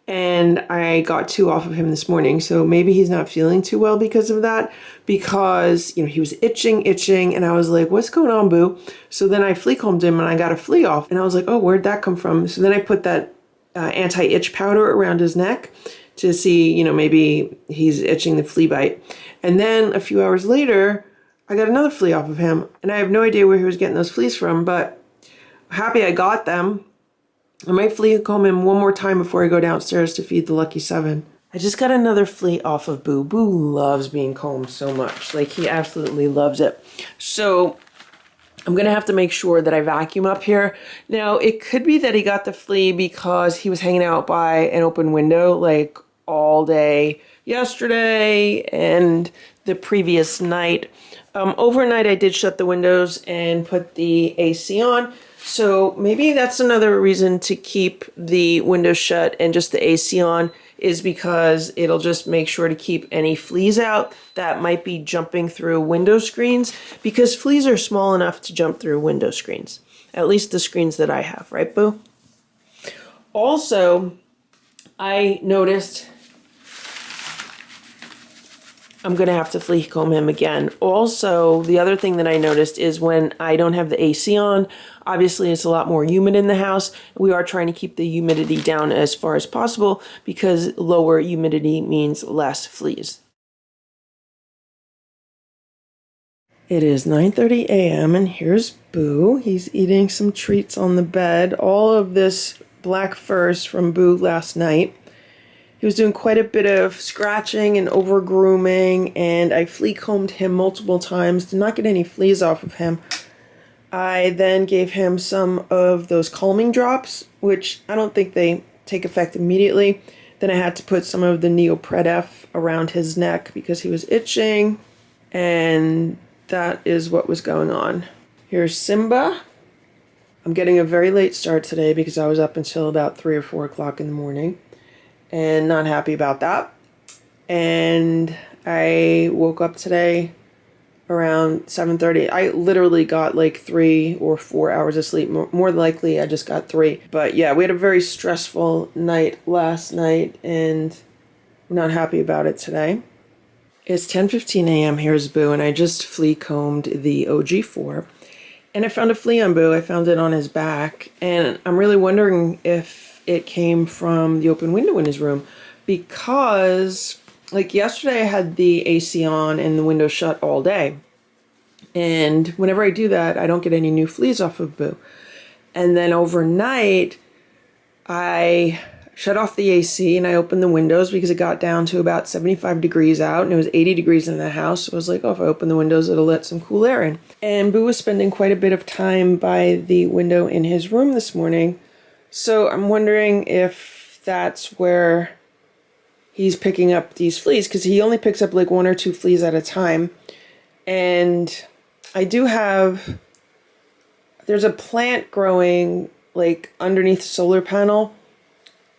S1: and I got 2 off of him this morning. So maybe he's not feeling too well because of that, because he was itching, and I was like, what's going on, Boo? So then I flea combed him and I got a flea off, and I was like, oh, where'd that come from? So then I put that anti-itch powder around his neck to see, maybe he's itching the flea bite. And then a few hours later, I got another flea off of him, and I have no idea where he was getting those fleas from, but I'm happy I got them. I might flea comb him one more time before I go downstairs to feed the lucky 7. I just got another flea off of Boo. Boo loves being combed so much. Like, he absolutely loves it. So I'm going to have to make sure that I vacuum up here. Now, it could be that he got the flea because he was hanging out by an open window like all day yesterday and the previous night. Overnight, I did shut the windows and put the AC on. So maybe that's another reason to keep the windows shut and just the AC on, is because it'll just make sure to keep any fleas out that might be jumping through window screens, because fleas are small enough to jump through window screens. At least the screens that I have, right, Boo? Also, I noticed I'm going to have to flea comb him again. Also, the other thing that I noticed is when I don't have the AC on, obviously it's a lot more humid in the house. We are trying to keep the humidity down as far as possible because lower humidity means less fleas. It is 9:30 a.m. and here's Boo. He's eating some treats on the bed. All of this black furs from Boo last night. He was doing quite a bit of scratching and over grooming, and I flea combed him multiple times. Did not get any fleas off of him. I then gave him some of those calming drops, which I don't think they take effect immediately. Then I had to put some of the Neopredef around his neck because he was itching, and that is what was going on. Here's Simba. I'm getting a very late start today because I was up until about 3 or 4 o'clock in the morning. And not happy about that. And I woke up today around 7:30. I literally got like 3 or 4 hours of sleep. More likely I just got 3. But yeah, we had a very stressful night last night, and I'm not happy about it today. It's 10:15 a.m. Here's Boo, and I just flea combed the OG4. And I found a flea on Boo. I found it on his back. And I'm really wondering if it came from the open window in his room, because like yesterday I had the AC on and the window shut all day, and whenever I do that I don't get any new fleas off of Boo. And then overnight I shut off the AC and I opened the windows because it got down to about 75 degrees out and it was 80 degrees in the house. So I was like, oh, if I open the windows it'll let some cool air in. And Boo was spending quite a bit of time by the window in his room this morning. So I'm wondering if that's where he's picking up these fleas, because he only picks up like 1 or 2 fleas at a time. And I do have, there's a plant growing like underneath the solar panel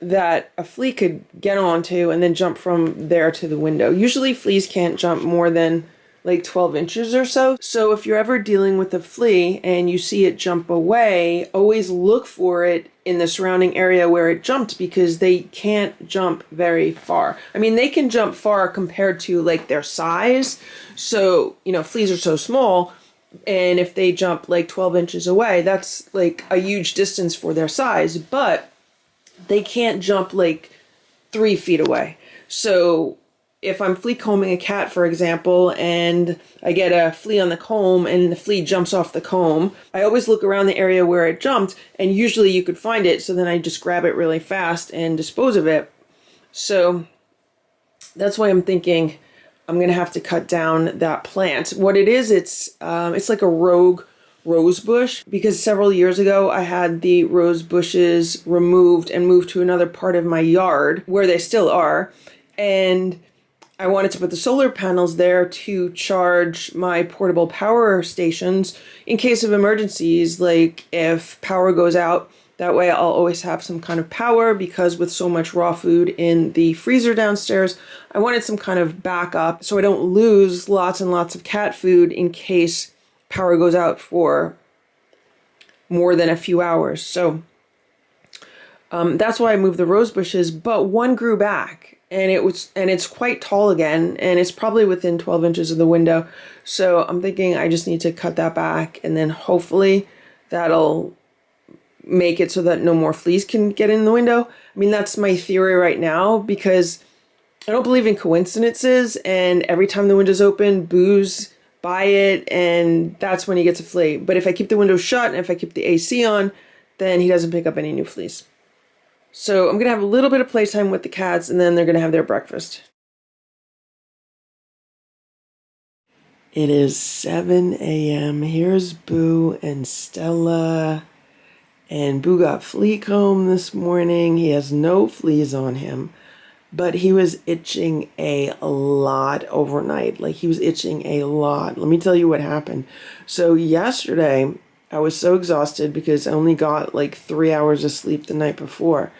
S1: that a flea could get onto and then jump from there to the window. Usually fleas can't jump more than like 12 inches or so. So if you're ever dealing with a flea and you see it jump away, always look for it in the surrounding area where it jumped, because they can't jump very far. I mean, they can jump far compared to like their size. So, fleas are so small, and if they jump like 12 inches away, that's like a huge distance for their size, but they can't jump like 3 feet away. So if I'm flea combing a cat, for example, and I get a flea on the comb and the flea jumps off the comb, I always look around the area where it jumped, and usually you could find it, so then I just grab it really fast and dispose of it. So that's why I'm thinking I'm going to have to cut down that plant. What it is, it's like a rogue rose bush, because several years ago I had the rose bushes removed and moved to another part of my yard where they still are. And I wanted to put the solar panels there to charge my portable power stations in case of emergencies, like if power goes out. That way I'll always have some kind of power, because with so much raw food in the freezer downstairs, I wanted some kind of backup so I don't lose lots and lots of cat food in case power goes out for more than a few hours. So that's why I moved the rose bushes, but one grew back and it's quite tall again, and it's probably within 12 inches of the window. So I'm thinking I just need to cut that back, and then hopefully that'll make it so that no more fleas can get in the window. I mean, that's my theory right now, because I don't believe in coincidences, and every time the window's open, Boo's by it, and that's when he gets a flea. But if I keep the window shut and if I keep the AC on, then he doesn't pick up any new fleas. So I'm going to have a little bit of playtime with the cats, and then they're going to have their breakfast. It is 7 a.m. Here's Boo and Stella. And Boo got flea comb this morning. He has no fleas on him, but he was itching a lot overnight. Like, he was itching a lot. Let me tell you what happened. So yesterday, I was so exhausted because I only got like 3 hours of sleep the night before,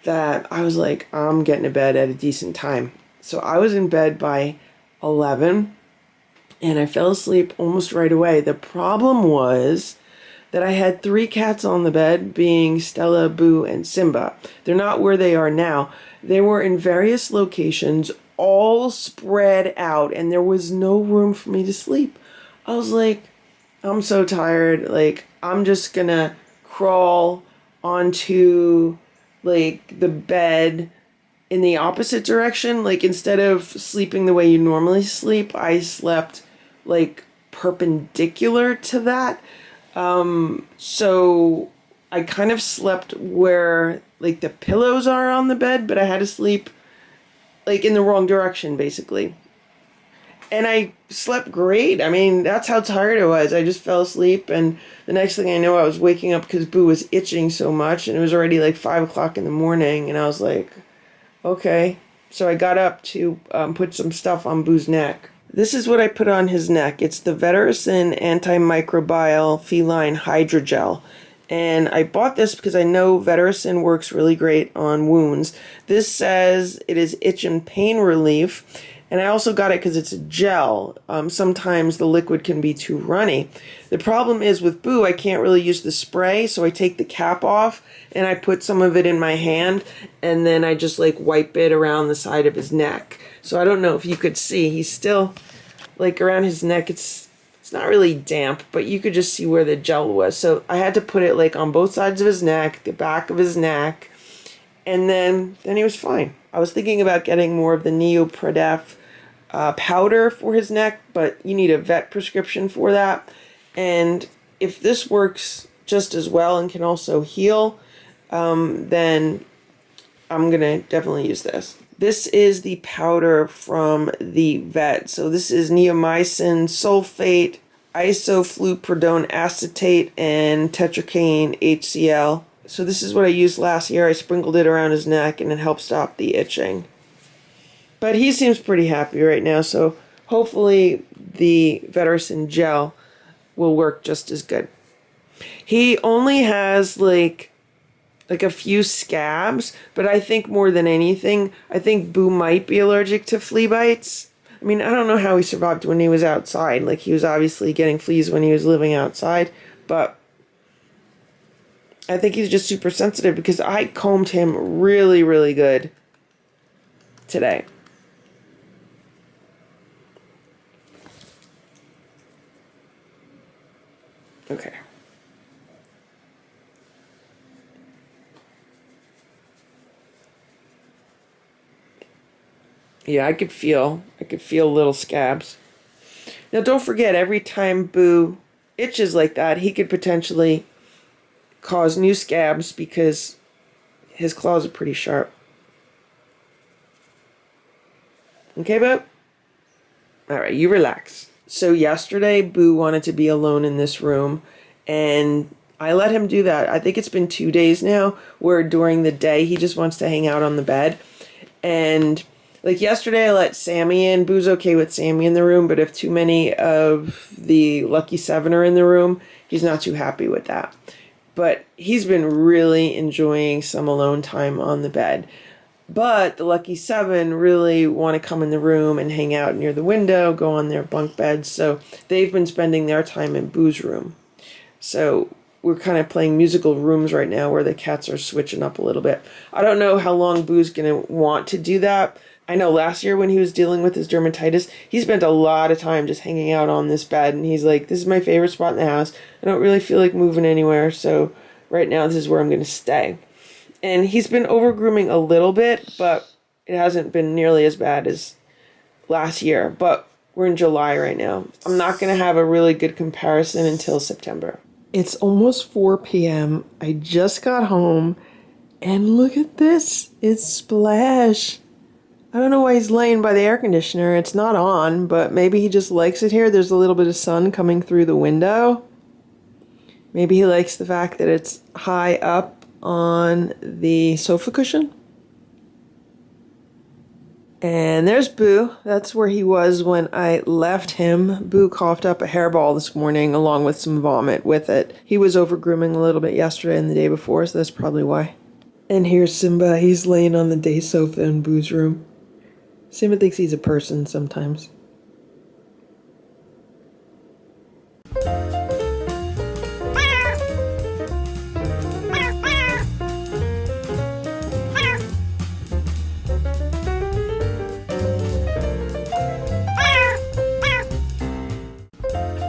S1: that I was like, I'm getting to bed at a decent time. So I was in bed by 11, and I fell asleep almost right away. The problem was that I had 3 cats on the bed, being Stella, Boo, and Simba. They're not where they are now. They were in various locations, all spread out, and there was no room for me to sleep. I was like, I'm so tired. Like, I'm just gonna crawl onto, like, the bed in the opposite direction. Like, instead of sleeping the way you normally sleep, I slept, like, perpendicular to that. So I kind of slept where, like, the pillows are on the bed, but I had to sleep, like, in the wrong direction, basically. And I slept great. I mean, that's how tired I was. I just fell asleep, and the next thing I know, I was waking up because Boo was itching so much, and it was already like 5 o'clock in the morning, and I was like, okay. So I got up to put some stuff on Boo's neck. This is what I put on his neck. It's the Vetericyn Antimicrobial Feline Hydrogel. And I bought this because I know Vetericyn works really great on wounds. This says it is itch and pain relief. And I also got it because it's a gel. Sometimes the liquid can be too runny. The problem is with Boo, I can't really use the spray, so I take the cap off and I put some of it in my hand, and then I just like wipe it around the side of his neck. So I don't know if you could see, he's still like around his neck. It's not really damp, but you could just see where the gel was. So I had to put it like on both sides of his neck, the back of his neck, and then he was fine. I was thinking about getting more of the Neoprodef powder for his neck, but you need a vet prescription for that. And if this works just as well and can also heal, then I'm gonna definitely use this. This is the powder from the vet. So this is neomycin sulfate, isoflupridone acetate, and tetracaine HCl. So this is what I used last year. I sprinkled it around his neck, and it helped stop the itching. But he seems pretty happy right now, so hopefully the Vetericyn gel will work just as good. He only has like a few scabs, but I think more than anything, I think Boo might be allergic to flea bites. I mean, I don't know how he survived when he was outside. Like, he was obviously getting fleas when he was living outside, but I think he's just super sensitive because I combed him really, really good today. Okay. Yeah, I could feel little scabs. Now, don't forget, every time Boo itches like that, he could potentially cause new scabs because his claws are pretty sharp. Okay, Boo? All right, you relax. So yesterday, Boo wanted to be alone in this room, And I let him do that. I think it's been 2 days now where during the day he just wants to hang out on the bed. And like yesterday I let Sammy in. Boo's okay with Sammy in the room, but if too many of the lucky 7 are in the room, he's not too happy with that. But he's been really enjoying some alone time on the bed. But the lucky 7 really want to come in the room and hang out near the window, go on their bunk beds. So they've been spending their time in Boo's room. So we're kind of playing musical rooms right now where the cats are switching up a little bit. I don't know how long Boo's going to want to do that. I know last year when he was dealing with his dermatitis, he spent a lot of time just hanging out on this bed. And he's like, this is my favorite spot in the house. I don't really feel like moving anywhere. So right now this is where I'm going to stay. And he's been over-grooming a little bit, but it hasn't been nearly as bad as last year. But we're in July right now. I'm not going to have a really good comparison until September. It's almost 4 p.m. I just got home, and look at this. It's Splash. I don't know why he's laying by the air conditioner. It's not on, but maybe he just likes it here. There's a little bit of sun coming through the window. Maybe he likes the fact that it's high up on the sofa cushion. And there's Boo. That's where he was when I left him. Boo coughed up a hairball this morning along with some vomit with it. He was over grooming a little bit yesterday and the day before, so that's probably why. And here's Simba. He's laying on the day sofa in Boo's room. Simba thinks he's a person sometimes.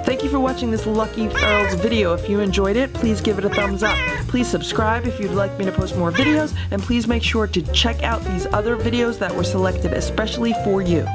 S1: Thank you for watching this Lucky Ferals video. If you enjoyed it, please give it a thumbs up. Please subscribe if you'd like me to post more videos, and please make sure to check out these other videos that were selected especially for you.